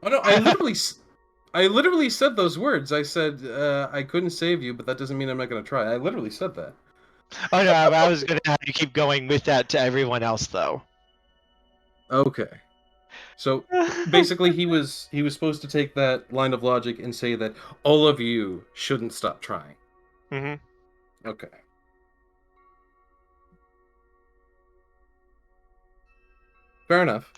Oh no! I literally said those words. I said I couldn't save you, but that doesn't mean I'm not gonna try. I literally said that. Oh no! I was gonna have you keep going with that to everyone else, though. Okay. So basically, he was supposed to take that line of logic and say that all of you shouldn't stop trying. Mm-hmm. Okay. Fair enough.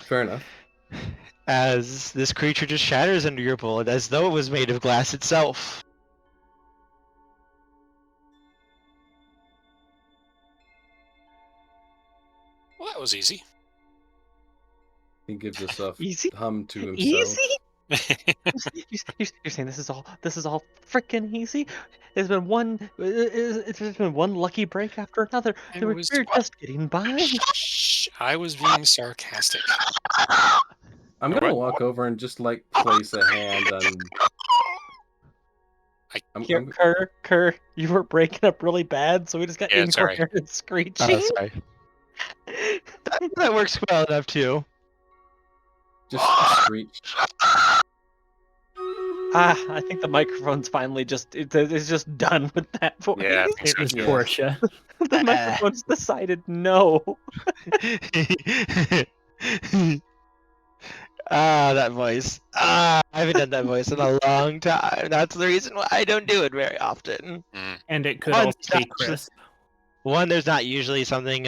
As this creature just shatters under your bullet, as though it was made of glass itself. Well, that was easy. He gives us a Easy? hum to himself. Easy? You're saying this is all freaking easy? There's been one lucky break after another. We're just getting by. I was being sarcastic. I'm gonna walk over and just like place a hand on. Kerr, you were breaking up really bad, so we just got incoherent screeching. Oh, sorry. That works well enough too. Just screech. I think the microphone's finally it's just done with that voice. Yeah, It was Portia. The microphone's decided no. That voice. I haven't done that voice in a long time. That's the reason why I don't do it very often. And it could also be Chris. One, there's not usually something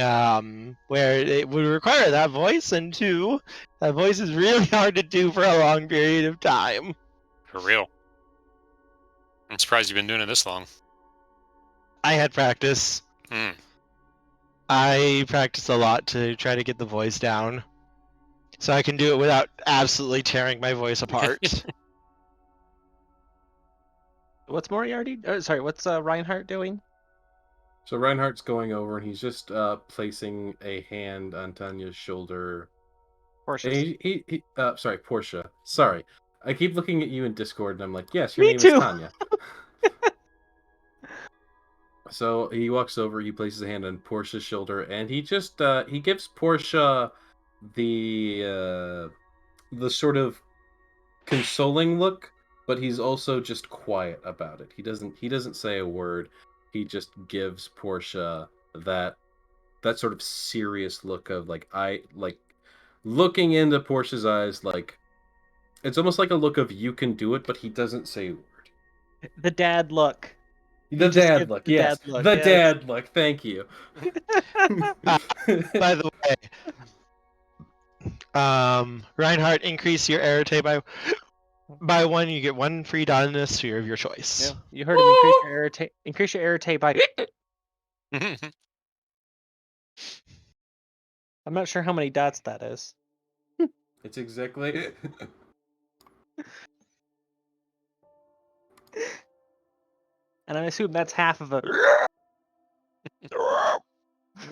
where it would require that voice, and two, that voice is really hard to do for a long period of time. For real. I'm surprised you've been doing it this long. I had practice. I practiced a lot to try to get the voice down, so I can do it without absolutely tearing my voice apart. What's Moriarty? What's Reinhardt doing? So Reinhardt's going over and he's just placing a hand on Tanya's shoulder. Portia. Portia. Sorry. I keep looking at you in Discord and I'm like, yes, your Me name too. is Tanya. So he walks over, he places a hand on Portia's shoulder, and he just he gives Portia the sort of consoling look, but he's also just quiet about it. He doesn't say a word. He just gives Portia that sort of serious look of like looking into Portia's eyes, like it's almost like a look of you can do it, but he doesn't say a word. The dad look. The dad look, yes. The dad look, thank you. By the way, Reinhardt, increase your arete by 1. You get 1 free dot in a sphere of your choice. Yeah, you heard him. Increase your arete by. I'm not sure how many dots that is. It's exactly. And I assume that's half of a.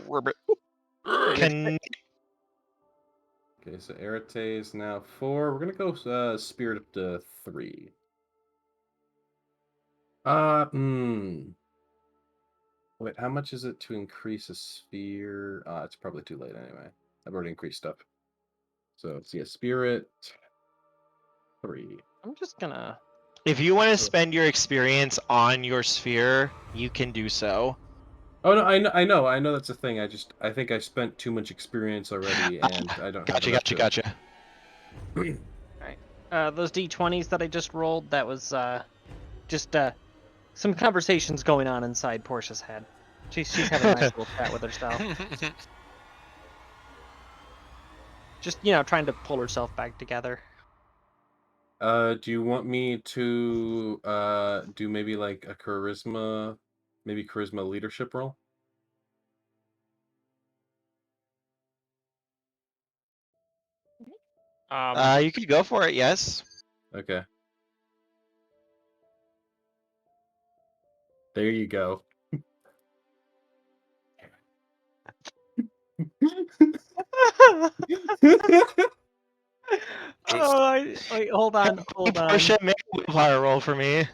Ribbit. Can Okay, so Arate is now 4. We're gonna go Spirit up to 3. Wait, how much is it to increase a sphere? It's probably too late anyway. I've already increased stuff. So let's see, a Spirit 3. I'm just gonna. if you want to spend your experience on your sphere, you can do so. Oh no, I know that's a thing. I think I spent too much experience already, and I don't have enough to- Gotcha. Those D20s that I just rolled, that was just some conversations going on inside Portia's head. She's having a nice little chat with herself. Just, trying to pull herself back together. Do you want me to do maybe like a charisma leadership role? You could go for it, yes. Okay. There you go. Wait, hold on. Portia, make a willpower roll for me.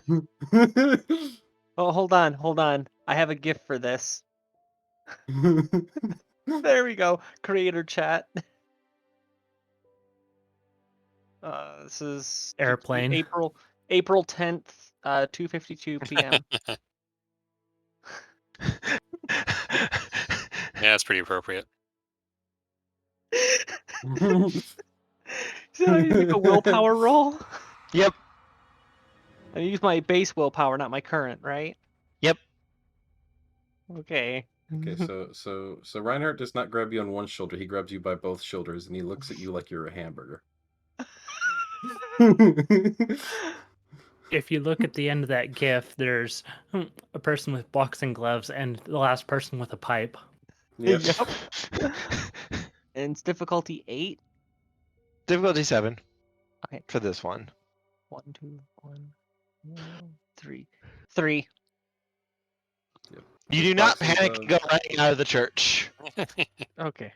Oh, hold on. I have a gift for this. There we go. Creator chat. This is Airplane. April 10th, 2:52 p.m. Yeah, that's pretty appropriate. So I make a willpower roll. Yep. I use my base willpower, not my current, right? Yep. Okay. Okay, so Reinhardt does not grab you on one shoulder. He grabs you by both shoulders, and he looks at you like you're a hamburger. If you look at the end of that GIF, there's a person with boxing gloves and the last person with a pipe. Yep. And it's difficulty 8. Difficulty 7. Okay. For this one. 1, 2, 1, 3. 3. Yep. You do not Boxing panic and go gloves. running out of the church. Okay.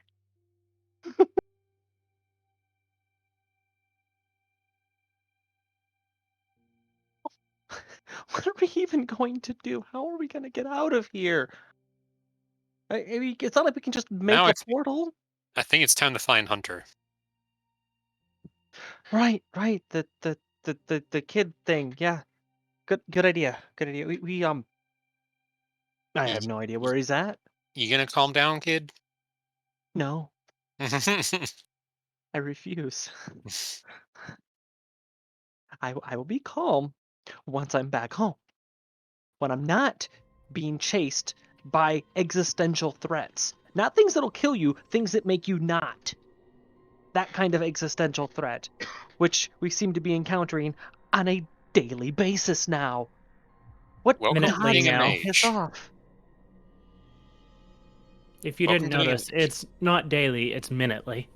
What are we even going to do? How are we going to get out of here? I mean, it's not like we can just make Now a portal. I think it's time to find Hunter. Right. The kid thing. Yeah. Good idea. We I have no idea where he's at. You gonna calm down, kid? No, I refuse. I will be calm once I'm back home. When I'm not being chased by existential threats. Not things that'll kill you, things that make you not. That kind of existential threat, which we seem to be encountering on a daily basis now. What Welcome to being a now? mage. Piss off. If you Welcome didn't to being a notice, mage. it's not daily, it's minutely.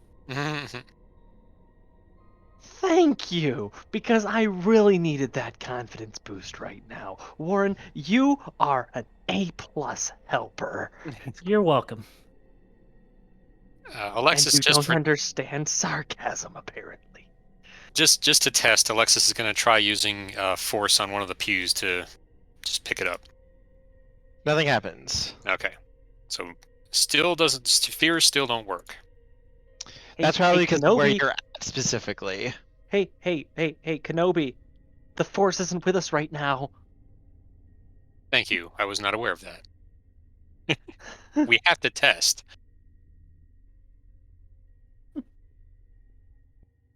Thank you, because I really needed that confidence boost right now. Warren, you are an A+ helper. You're welcome. Alexis, And you don't understand sarcasm, apparently. just to test, Alexis is gonna try using force on one of the pews to just pick it up. Nothing happens. Okay, so fears still don't work. That's probably because of where Kenobi. you're at specifically. Hey, Kenobi. The Force isn't with us right now. Thank you. I was not aware of that. We have to test.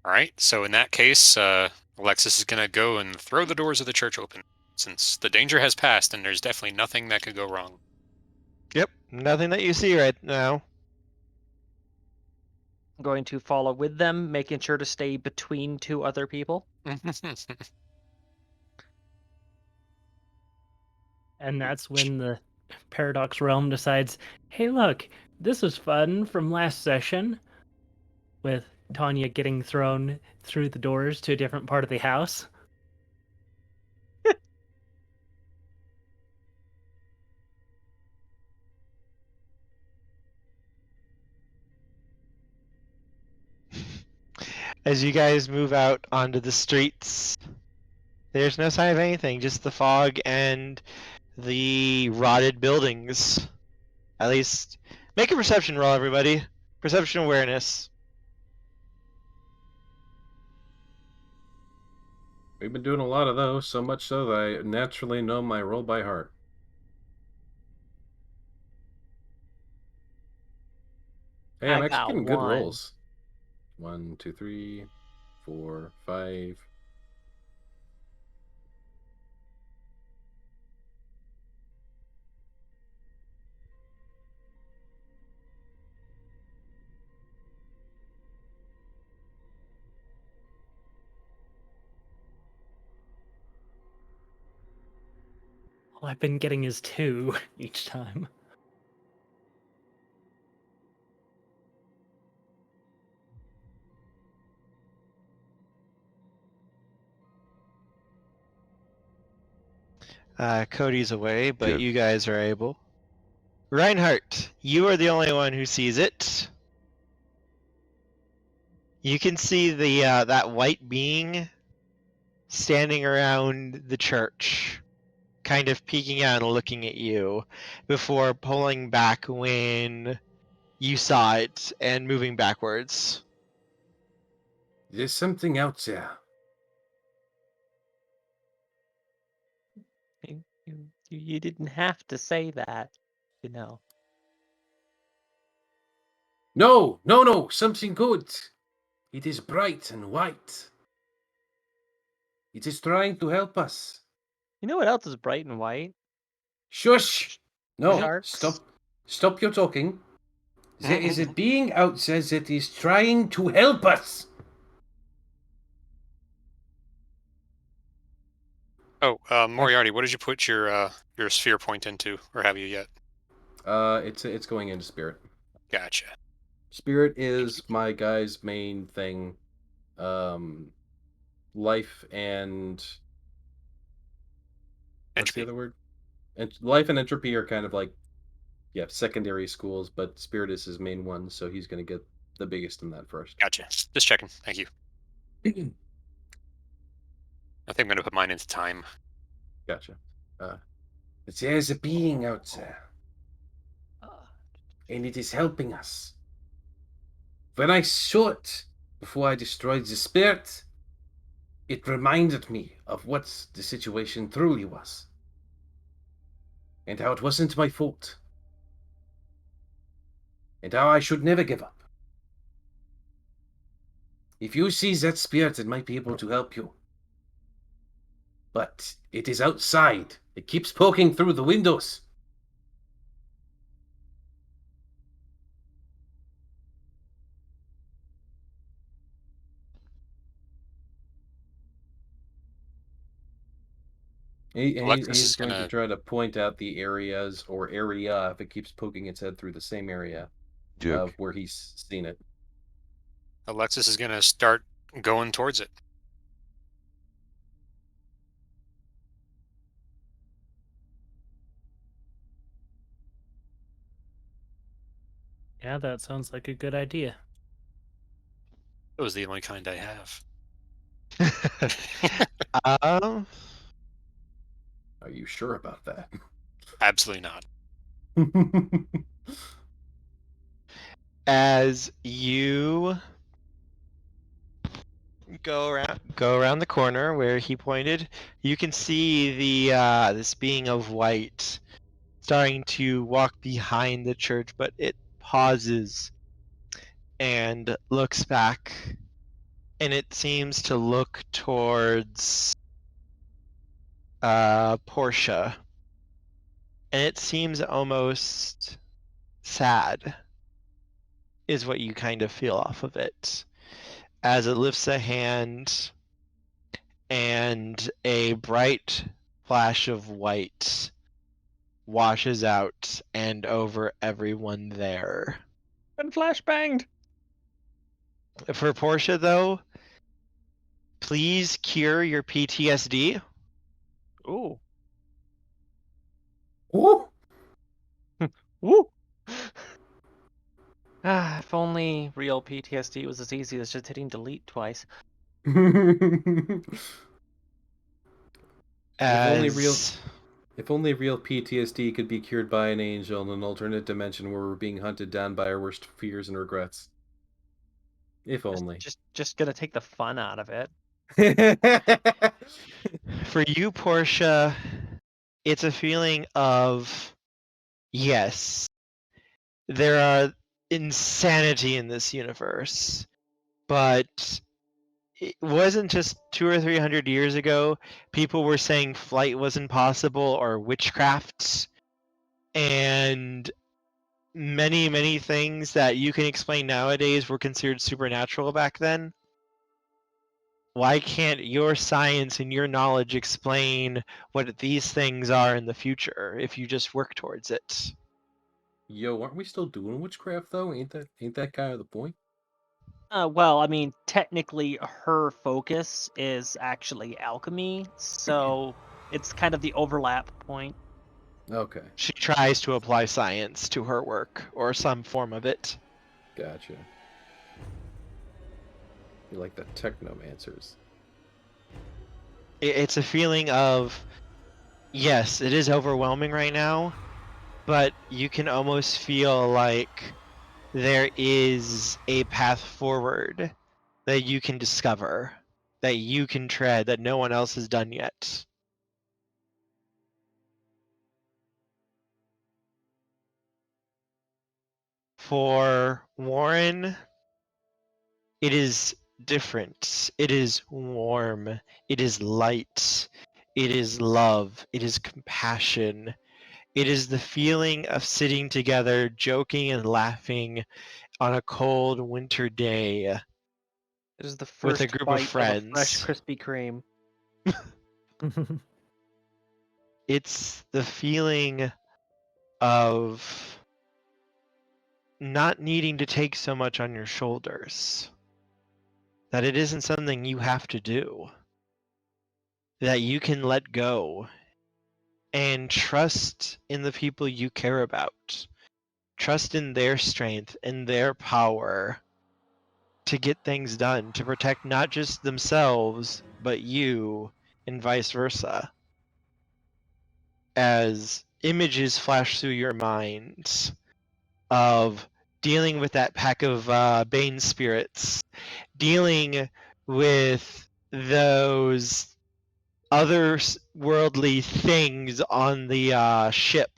All right. So in that case, Alexis is gonna go and throw the doors of the church open, since the danger has passed and there's definitely nothing that could go wrong. Yep. Nothing that you see right now. I'm going to follow with them, making sure to stay between 2 other people. And that's when the Paradox Realm decides, hey, look, this was fun from last session, with Tanya getting thrown through the doors to a different part of the house. As you guys move out onto the streets, there's no sign of anything, just the fog and the rotted buildings. At least, make a perception roll, everybody. Perception awareness. We've been doing a lot of those, so much so that I naturally know my roll by heart. Hey, I'm I actually got getting good one. rolls. 1, 2, 3, 4, 5. All I've been getting is 2 each time. Cody's away, but Good. you guys are able. Reinhardt, you are the only one who sees it. You can see the that white being standing around the church, kind of peeking out and looking at you, before pulling back when you saw it and moving backwards. There's something out there. You didn't have to say that, you know. No, no, no, something good. It is bright and white. It is trying to help us. You know what else is bright and white? Shush! No, Sharks. Stop your talking. There is a being out there that is trying to help us. Oh, Moriarty, what did you put your sphere point into, or have you yet? It's going into spirit. Gotcha. Spirit is my guy's main thing. Life and what's the Entropy. other word? And life and entropy are kind of like secondary schools, but spirit is his main one, so he's gonna get the biggest in that first. Gotcha. Just checking. Thank you. I think I'm gonna put mine into time. Gotcha. There's a being out there, and it is helping us. When I saw it before I destroyed the spirit, it reminded me of what the situation truly was, and how it wasn't my fault, and how I should never give up. If you see that spirit, it might be able to help you. But it is outside. It keeps poking through the windows. He's going to try to point out the areas or area if it keeps poking its head through the same area of where he's seen it. Alexis is gonna start going towards it. Yeah, that sounds like a good idea. That was the only kind I have. Are you sure about that? Absolutely not. As you go around the corner where he pointed, you can see the this being of white starting to walk behind the church, but it pauses and looks back, and it seems to look towards Portia, and it seems almost sad, is what you kind of feel off of it, as it lifts a hand and a bright flash of white washes out and over everyone there. And flashbanged. For Portia, though, please cure your PTSD. Ooh. Ooh. Woo. If only real PTSD was as easy as just hitting delete twice. As If only real PTSD could be cured by an angel in an alternate dimension where we're being hunted down by our worst fears and regrets. If only. Just gonna take the fun out of it. for you, Portia, it's a feeling of yes, there are insanity in this universe, but it wasn't just 200 or 300 years ago people were saying flight was impossible or witchcraft and many things that you can explain nowadays were considered supernatural back then. Why can't your science and your knowledge explain what these things are in the future if you just work towards it? Yo, aren't we still doing witchcraft though? Ain't that kind of the point? Well, I mean, technically, her focus is actually alchemy, so it's kind of the overlap point. Okay, She tries to apply science to her work or some form of it. gotcha. You like the technomancers. It's a feeling of yes, it is overwhelming right now, but you can almost feel like there is a path forward that you can discover, that you can tread, that no one else has done yet. For Warren, it is different. It is warm. It is light. It is love. It is compassion. It is the feeling of sitting together, joking and laughing on a cold winter day It is the with first a group bite of friends. a fresh Krispy Kreme. It's the feeling of not needing to take so much on your shoulders. That it isn't something you have to do. That you can let go and trust in the people you care about. Trust in their strength and their power to get things done, to protect not just themselves, but you, and vice versa. As images flash through your mind of dealing with that pack of Bane spirits, dealing with those otherworldly things on the ship,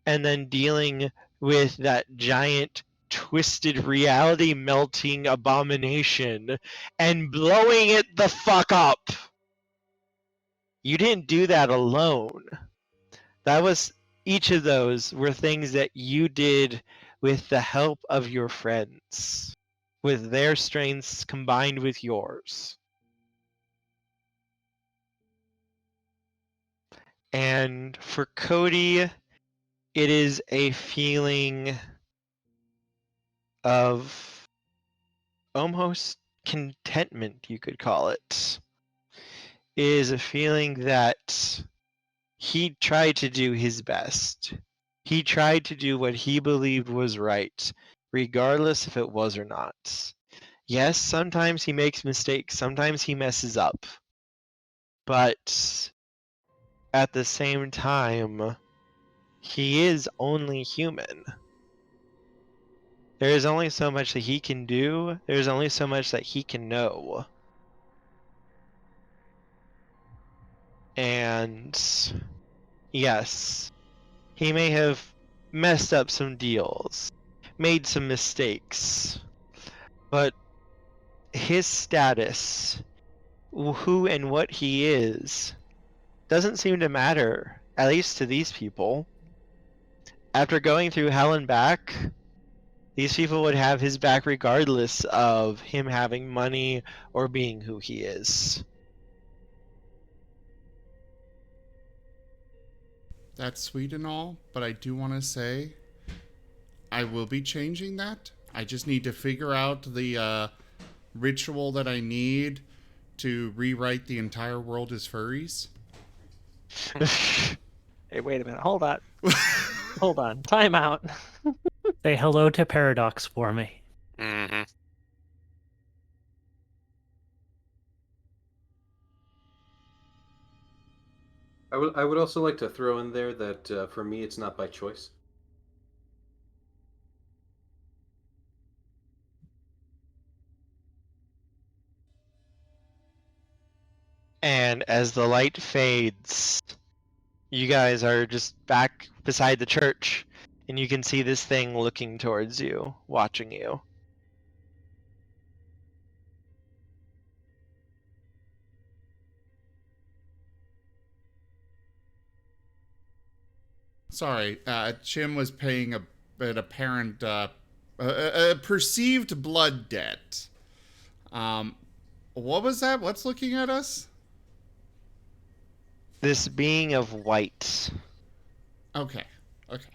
and then dealing with that giant twisted reality melting abomination and blowing it the fuck up. You didn't do that alone. That was each of those were things that you did with the help of your friends, with their strengths combined with yours. And for Cody, it is a feeling of almost contentment, you could call it. It is a feeling that he tried to do his best. He tried to do what he believed was right, regardless if it was or not. Yes, sometimes he makes mistakes, sometimes he messes up. But at the same time, he is only human. There is only so much that he can do, there's only so much that he can know. And yes, he may have messed up some deals, made some mistakes, but his status, who and what he is, doesn't seem to matter, at least to these people. After going through hell and back, these people would have his back regardless of him having money or being who he is. That's sweet and all, but I do want to say I will be changing that. I just need to figure out the ritual that I need to rewrite the entire world as furries. Hey, wait a minute. Hold on. Hold on. Time out. Say hello to Paradox for me. Mm-hmm. I would also like to throw in there that for me it's not by choice. And as the light fades, you guys are just back beside the church, and you can see this thing looking towards you, watching you. Sorry, Chim was paying an apparent, a perceived blood debt. What was that? What's looking at us? This being of white. Okay, okay.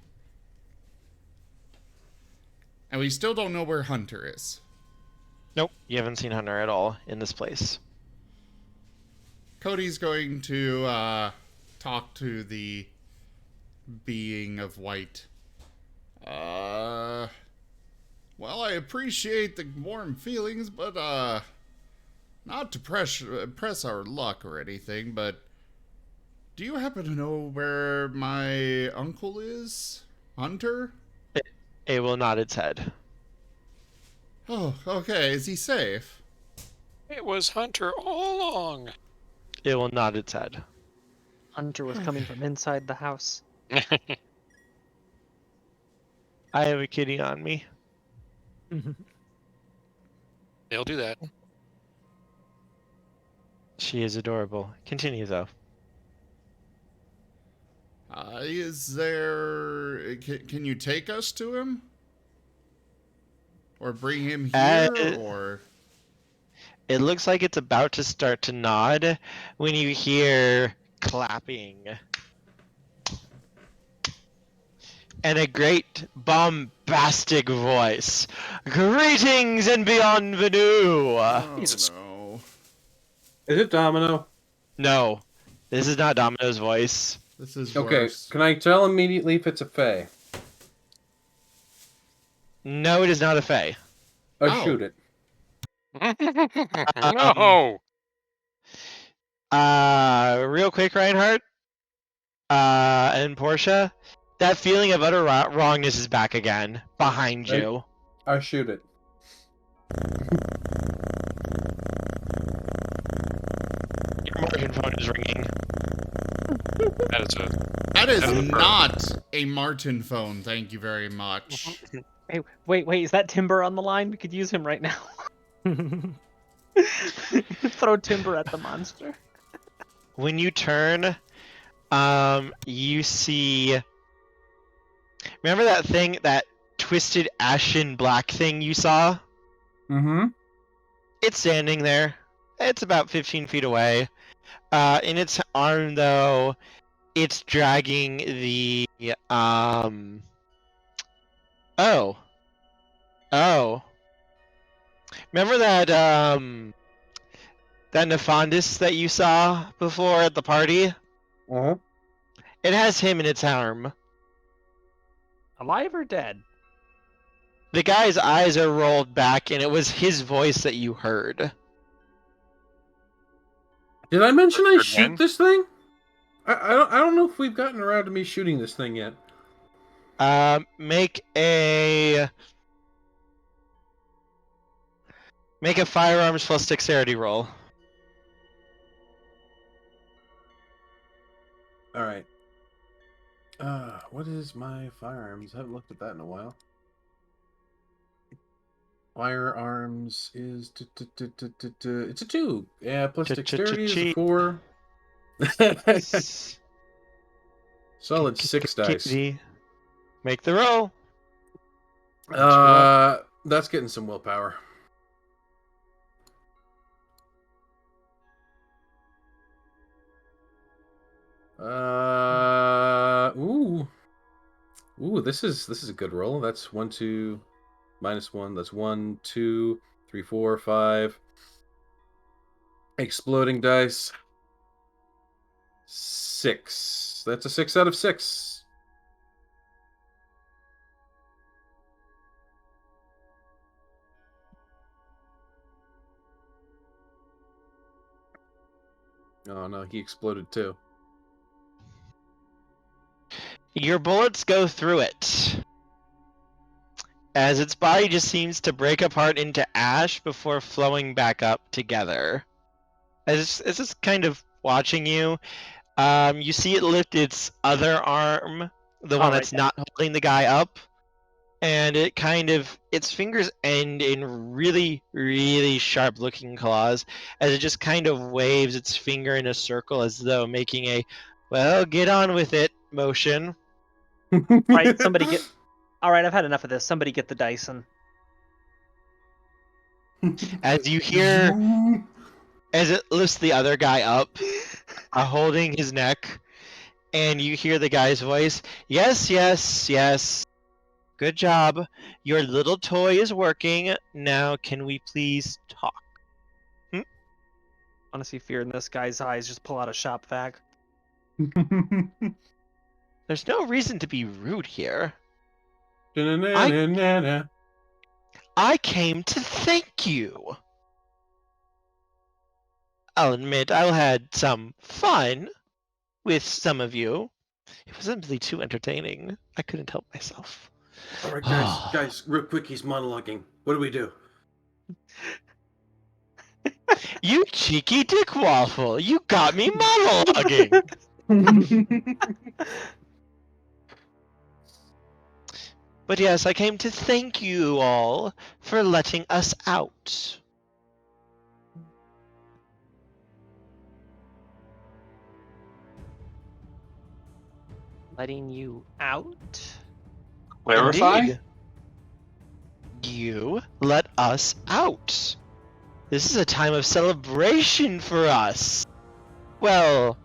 And we still don't know where Hunter is. Nope, you haven't seen Hunter at all in this place. Cody's going to talk to the being of white. Well, I appreciate the warm feelings, but not to press our luck or anything, but do you happen to know where my uncle is? Hunter? It will nod its head. Oh, okay. Is he safe? It was Hunter all along. It will nod its head. Hunter was coming from inside the house. I have a kitty on me. They'll do that. She is adorable. Continue, though. Is there... Can you take us to him? Or bring him here, or... It looks like it's about to start to nod when you hear clapping. And a great bombastic voice. Greetings and bienvenue! Oh, Jesus. no. Is it Domino? No, this is not Domino's voice. This is Okay, worse. can I tell immediately if it's a fae? No, it is not a fae. Oh. Shoot it. No! Real quick, Reinhardt, and Portia, that feeling of utter wrongness is back again, behind Right. you. I shoot it. Your Marten phone is ringing. That is That's a not a Marten phone, thank you very much. Hey, wait, is that Timber on the line? We could use him right now. Throw Timber at the monster. When you turn, you see... Remember that thing, that twisted ashen black thing you saw? Mm-hmm. It's standing there. It's about 15 feet away. In its arm, though, it's dragging the, Oh. Remember that, that Nefandus that you saw before at the party? Uh-huh. It has him in its arm. Alive or dead? The guy's eyes are rolled back, and it was his voice that you heard. Did I mention I Again? shoot this thing? I don't know if we've gotten around to me shooting this thing yet. Make a firearms plus dexterity roll. All right. What is my firearms? I haven't looked at that in a while. Firearms is it's a 2. Yeah, plus dexterity is a 4. Solid 6 dice. Make the roll. That's getting some willpower. Ooh, this is a good roll. That's 1, 2, -1. That's 1, 2, 3, 4, 5. Exploding dice. 6. That's a 6 out of 6. Oh no, he exploded too. Your bullets go through it, as its body just seems to break apart into ash before flowing back up together. As it's just kind of watching you, you see it lift its other arm, the one All right, that's not holding the guy up, and it kind of, its fingers end in really, really sharp looking claws, as it just kind of waves its finger in a circle as though making a, well, get on with it motion. Right, somebody get. All right, I've had enough of this. Somebody get the Dyson. As you hear, as it lifts the other guy up, holding his neck, and you hear the guy's voice, yes, yes, yes. Good job. Your little toy is working. Now, can we please talk? Honestly, fear in this guy's eyes. Just pull out a shop vac. There's no reason to be rude here. Da-na-na-na-na-na. I came to thank you. I'll admit I had some fun with some of you. It was simply too entertaining. I couldn't help myself. All right, guys, real quick, he's monologuing. What do we do? You cheeky dick waffle! You got me monologuing! But yes, I came to thank you all for letting us out. Letting you out? Clarify? Indeed. You let us out. This is a time of celebration for us. Well,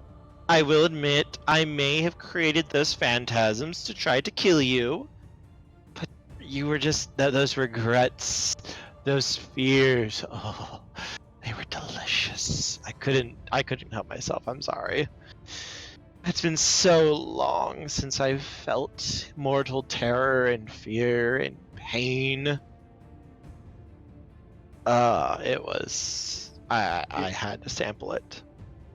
I will admit I may have created those phantasms to try to kill you, but you were just those regrets, those fears. Oh, they were delicious. I couldn't help myself. I'm sorry. It's been so long since I've felt mortal terror and fear and pain. It was. I had to sample it.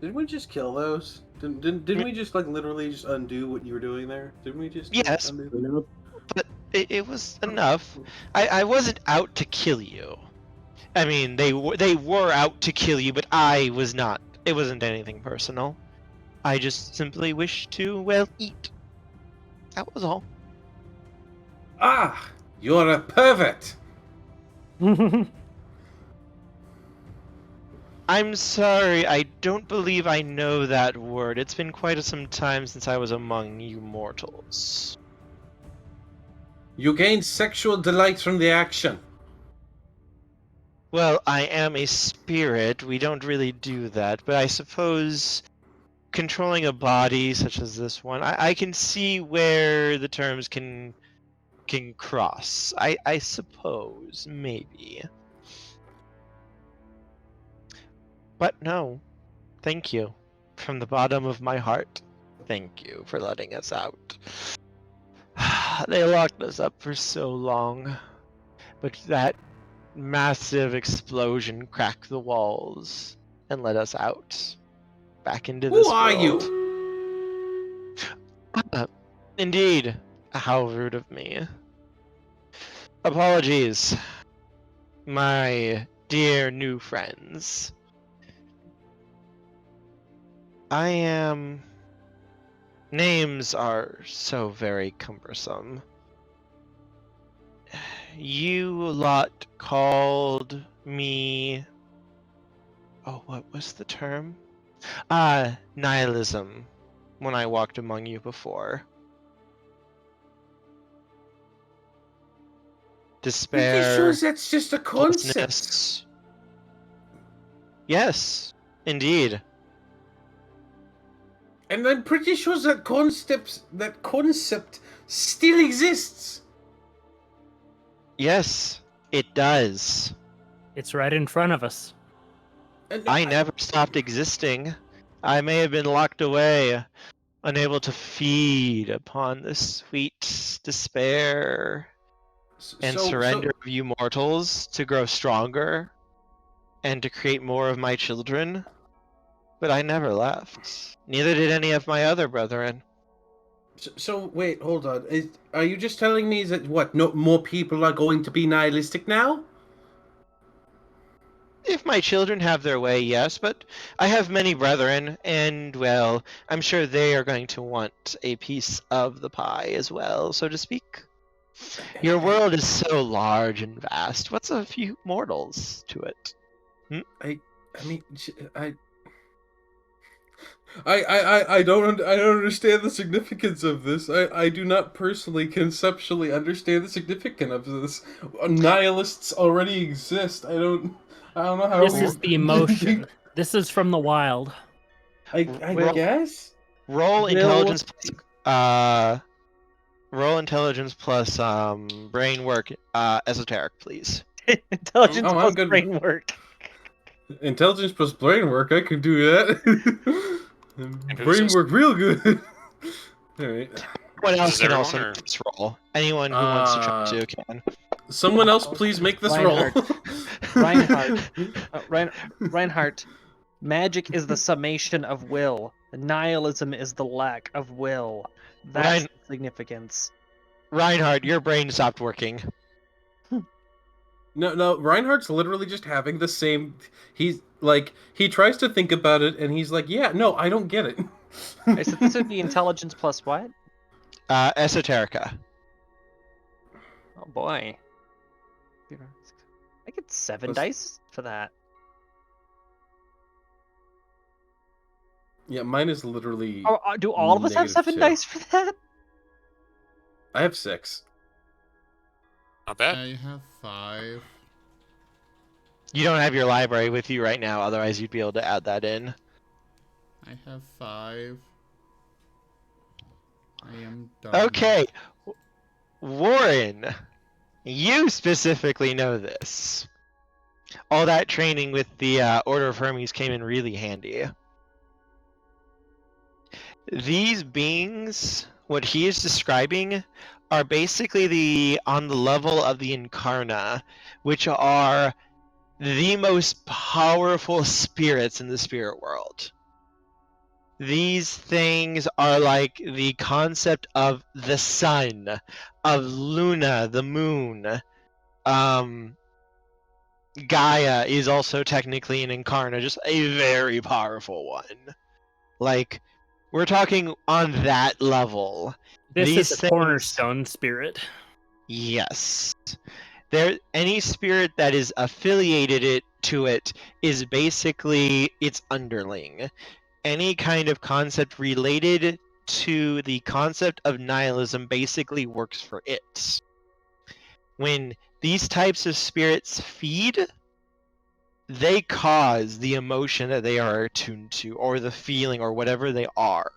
Didn't we just kill those? Didn't we just like literally just undo what you were doing there? Didn't we just Yes. undo that? But it was enough. I wasn't out to kill you. I mean, they were out to kill you, but I was not. It wasn't anything personal. I just simply wished to, well, eat. That was all. Ah, you're a pervert. I'm sorry, I don't believe I know that word. It's been quite some time since I was among you mortals. You gain sexual delight from the action. Well, I am a spirit. We don't really do that, but I suppose controlling a body such as this one, I can see where the terms can cross. I suppose, maybe. But no, thank you. From the bottom of my heart, thank you for letting us out. They locked us up for so long, but that massive explosion cracked the walls and let us out. Back into this Who are world. you? Indeed. How rude of me. Apologies, my dear new friends. I am... Names are so very cumbersome. You lot called me... Oh, what was the term? Nihilism, when I walked among you before. Despair. Pretty sure that's just a concept. hopelessness. Yes, indeed. And I'm pretty sure that concept still exists. Yes, it does. It's right in front of us. And I never stopped existing. I may have been locked away, unable to feed upon the sweet despair and surrender of you mortals to grow stronger and to create more of my children. but I never left. Neither did any of my other brethren. So wait, hold on. Are you just telling me that what? No more people are going to be nihilistic now? If my children have their way, yes, but I have many brethren, and, well, I'm sure they are going to want a piece of the pie as well, so to speak. Your world is so large and vast. What's a few mortals to it? I mean, I don't understand the significance of this. I do not personally conceptually understand the significance of this. Nihilists already exist. I don't know how. This is the emotion. This is from the wild. I Well, guess. Roll Will- intelligence roll intelligence plus brain work esoteric, please. Intelligence Oh, I'm plus good. brain work. Intelligence plus brain work. I could do that. who's Brain this? work real good. All right. What else is can everyone, also or- make this roll? Anyone who wants to try to can. Someone else, please make this Reinhardt. roll. Reinhardt. Magic is the summation of will. Nihilism is the lack of will. That's the significance. Reinhardt, your brain stopped working. No, Reinhardt's literally just having the same. He's like, he tries to think about it, and he's like, "Yeah, no, I don't get it." Okay, so this would be intelligence plus what? Esoterica. Oh boy. I get 7 dice for that. Yeah, mine is literally. Oh, do all of us have -2. 7 dice for that? I have 6. Not bad. I have 5. You don't have your library with you right now, otherwise you'd be able to add that in. I have 5. I am done. Okay. Warren, you specifically know this. All that training with the Order of Hermes came in really handy. These beings, what he is describing, are basically on the level of the Incarna, which are the most powerful spirits in the spirit world. These things are like the concept of the sun, of Luna, the moon. Gaia is also technically an Incarna, just a very powerful one. Like, we're talking on that level. This These is a things- cornerstone spirit. Yes. Any spirit that is affiliated to it is basically its underling. Any kind of concept related to the concept of nihilism basically works for it. When these types of spirits feed, they cause the emotion that they are attuned to, or the feeling, or whatever they are.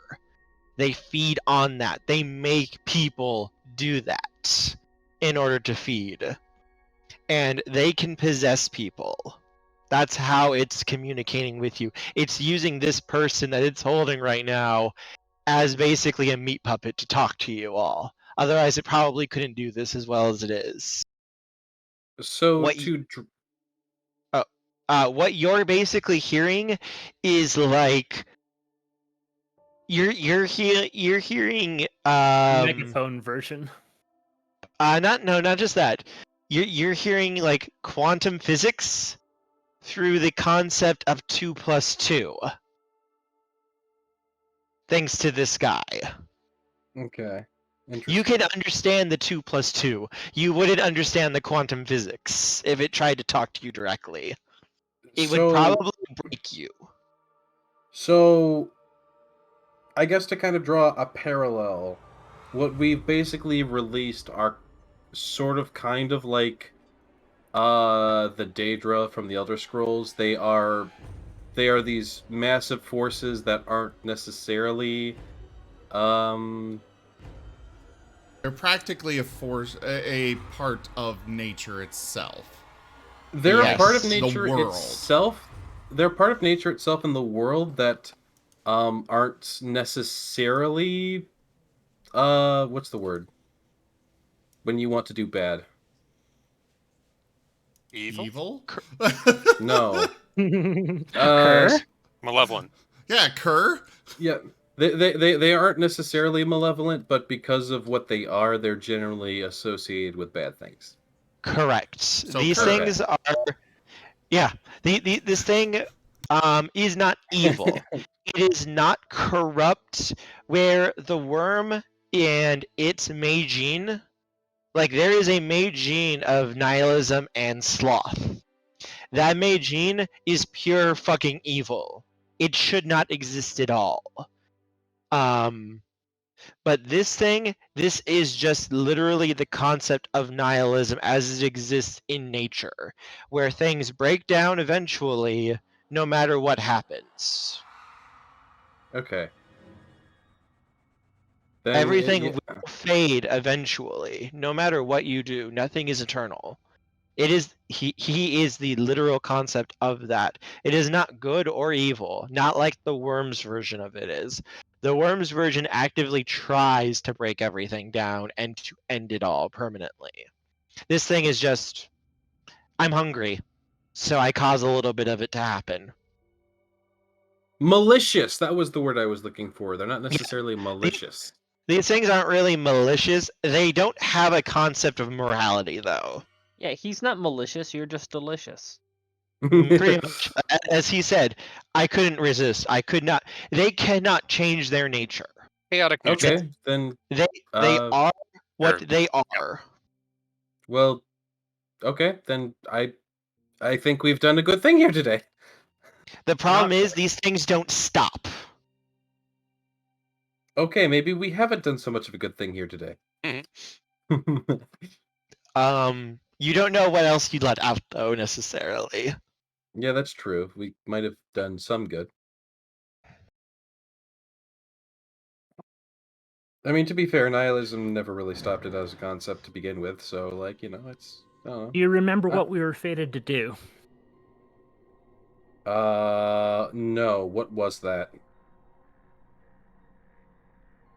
They feed on that. They make people do that in order to feed. And they can possess people. That's how it's communicating with you. It's using this person that it's holding right now as basically a meat puppet to talk to you all. Otherwise, it probably couldn't do this as well as it is. So What what you're basically hearing is like you're hearing Megaphone version. not just that. You're hearing like quantum physics through the concept of 2 + 2. Thanks to this guy. Okay. You can understand the 2 + 2. You wouldn't understand the quantum physics if it tried to talk to you directly. It would probably break you. So, I guess to kind of draw a parallel, what we've basically released are sort of kind of like the Daedra from the Elder Scrolls. They are these massive forces that aren't necessarily They're practically a force, a part of nature itself. they're a part of The nature world. itself. They're part of nature itself in the world that aren't necessarily what's the word? When you want to do bad. Evil? Evil? No. Her? Malevolent. Yeah, Kerr. Yeah. They aren't necessarily malevolent, but because of what they are, they're generally associated with bad things. Correct. So These Kerr. things are, yeah. This thing is not evil. It is not corrupt. Where the worm and its magene, like there is a magene of nihilism and sloth. That magene is pure fucking evil. It should not exist at all. But this is just literally the concept of nihilism as it exists in nature, where things break down eventually, no matter what happens. Okay. Then, Everything yeah. will fade eventually, no matter what you do. Nothing is eternal. It is he is the literal concept of that. It is not good or evil, not like the worm's version of it is. The worm's version actively tries to break everything down and to end it all permanently. This thing is just, I'm hungry, so I cause a little bit of it to happen. Malicious. That was the word I was looking for. They're not necessarily malicious. These things aren't really malicious. They don't have a concept of morality, though. Yeah, he's not malicious. You're just delicious. Pretty much. As he said, I couldn't resist. I could not. They cannot change their nature. Chaotic neutral. Okay, then. They are what they are. Well, okay, then I think we've done a good thing here today. The problem is these things don't stop. Okay, maybe we haven't done so much of a good thing here today. You don't know what else you'd let out though necessarily. Yeah, that's true. We might have done some good. I mean, to be fair, nihilism never really stopped it as a concept to begin with, so, like, it's... I don't know. Do you remember what we were fated to do? No. What was that?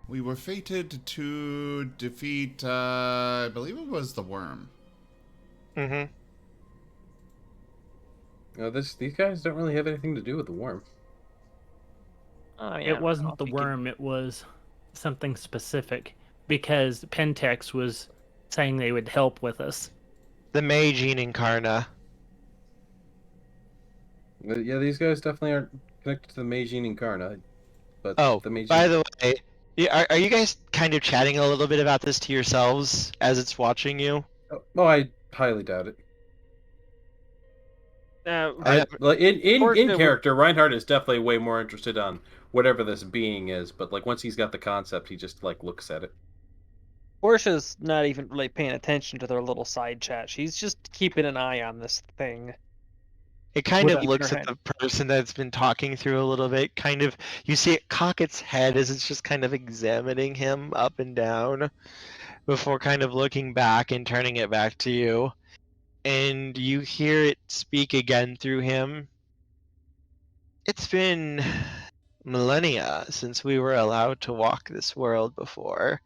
We were fated to defeat, I believe it was the worm. Mm-hmm. These guys don't really have anything to do with the worm. Oh, yeah, It wasn't the worm, it was something specific, because Pentex was saying they would help with us. The Mage Incarna. Yeah, these guys definitely aren't connected to the Mage Incarna. But the Mage... by the way, are you guys kind of chatting a little bit about this to yourselves as it's watching you? Oh, I highly doubt it. In character, Reinhardt is definitely way more interested on whatever this being is, but like once he's got the concept, he just like looks at it. Portia's not even really paying attention to their little side chat. She's just keeping an eye on this thing. It kind of looks at the person that's been talking through a little bit. Kind of, you see it cock its head as it's just kind of examining him up and down before kind of looking back and turning it back to you. And you hear it speak again through him. It's been millennia since we were allowed to walk this world before.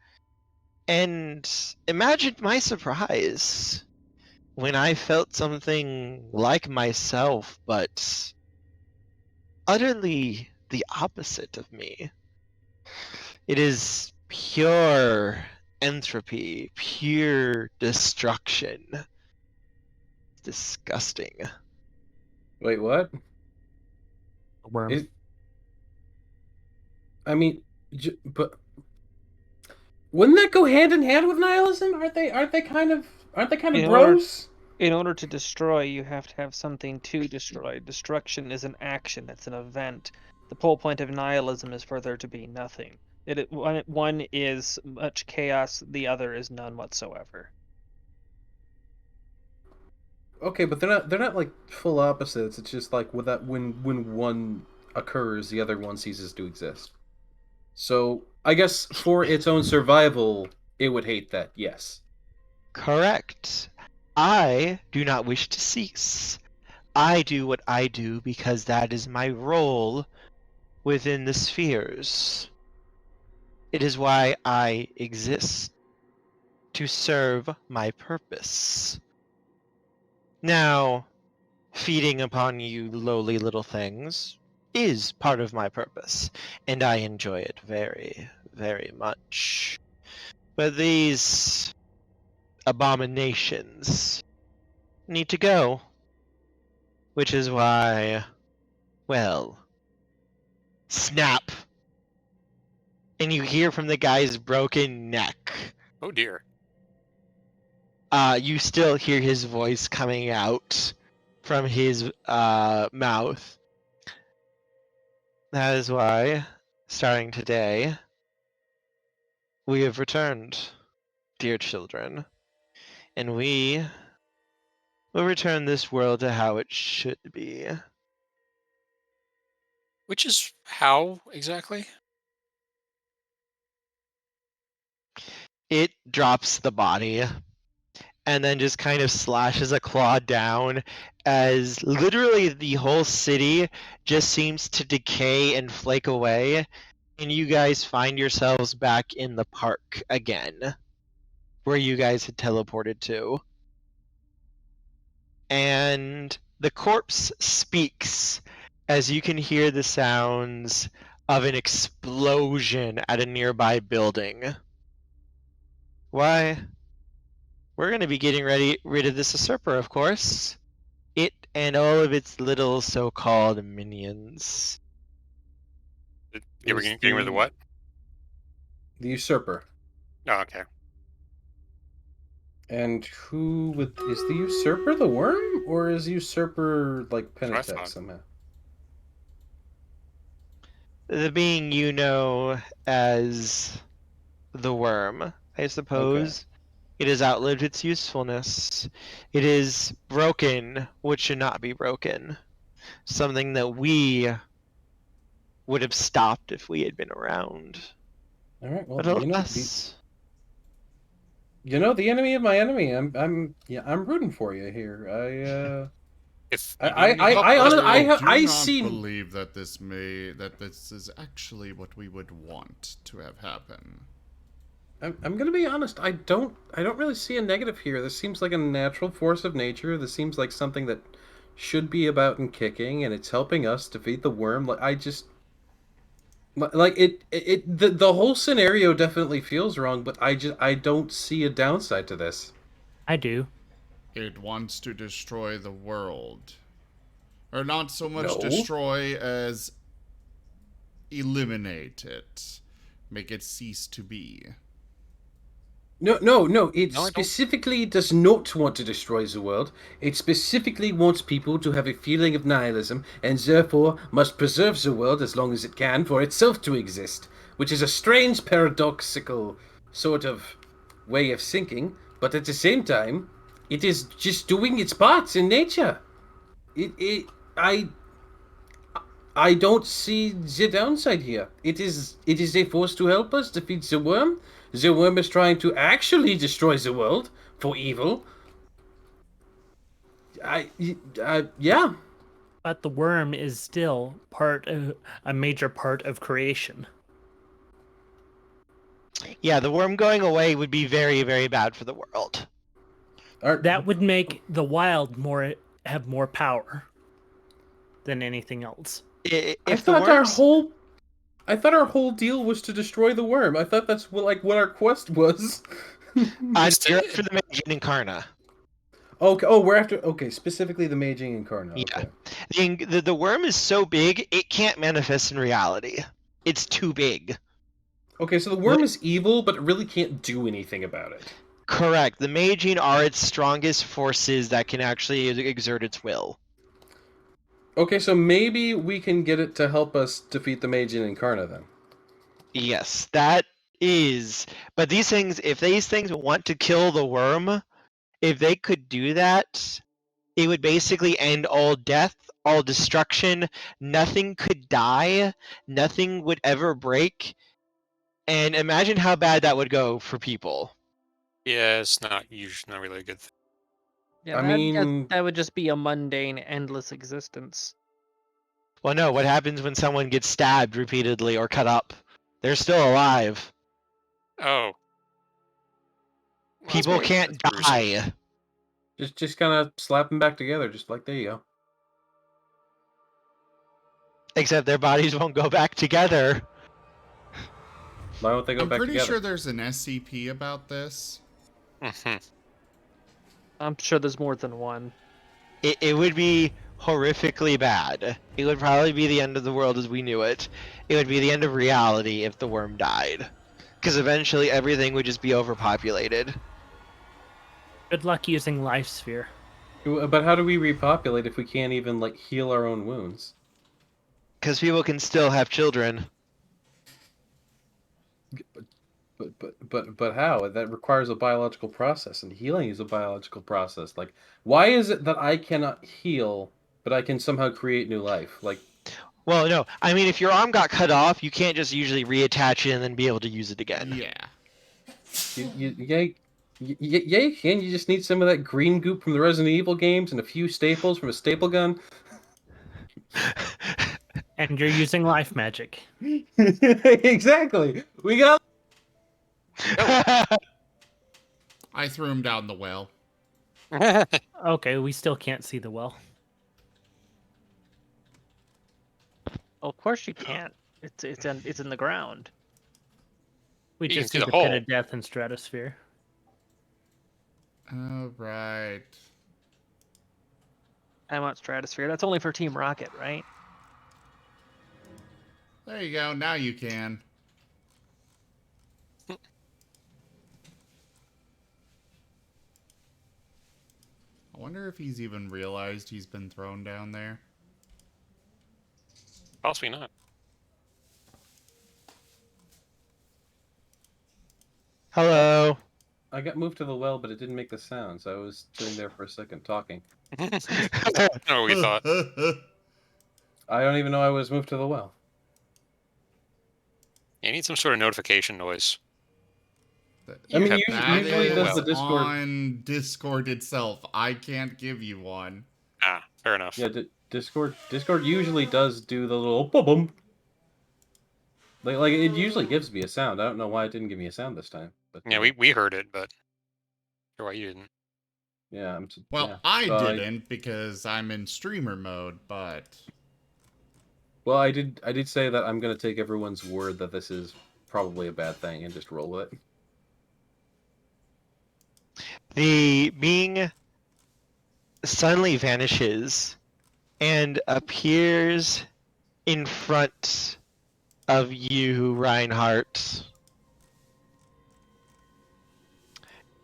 And imagine my surprise when I felt something like myself, but utterly the opposite of me. It is pure entropy, pure destruction. Disgusting. Wait, what? Worm. I mean, but wouldn't that go hand in hand with nihilism? Aren't they kind of bros? In order to destroy, you have to have something to destroy. Destruction is an action; it's an event. The whole point of nihilism is for there to be nothing. One is much chaos; the other is none whatsoever. Okay, but they're not like full opposites. It's just like when one occurs, the other one ceases to exist. So I guess for its own survival, it would hate that. Yes. Correct. I do not wish to cease. I do what I do because that is my role within the spheres. It is why I exist. To serve my purpose. Now, feeding upon you lowly little things, is part of my purpose, and I enjoy it very, very much. But these abominations need to go, which is why, well, snap, and you hear from the guy's broken neck. Oh dear. You still hear his voice coming out from his mouth. That is why, starting today, we have returned, dear children, and we will return this world to how it should be. Which is how exactly? It drops the body and then just kind of slashes a claw down as literally the whole city just seems to decay and flake away, and you guys find yourselves back in the park again, where you guys had teleported to. And the corpse speaks as you can hear the sounds of an explosion at a nearby building. Why, we're going to be getting rid of this usurper, of course. It and all of its little so-called minions. You were getting rid of the what? The usurper. Oh, okay. And who is the usurper the worm, or is usurper like Penitech somehow? The being you know as the worm, I suppose. Okay. It has outlived its usefulness. It is broken, which should not be broken. Something that we would have stopped if we had been around. All right. Well, but alas, the enemy of my enemy. I'm rooting for you here. I see. Believe that this is actually what we would want to have happen. I'm gonna be honest. I don't really see a negative here. This seems like a natural force of nature. This seems like something that should be about and kicking, and it's helping us defeat the worm. The whole scenario definitely feels wrong, but I don't see a downside to this. I do. It wants to destroy the world, or not so much destroy as eliminate it, make it cease to be. No. It specifically does not want to destroy the world. It specifically wants people to have a feeling of nihilism, and therefore must preserve the world as long as it can for itself to exist, which is a strange paradoxical sort of way of thinking, but at the same time, it is just doing its part in nature. I don't see the downside here. It is a force to help us defeat the worm. The worm is trying to actually destroy the world for evil. Yeah. But the worm is still a major part of creation. Yeah, the worm going away would be very, very bad for the world. That would make the wild have more power than anything else. I thought our whole deal was to destroy the worm. I thought that's what our quest was. You're after the Mage and Incarna. Okay. Oh, we're after. Okay, specifically the Mage and Incarna. Okay. Yeah. The worm is so big it can't manifest in reality. It's too big. Okay, so the worm is evil, but it really can't do anything about it. Correct. The Maging are its strongest forces that can actually exert its will. Okay, so maybe we can get it to help us defeat the Mage and Incarna then. Yes, that is. But if these things want to kill the worm, if they could do that, it would basically end all death, all destruction. Nothing could die. Nothing would ever break. And imagine how bad that would go for people. Yeah, it's not really a good thing. Yeah, that would just be a mundane, endless existence. Well, no, what happens when someone gets stabbed repeatedly or cut up? They're still alive. Oh. People can't die. Just kind of slap them back together, just like there you go. Except their bodies won't go back together. Why won't they go I'm back pretty together? sure there's an SCP about this. I'm sure there's more than one. It would be horrifically bad. It would probably be the end of the world as we knew it. It would be the end of reality if the worm died. Because eventually everything would just be overpopulated. Good luck using Life Sphere. But how do we repopulate if we can't even like heal our own wounds? Because people can still have children. But how? That requires a biological process, and healing is a biological process. Like, why is it that I cannot heal, but I can somehow create new life? Like, Well, no. I mean, if your arm got cut off, you can't just usually reattach it and then be able to use it again. Yeah. yeah, you can. You just need some of that green goop from the Resident Evil games and a few staples from a staple gun. And you're using life magic. Exactly. We got. I threw him down the well. Okay, we still can't see the well. Oh, of course you can't. It's in the ground. We You can just see see the the pit hole. of death and stratosphere. Oh, right. I want Stratosphere. That's only for Team Rocket, right? There you go. Now you can. I wonder if he's even realized he's been thrown down there. Possibly not. Hello. I got moved to the well, but it didn't make the sound, so I was sitting there for a second talking. I don't know what we thought. I don't even know I was moved to the well. You need some sort of notification noise. I mean, That usually is does the Discord. on Discord itself. I can't give you one. Ah, fair enough. Yeah, Discord usually does do the little boom boom. Like it usually gives me a sound. I don't know why it didn't give me a sound this time. But Yeah, we heard it, but sure why you didn't. yeah, Well, yeah. I So didn't because I'm in streamer mode, but Well, I did say that I'm gonna take everyone's word that this is probably a bad thing and just roll with it. The being suddenly vanishes and appears in front of you, Reinhardt.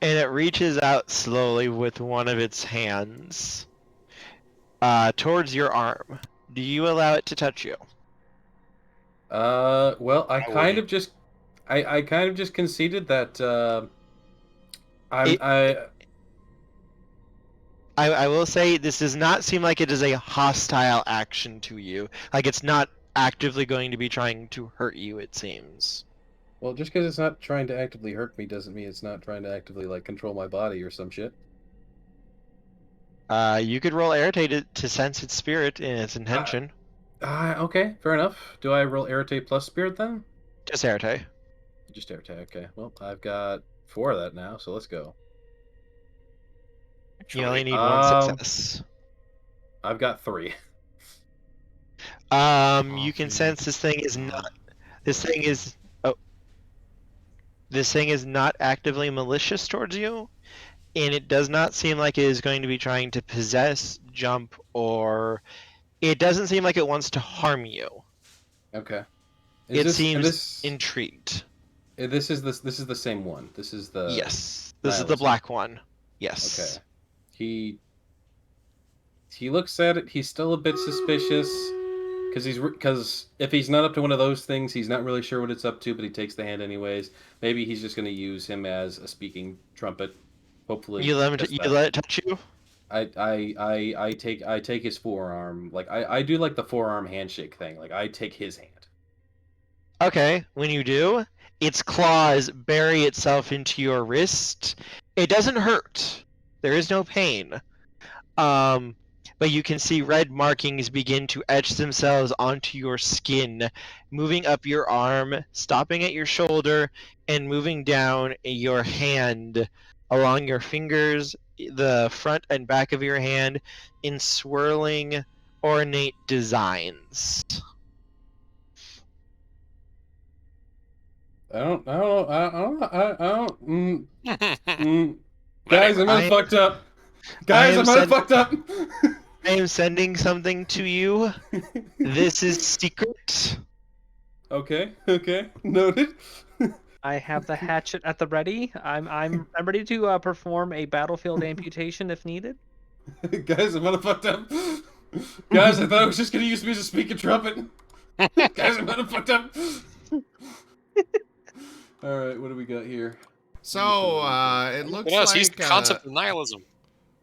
And it reaches out slowly with one of its hands towards your arm. Do you allow it to touch you? Well, I kind wouldn't. of just, I kind of just conceded that I will say this does not seem like it is a hostile action to you. Like it's not actively going to be trying to hurt you, it seems. Well, just because it's not trying to actively hurt me doesn't mean it's not trying to actively like control my body or some shit. You could roll irritated to sense its spirit and its intention. Okay, fair enough. Do I roll irritate plus spirit then? Just irritate. Just irritate. Okay. Well, I've got 4 of that now, so let's go. You only need one Um, success. I've got 3. You can sense this thing is not. This thing is. Oh. This thing is not actively malicious towards you, and it does not seem like it is going to be trying to possess, jump, or. It doesn't seem like it wants to harm you. Okay. It seems intrigued. This is the same one. This is the Yes, this is the nihilism. black one. Yes. Okay. He looks at it. He's still a bit suspicious because if he's not up to one of those things, he's not really sure what it's up to. But he takes the hand anyways. Maybe he's just going to use him as a speaking trumpet. Hopefully, You let it touch you. I take his forearm. Like I do like the forearm handshake thing. Like I take his hand. Okay, when you do, its claws bury itself into your wrist. It doesn't hurt. There is no pain. But you can see red markings begin to etch themselves onto your skin, moving up your arm, stopping at your shoulder, and moving down your hand along your fingers, the front and back of your hand, in swirling, ornate designs. I don't know. Guys, Whatever. I might have fucked up. I Guys, I am might have send- fucked up. I am sending something to you. This is secret. Okay, noted. I have the hatchet at the ready. I'm ready to perform a battlefield amputation if needed. Guys, I might have fucked up. Guys, I thought I was just gonna use me as a speaking trumpet. Guys, I might have fucked up. All right, what do we got here? So, it looks Yes, he's like the concept of nihilism.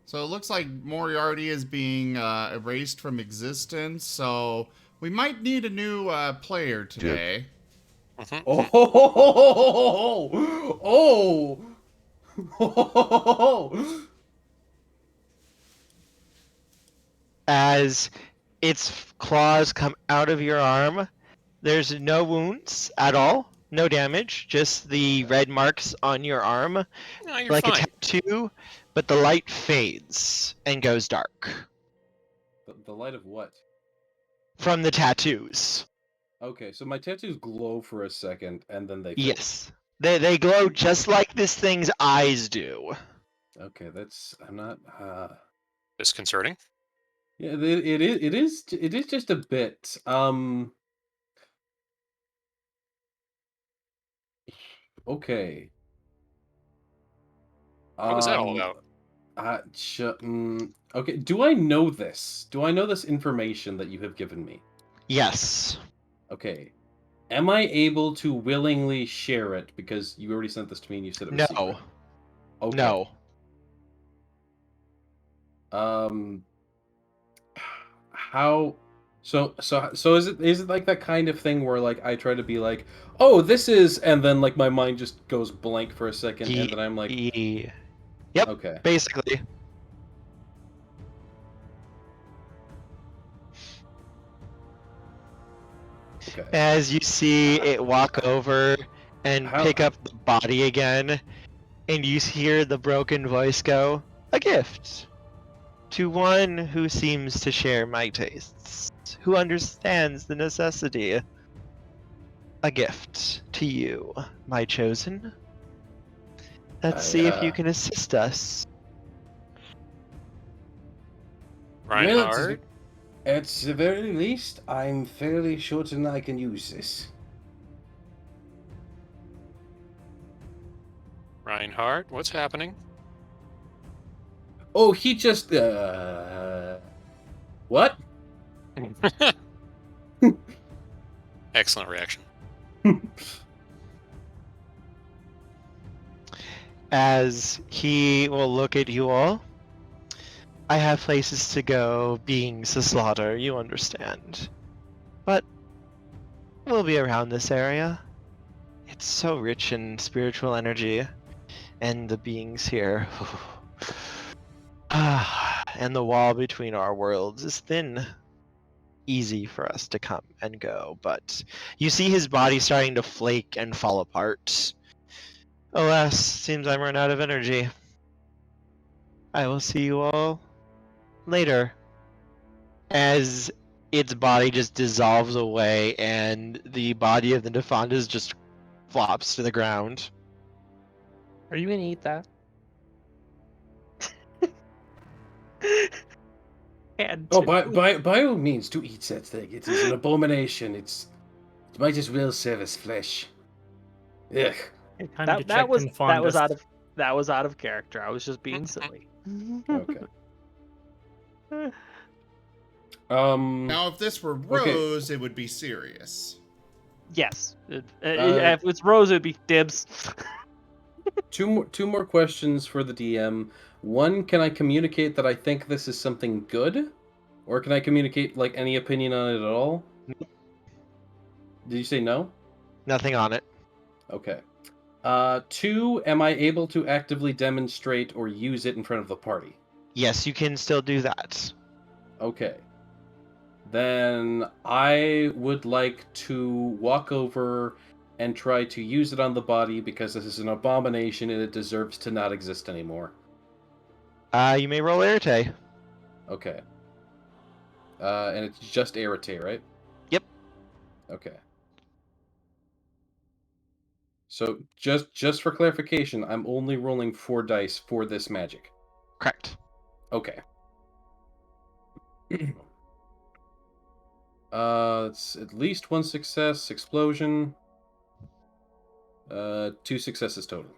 so it looks like Moriarty is being erased from existence. So we might need a new player today. Oh, oh. As its claws come out of your arm, there's no wounds at all, no damage, just the red marks on your arm, No, you're like fine. a tattoo, but the light fades and goes dark The light of what? from the tattoos. Okay, so my tattoos glow for a second, and then they fade. Yes. They glow just like this thing's eyes do. Okay, that's I'm not. Disconcerting. Yeah, it is just a bit. Okay. What was that all about? Okay, do I know this? Do I know this information that you have given me? Yes. Okay. Am I able to willingly share it? Because you already sent this to me and you said it was No. secret. Okay. No. How so is it like that kind of thing where like I try to be like, "Oh, this is," and then like my mind just goes blank for a second and then I'm like, Yep. okay. Basically. Okay. As you see it walk over and pick up the body again, and you hear the broken voice go, "A gift to one who seems to share my tastes, who understands the necessity. A gift to you, my chosen. Let's see if you can assist us." Reinhardt? At the very least, I'm fairly certain I can use this. Reinhardt, what's happening? Oh, he just what? Excellent reaction. As he will look at you all. "I have places to go, beings to slaughter, you understand. But we'll be around this area. It's so rich in spiritual energy, and the beings here. And the wall between our worlds is thin. Easy for us to come and go, but you see his body starting to flake and fall apart. Alas, seems I'm run out of energy. I will see you all later." As its body just dissolves away and the body of the Nefandas just flops to the ground. Are you gonna eat that? Oh, by all means, do eat that thing. It is an abomination. It might as well serve as flesh. Ugh. That was out of character. I was just being silly. Okay. Now, if this were Rose, it would be serious. Yes. If it's Rose, it'd be dibs. Two more questions for the DM. One, can I communicate that I think this is something good? Or can I communicate, like, any opinion on it at all? Did you say no? Nothing on it. Okay. 2, am I able to actively demonstrate or use it in front of the party? Yes, you can still do that. Okay. Then I would like to walk over and try to use it on the body because this is an abomination and it deserves to not exist anymore. You may roll Arete. Okay. And it's just Arete, right? Yep. Okay. So just for clarification, I'm only rolling 4 dice for this magic. Correct. Okay. It's at least 1 success, explosion. 2 successes total.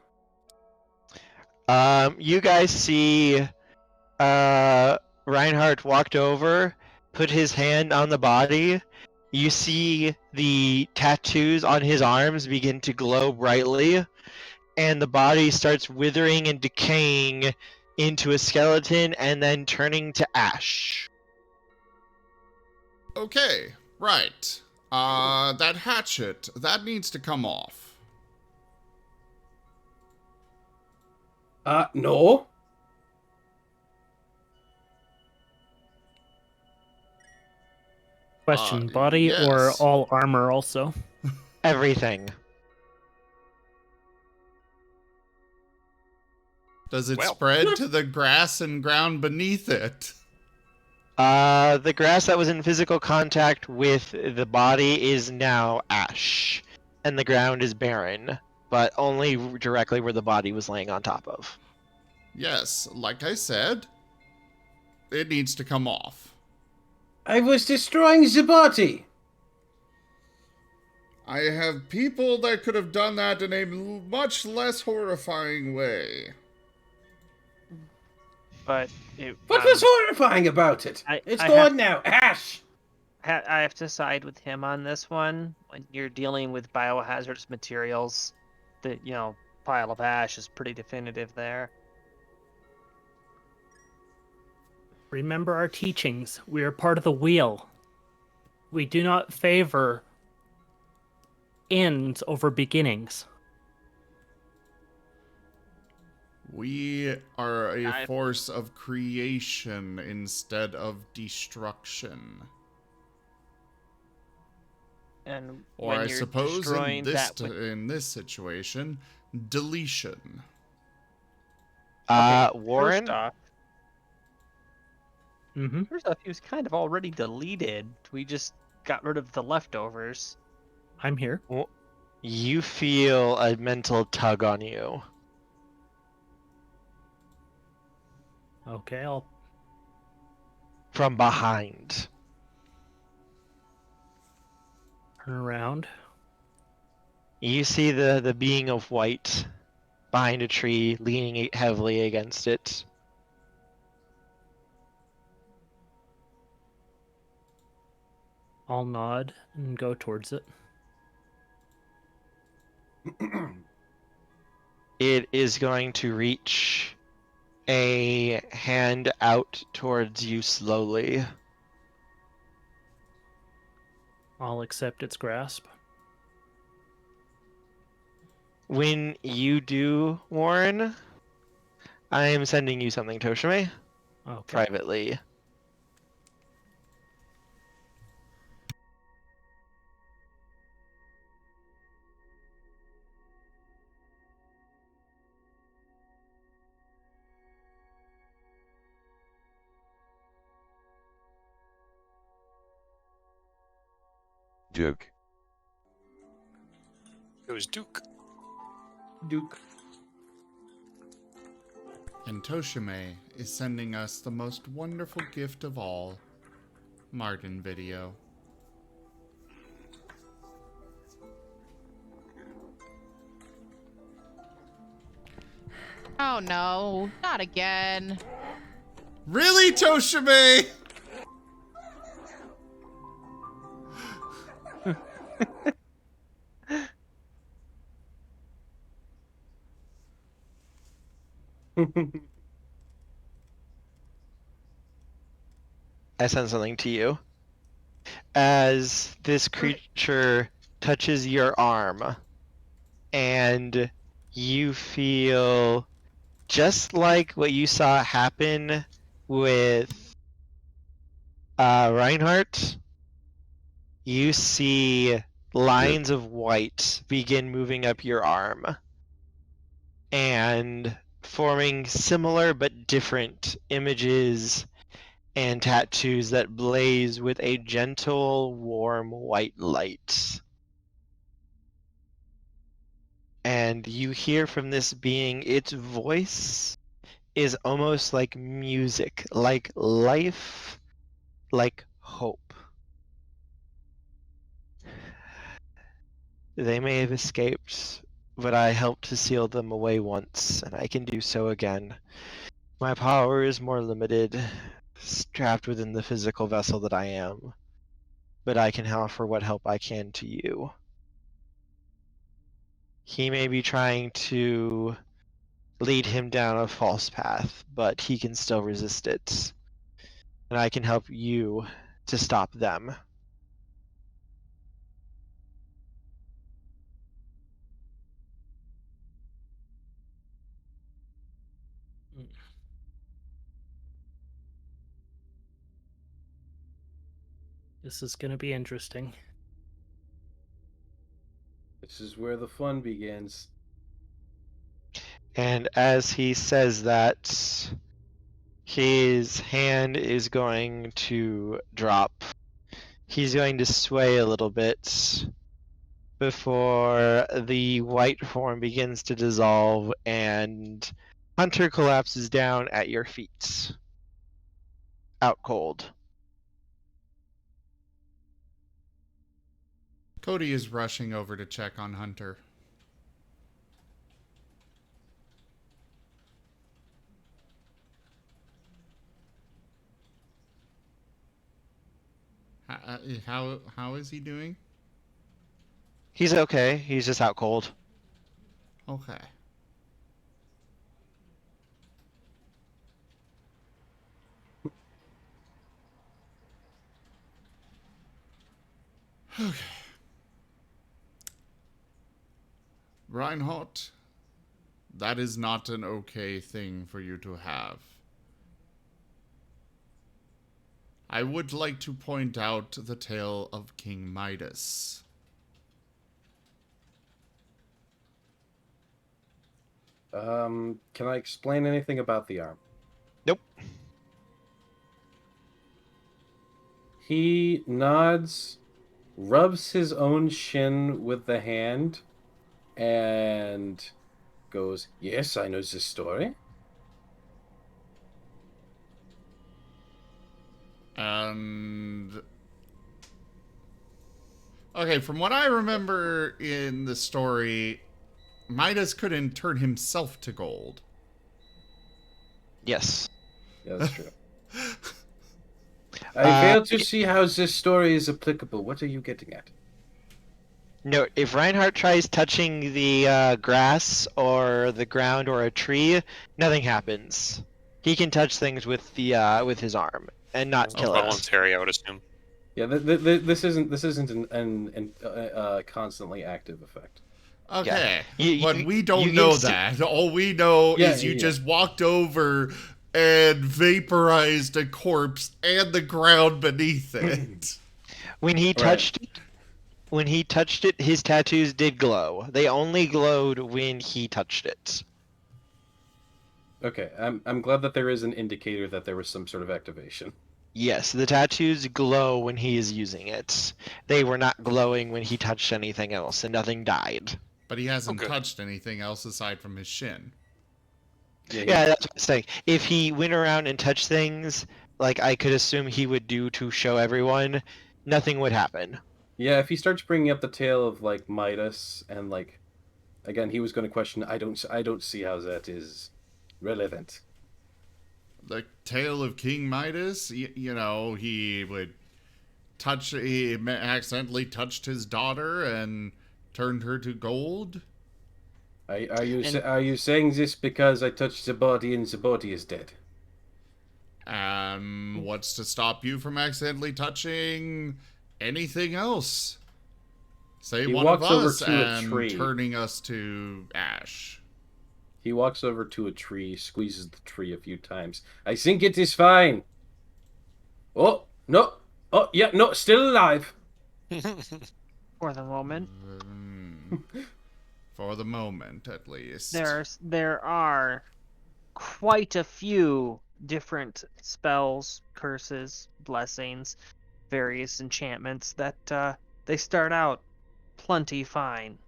You guys see Reinhardt walked over, put his hand on the body. You see the tattoos on his arms begin to glow brightly, and the body starts withering and decaying into a skeleton and then turning to ash. Okay, right. That hatchet, that needs to come off. No. Question, body or yes. all armor also? Everything. Does it Well. spread to the grass and ground beneath it? The grass that was in physical contact with the body is now ash, and the ground is barren, but only directly where the body was laying on top of. Yes, like I said, it needs to come off. I was destroying the body. I have people that could have done that in a much less horrifying way. But What was horrifying about it? It's gone now. Ash! I have to side with him on this one. When you're dealing with biohazardous materials, the pile of ash is pretty definitive there. Remember our teachings. We are part of the wheel. We do not favor ends over beginnings. We are a force of creation instead of destruction. And or when I you're suppose destroying in this situation, deletion. Warren? First off, he was kind of already deleted. We just got rid of the leftovers. I'm here. You feel a mental tug on you. Okay, I'll... From behind. Turn around. You see the being of white behind a tree, leaning heavily against it. I'll nod and go towards it. It is going to reach a hand out towards you slowly. I'll accept its grasp. When you do, Warren, I am sending you something, Toshime. Okay. Privately. Duke. It was Duke. Duke. And Toshime is sending us the most wonderful gift of all, Marten video. Oh no, not again. Really, Toshime? I send something to you. As this creature touches your arm, and you feel just like what you saw happen with Reinhardt. You see lines of white begin moving up your arm and forming similar but different images and tattoos that blaze with a gentle, warm white light. and you hear from this being, its voice is almost like music, like life, like hope. They may have escaped, but I helped to seal them away once, and I can do so again. My power is more limited, trapped within the physical vessel that I am, but I can offer what help I can to you. He may be trying to lead him down a false path, but he can still resist it. And I can help you to stop them. This is going to be interesting. This is where the fun begins. And as he says that, his hand is going to drop. He's going to sway a little bit before the white form begins to dissolve and Hunter collapses down at your feet. Out cold. Cody is rushing over to check on Hunter. How is he doing? He's okay. He's just out cold. Okay. Okay. Reinhardt, that is not an okay thing for you to have. I would like to point out the tale of King Midas. Can I explain anything about the arm? Nope. He nods, rubs his own shin with the hand, and goes, "Yes, I know this story." And okay, from what I remember in the story, Midas couldn't turn himself to gold. Yes. Yeah, that's true. I fail to see how this story is applicable. What are you getting at? No, if Reinhardt tries touching the grass or the ground or a tree, nothing happens. He can touch things with with his arm and not kill it. Voluntary, I would assume. Yeah, this isn't an constantly active effect. Okay, Yeah. but we don't know that. All we know is you just walked over and vaporized a corpse and the ground beneath it. When he touched it, his tattoos did glow. They only glowed when he touched it. Okay, I'm glad that there is an indicator that there was some sort of activation. Yes, the tattoos glow when he is using it. They were not glowing when he touched anything else, and nothing died. But he hasn't touched anything else aside from his shin. Yeah, that's what I'm saying. If he went around and touched things, like I could assume he would do to show everyone, nothing would happen. Yeah, if he starts bringing up the tale of like Midas and like, again, he was going to question. I don't see how that is relevant. The tale of King Midas, you know, he accidentally touched his daughter and turned her to gold. Are you saying this because I touched the body and the body is dead? What's to stop you from accidentally touching anything else? Say one of us and turning us to ash. He walks over to a tree, squeezes the tree a few times. I think it is fine. Oh, no. Oh, yeah, no, still alive. For the moment. For the moment, at least. There are quite a few different spells, curses, blessings, various enchantments that they start out plenty fine.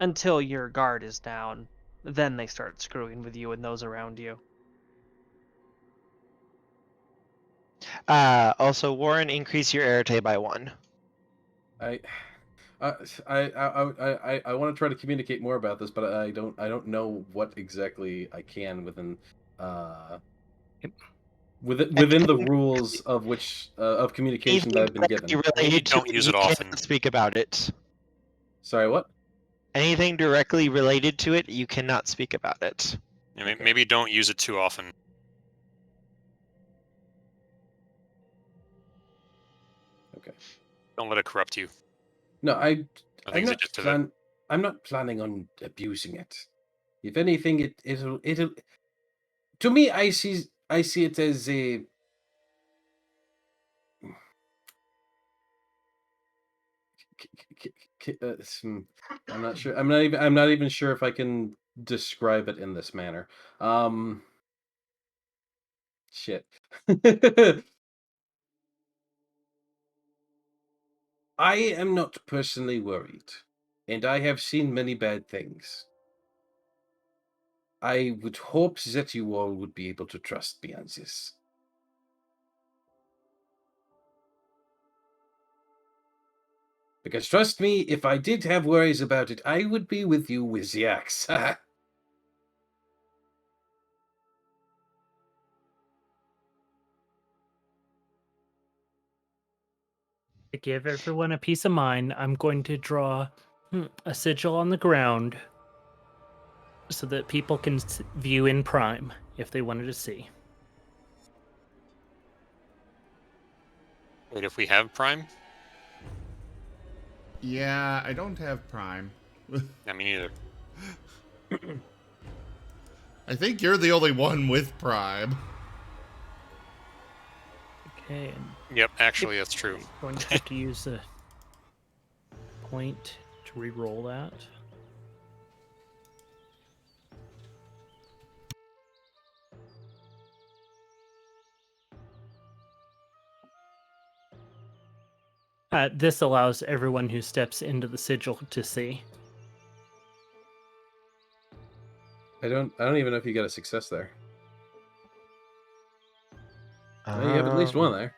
until your guard is down. Then they start screwing with you and those around you. Also, Warren, increase your arete by 1. I want to try to communicate more about this, but I don't know what exactly I can within the rules of which of communication that I've been given. Related to don't it, use you it often. cannot speak about it. Sorry, what? Anything directly related to it, you cannot speak about it. Yeah, maybe don't use it too often. Okay. Don't let it corrupt you. No, I think it's just I'm not planning on abusing it. If anything, it'll. To me, I see it as a. I'm not sure. I'm not even sure if I can describe it in this manner. Shit. I am not personally worried, and I have seen many bad things. I would hope that you all would be able to trust me on this. Because trust me, if I did have worries about it, I would be with you with the axe. To give everyone a peace of mind, I'm going to draw a sigil on the ground so that people can view in Prime if they wanted to see. Wait, if we have Prime? Yeah, I don't have Prime. I mean, either. I think you're the only one with Prime. Okay. Yep, actually, that's true. I'm going to have to use a point to re-roll that. This allows everyone who steps into the sigil to see. I don't even know if you got a success there. You have at least one there.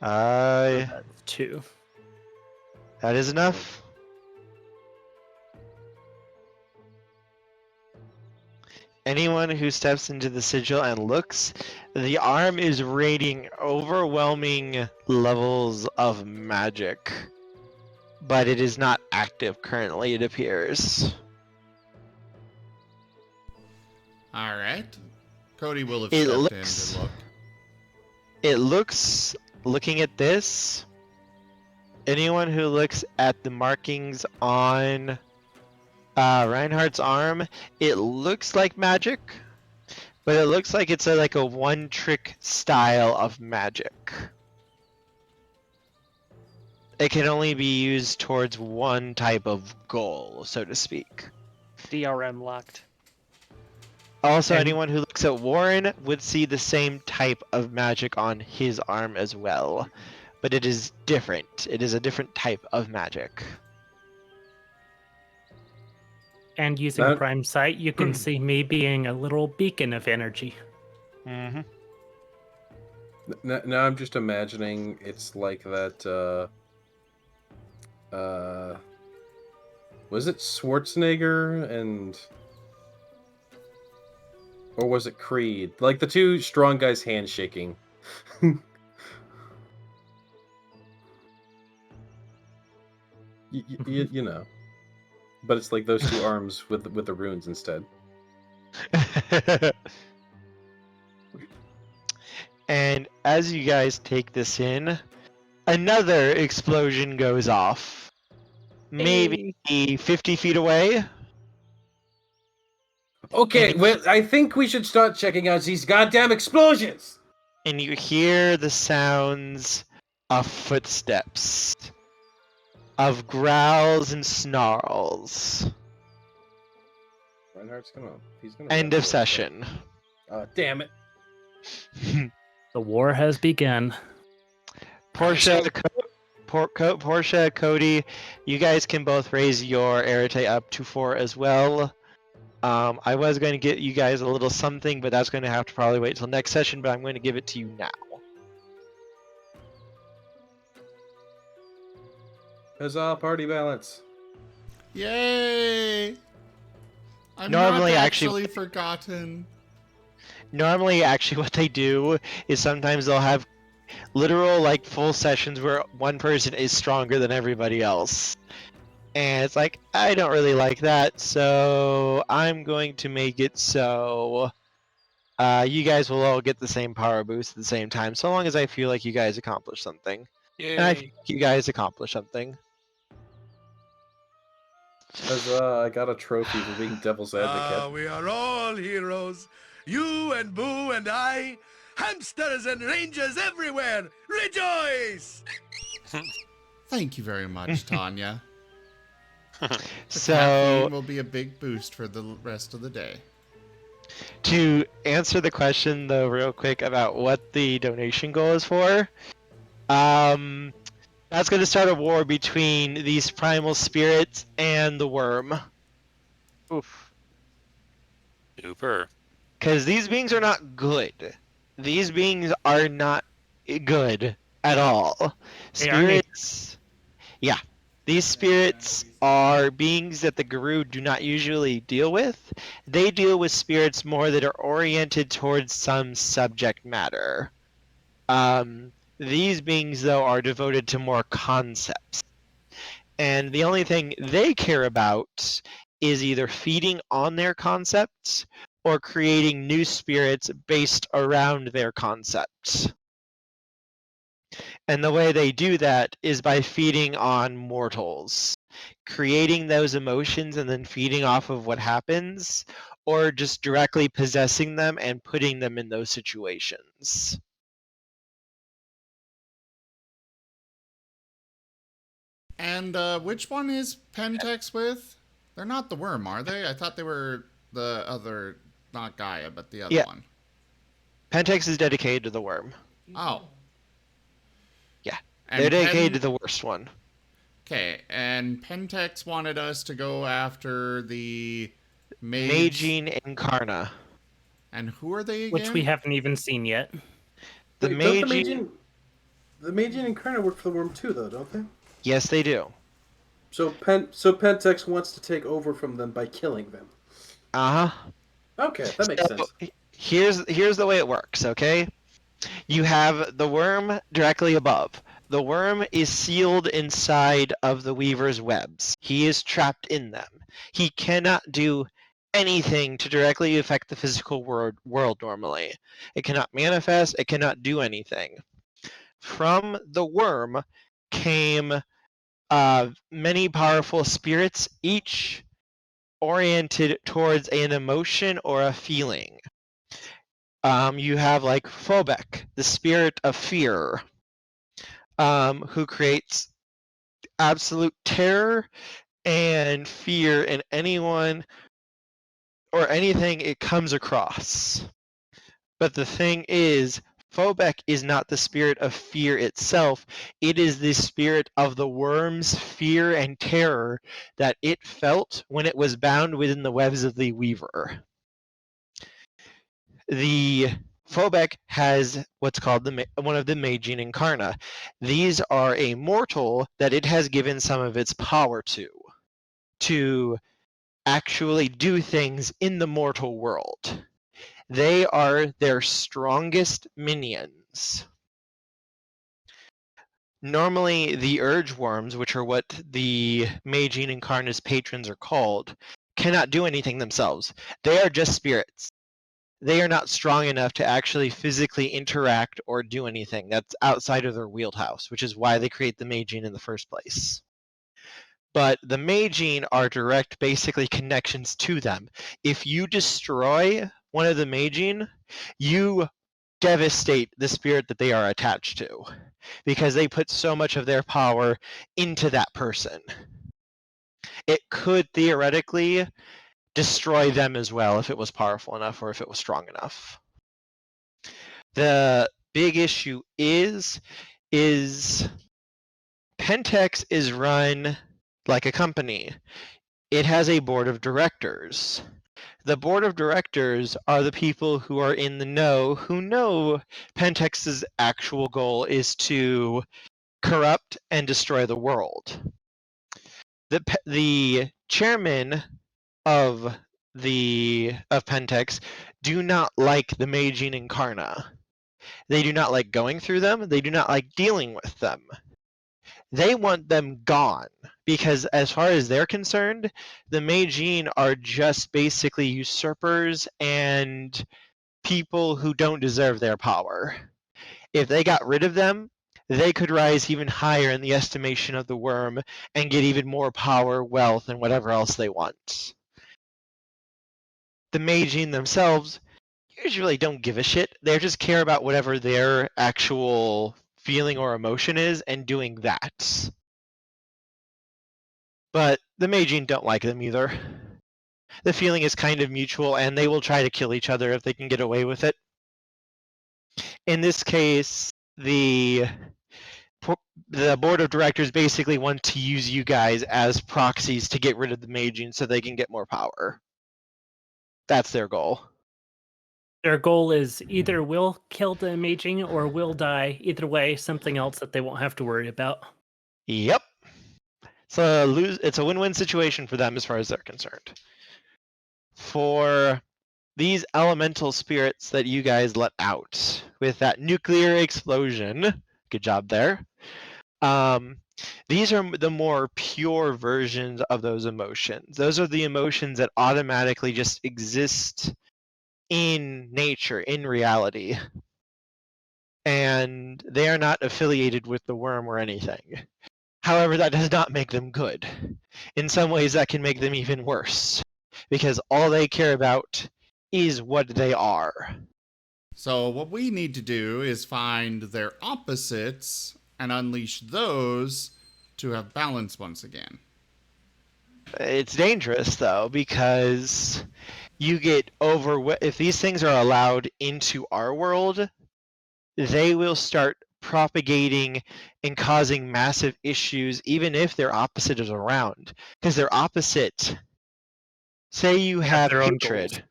That's 2. That is enough. Anyone who steps into the sigil and looks, the arm is radiating overwhelming levels of magic. But it is not active currently, it appears. Alright. Cody will have stepped in to look. It looks, looking at this, anyone who looks at the markings on Reinhardt's arm, it looks like magic, but it looks like it's like a one-trick style of magic. It can only be used towards one type of goal, so to speak. DRM locked. Also, anyone who looks at Warren would see the same type of magic on his arm as well, but it is different. It is a different type of magic. And using Prime Sight, you can see me being a little beacon of energy. Mm-hmm. Now I'm just imagining it's like that. Was it Schwarzenegger and, or was it Creed? Like the two strong guys handshaking. You know. But it's like those two arms with the runes instead. And as you guys take this in, another explosion goes off. Maybe 50 feet away. Okay, well, I think we should start checking out these goddamn explosions! And you hear the sounds of footsteps, of growls and snarls. Reinhardt's he's gonna End of session. Damn it. The war has begun. Portia, Portia, Cody, you guys can both raise your arete up to 4 as well. I was going to get you guys a little something, but that's going to have to probably wait till next session, but I'm going to give it to you now. Huzzah, party balance. Yay! I'm Normally, not actually- actually forgotten. Normally, actually, what they do is sometimes they'll have literal, like, full sessions where one person is stronger than everybody else. And it's like, I don't really like that, so I'm going to make it so you guys will all get the same power boost at the same time, so long as I feel like you guys accomplish something. And I Yay. think you guys accomplish something. Huzzah, I got a trophy for being devil's advocate. We are all heroes. You and Boo and I. Hamsters and rangers everywhere. Rejoice! Thank you very much, Tanya. The So, caffeine will be a big boost for the rest of the day. to answer the question, though, real quick about what the donation goal is for, that's going to start a war between these primal spirits and the worm. Oof. Super. Because these beings are not good. These beings are not good at all. They are Spirits. Yeah. These spirits are beings that the Guru do not usually deal with. They deal with spirits more that are oriented towards some subject matter. These beings, though, are devoted to more concepts. And the only thing they care about is either feeding on their concepts or creating new spirits based around their concepts. And the way they do that is by feeding on mortals, creating those emotions and then feeding off of what happens, or just directly possessing them and putting them in those situations. And which one is Pentex with? They're not the worm, are they? I thought they were the other, not Gaia, but the other Yeah. one. Pentex is dedicated to the worm. Oh. Yeah. And They're dedicated to the worst one. Okay, and Pentex wanted us to go after the Mage. Maging Incarna. And who are they again? Which we haven't even seen yet. The Wait, don't Maging... the Mage and Incarna work for the worm too, though, don't they? Yes, they do. So Pentex wants to take over from them by killing them. Uh-huh. Okay, that makes sense. Here's the way it works, okay? You have the worm directly above. The worm is sealed inside of the Weaver's webs. He is trapped in them. He cannot do anything to directly affect the physical world normally. It cannot manifest, it cannot do anything. From the worm came many powerful spirits, each oriented towards an emotion or a feeling. You have like Phobek, the spirit of fear, who creates absolute terror and fear in anyone or anything it comes across. But the thing is, Phobek is not the spirit of fear itself. It is the spirit of the worm's fear and terror that it felt when it was bound within the webs of the Weaver. The Phobek has what's called one of the Maging Incarna. These are a mortal that it has given some of its power to actually do things in the mortal world. They are their strongest minions. Normally, the Urge Worms, which are what the Maging Incarna's patrons are called, cannot do anything themselves. They are just spirits. They are not strong enough to actually physically interact or do anything that's outside of their wheelhouse, which is why they create the Maging in the first place. But the Maging are direct, basically, connections to them. If you destroy one of the Maging, you devastate the spirit that they are attached to, because they put so much of their power into that person. It could theoretically destroy them as well if it was powerful enough or if it was strong enough. The big issue is Pentex is run like a company. It has a board of directors. The board of directors are the people who are in the know, who know Pentex's actual goal is to corrupt and destroy the world. The chairman of Pentex do not like the Maging Incarna. They do not like going through them. They do not like dealing with them. They want them gone because, as far as they're concerned, the Magine are just basically usurpers and people who don't deserve their power. If they got rid of them, they could rise even higher in the estimation of the worm and get even more power, wealth, and whatever else they want. The Magine themselves usually don't give a shit. They just care about whatever their actual feeling or emotion is and doing that. But the Magine don't like them either. The feeling is kind of mutual, and they will try to kill each other if they can get away with it. In this case, the board of directors basically want to use you guys as proxies to get rid of the Magine so they can get more power. That's their goal. Their goal is either we'll kill the Maging or we'll die. Either way, something else that they won't have to worry about. Yep. It's a win-win situation for them as far as they're concerned. For these elemental spirits that you guys let out with that nuclear explosion, good job there. These are the more pure versions of those emotions. Those are the emotions that automatically just exist in nature, in reality. And they are not affiliated with the worm or anything. However, that does not make them good. In some ways, that can make them even worse, because all they care about is what they are. So what we need to do is find their opposites and unleash those to have balance once again. It's dangerous, though, because you get if these things are allowed into our world, they will start propagating and causing massive issues even if their opposite is around. Because their opposite, say you have their own hatred. goals.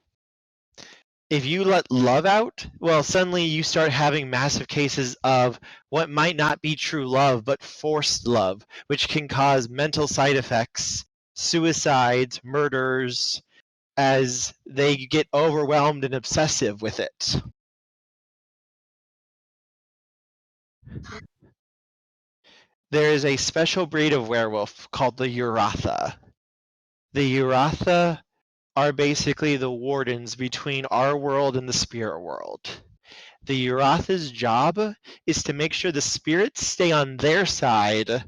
If you let love out, well, suddenly you start having massive cases of what might not be true love, but forced love, which can cause mental side effects, suicides, murders, as they get overwhelmed and obsessive with it. There is a special breed of werewolf called the Uratha. The Uratha are basically the wardens between our world and the spirit world. The Uratha's job is to make sure the spirits stay on their side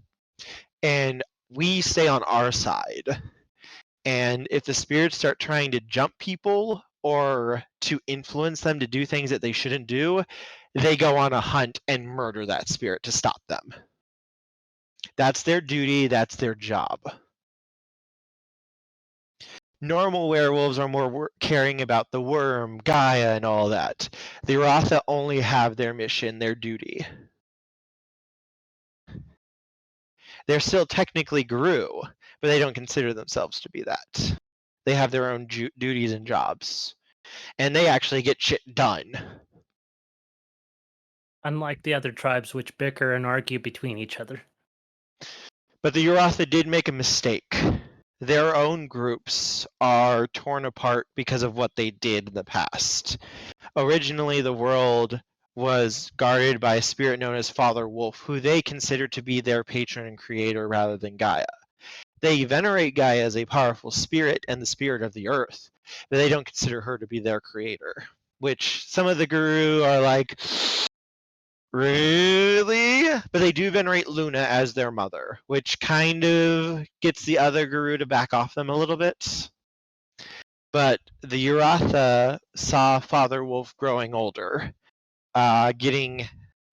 and we stay on our side. And if the spirits start trying to jump people or to influence them to do things that they shouldn't do, they go on a hunt and murder that spirit to stop them. That's their duty, that's their job. Normal werewolves are more caring about the worm, Gaia, and all that. The Uratha only have their mission, their duty. They're still technically Guru, but they don't consider themselves to be that. They have their own duties and jobs. And they actually get shit done. Unlike the other tribes which bicker and argue between each other. But the Uratha did make a mistake. Their own groups are torn apart because of what they did in the past. Originally, the world was guarded by a spirit known as Father Wolf, who they consider to be their patron and creator rather than Gaia. They venerate Gaia as a powerful spirit and the spirit of the earth, but they don't consider her to be their creator. Which some of the Guru are like, really? But they do venerate Luna as their mother, which kind of gets the other Guru to back off them a little bit. But the Uratha saw Father Wolf growing older, getting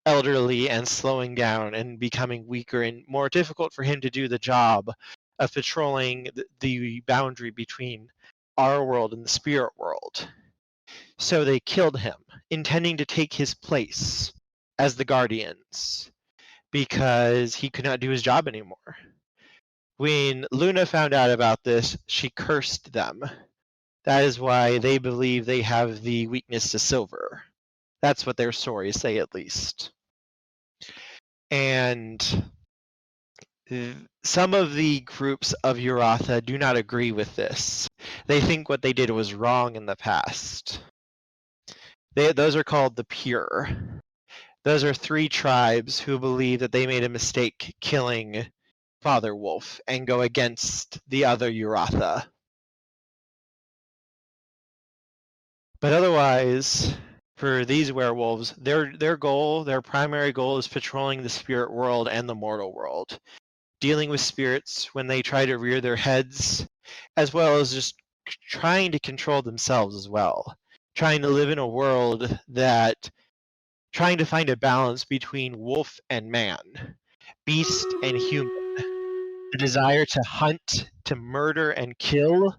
elderly and slowing down and becoming weaker and more difficult for him to do the job of patrolling the boundary between our world and the spirit world. So they killed him, intending to take his place as the Guardians, because he could not do his job anymore. When Luna found out about this, she cursed them. That is why they believe they have the weakness to silver. That's what their stories say, at least. And some of the groups of Uratha do not agree with this. They think what they did was wrong in the past. Those are called the Pure. Those are 3 tribes who believe that they made a mistake killing Father Wolf and go against the other Uratha. But otherwise, for these werewolves, their primary goal is patrolling the spirit world and the mortal world, dealing with spirits when they try to rear their heads, as well as just trying to control themselves as well, trying to live in a world trying to find a balance between wolf and man, beast and human, the desire to hunt, to murder and kill,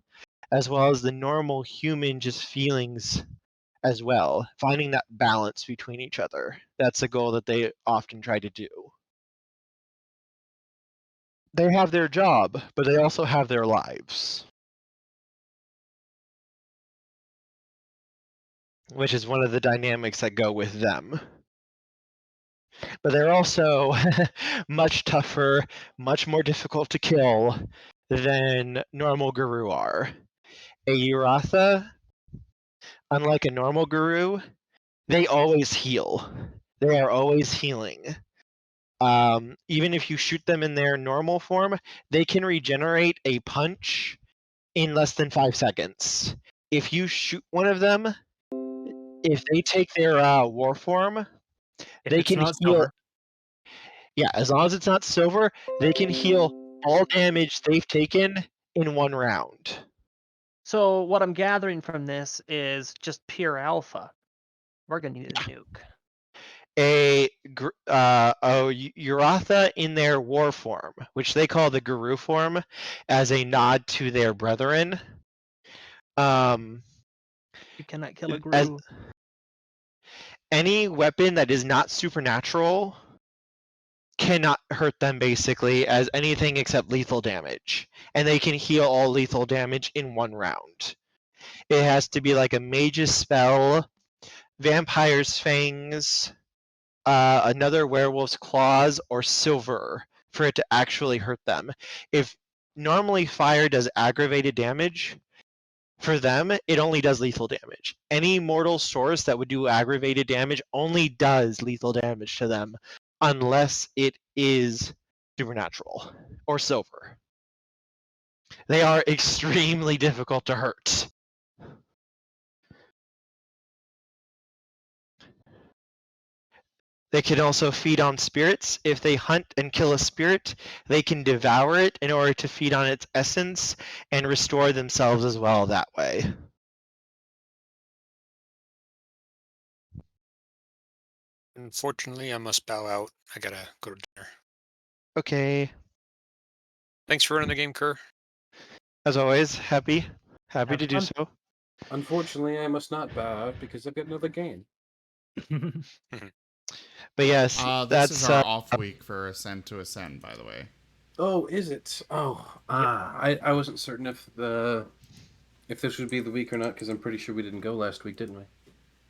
as well as the normal human just feelings as well, finding that balance between each other. That's a goal that they often try to do. They have their job, but they also have their lives, which is one of the dynamics that go with them. But they're also much tougher, much more difficult to kill than normal Guru are. A Uratha, unlike a normal Guru, they always heal. They are always healing. Even if you shoot them in their normal form, they can regenerate a punch in less than 5 seconds. If you shoot one of them, if they take their war form, If they it's can not heal. silver. Yeah, as long as it's not silver, they can heal all damage they've taken in 1 round. So what I'm gathering from this is just pure alpha. We're gonna need a nuke. Uratha in their war form, which they call the Guru form, as a nod to their brethren. You cannot kill a As Guru. any weapon that is not supernatural cannot hurt them basically as anything except lethal damage, and they can heal all lethal damage in 1 round. It has to be like a mage's spell, vampire's fangs, another werewolf's claws, or silver for it to actually hurt them. If normally fire does aggravated damage, for them it only does lethal damage. Any mortal source that would do aggravated damage only does lethal damage to them unless it is supernatural or silver. They are extremely difficult to hurt. They can also feed on spirits. If they hunt and kill a spirit, they can devour it in order to feed on its essence and restore themselves as well that way. Unfortunately, I must bow out. I gotta go to dinner. Okay. Thanks for running the game, Kerr. As always, happy Have to do fun. so. Unfortunately, I must not bow out because I've got another game. But yes, This that's is our off week for Ascent to Ascend, by the way. Oh, is it? I wasn't certain if this would be the week or not because I'm pretty sure we didn't go last week, didn't we?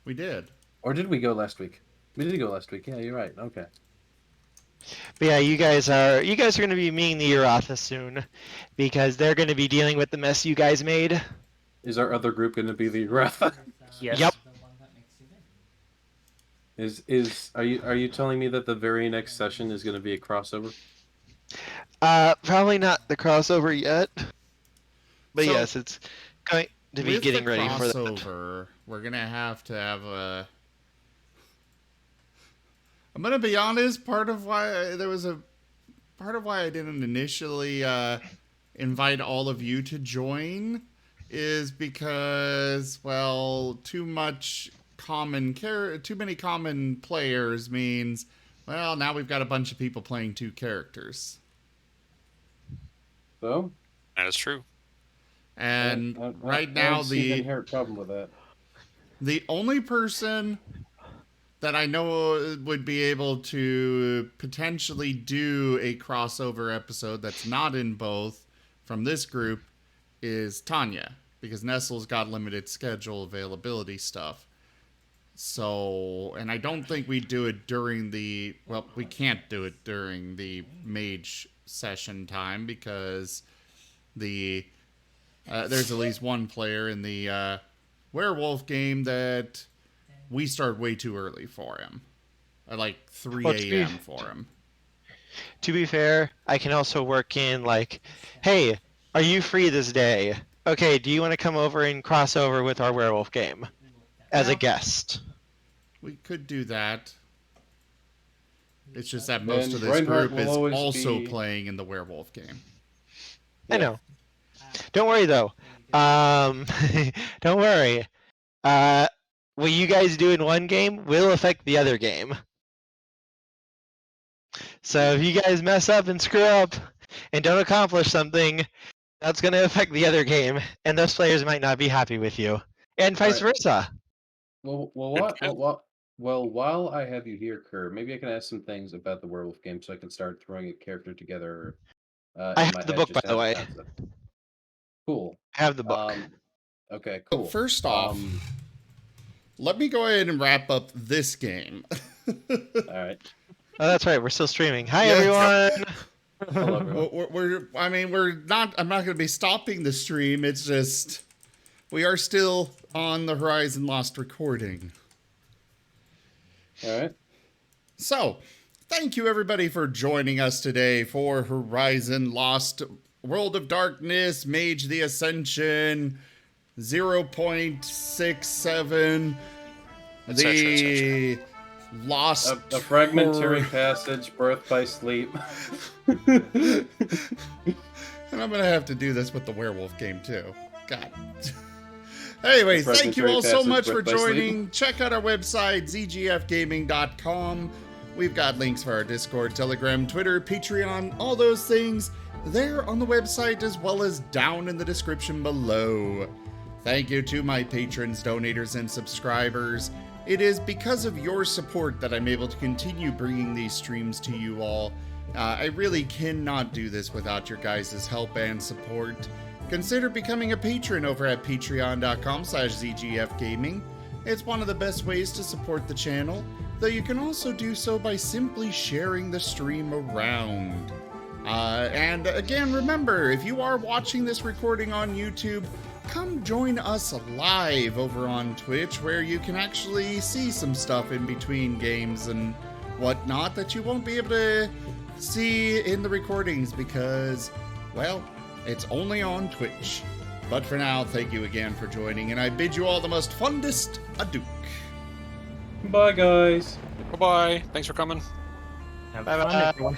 We did. Or did we go last week? We did go last week. Yeah, you're right. Okay. But yeah, you guys are going to be meeting the Uratha soon, because they're going to be dealing with the mess you guys made. Is our other group going to be the Uratha? Yes. Yep. Are you telling me that the very next session is going to be a crossover? Probably not the crossover yet. But So, yes, it's going to be getting ready for that. crossover, we're gonna have a. I'm gonna be honest. Part of why I didn't initially invite all of you to join is because, well, too many common players means, well, now we've got a bunch of people playing 2 characters. So? That is true. And right I now don't see the inherent problem with that. the only person that I know would be able to potentially do a crossover episode that's not in both from this group is Tanya, because Nestle's got limited schedule availability stuff. So, and I don't think we do it during the, well, we can't do it during the Mage session time because there's at least one player in the werewolf game that we start way too early for him. At like 3 a.m. for him. To be fair, I can also work in like, hey, are you free this day? Okay, do you want to come over and cross over with our werewolf game as a guest? We could do that. It's just that most of this Reinhardt group is will always also be- playing in the werewolf game. I know. Don't worry though. Don't worry. What you guys do in one game will affect the other game. So if you guys mess up and screw up and don't accomplish something, that's going to affect the other game, and those players might not be happy with you, and vice versa. Well, while I have you here, Kerr, maybe I can ask some things about the werewolf game so I can start throwing a character together. I have the book, by the way. Cool. I have the book. Okay, cool. First off, let me go ahead and wrap up this game. All right. Oh, that's right. We're still streaming. Hi, Yeah. everyone. Hello, everyone. I'm not going to be stopping the stream. It's just, we are still on the Horizon Lost recording. All right. So, thank you everybody for joining us today for Horizon Lost World of Darkness, Mage the Ascension, 0.67, the Lost... A fragmentary passage, birth by sleep. And I'm going to have to do this with the werewolf game too. God. Anyways, thank you all so much for joining. Check out our website, zgfgaming.com. We've got links for our Discord, Telegram, Twitter, Patreon, all those things there on the website as well as down in the description below. Thank you to my patrons, donators, and subscribers. It is because of your support that I'm able to continue bringing these streams to you all. I really cannot do this without your guys' help and support. Consider becoming a patron over at patreon.com/zgfgaming. It's one of the best ways to support the channel, though you can also do so by simply sharing the stream around. And again, remember, if you are watching this recording on YouTube, come join us live over on Twitch, where you can actually see some stuff in between games and whatnot that you won't be able to see in the recordings because, well, it's only on Twitch. But for now, thank you again for joining, and I bid you all the most fondest adieu. Bye, guys. Bye-bye. Thanks for coming. Have Bye-bye. fun, everyone.